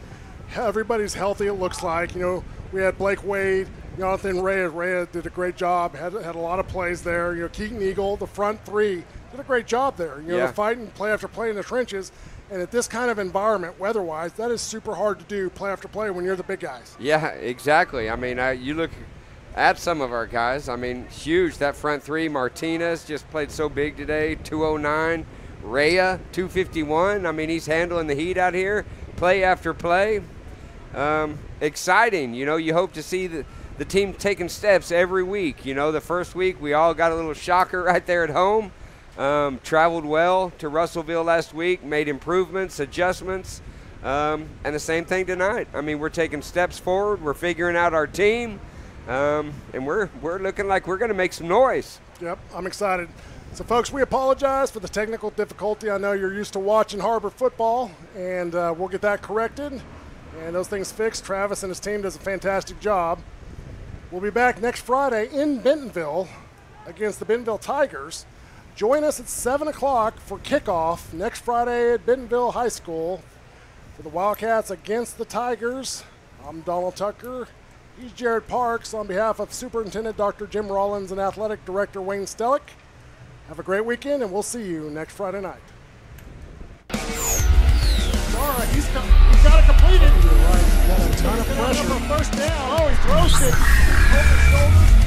[SPEAKER 34] Everybody's healthy, it looks like. You know, we had Blake Wade, Jonathan Reyes. Reyes did a great job, had a lot of plays there. You know, Keaton Eagle, the front three, did a great job there. You know, they're fighting play after play in the trenches. And at this kind of environment, weather-wise, that is super hard to do play after play when you're the big guys.
[SPEAKER 35] Yeah, exactly. I mean, you look at some of our guys. I mean, huge. That front three, Martinez just played so big today, 209. Rhea, 251. I mean, he's handling the heat out here, play after play. Exciting. You know, you hope to see the team taking steps every week. You know, the first week we all got a little shocker right there at home. Traveled well to Russellville last week, made improvements, adjustments, and the same thing tonight. I mean, we're taking steps forward. We're figuring out our team. And we're looking like we're going to make some noise.
[SPEAKER 34] Yep, I'm excited. So, folks, we apologize for the technical difficulty. I know you're used to watching Har-Ber football, and we'll get that corrected and those things fixed. Travis and his team does a fantastic job. We'll be back next Friday in Bentonville against the Bentonville Tigers. Join us at 7 o'clock for kickoff next Friday at Bentonville High School for the Wildcats against the Tigers. I'm Donald Tucker. He's Jared Parks on behalf of Superintendent Dr. Jim Rollins and Athletic Director Wayne Stellick. Have a great weekend, and we'll see you next Friday night. All right, he's got it completed. Got a ton of pressure. First down. Oh, he throws it over his shoulders.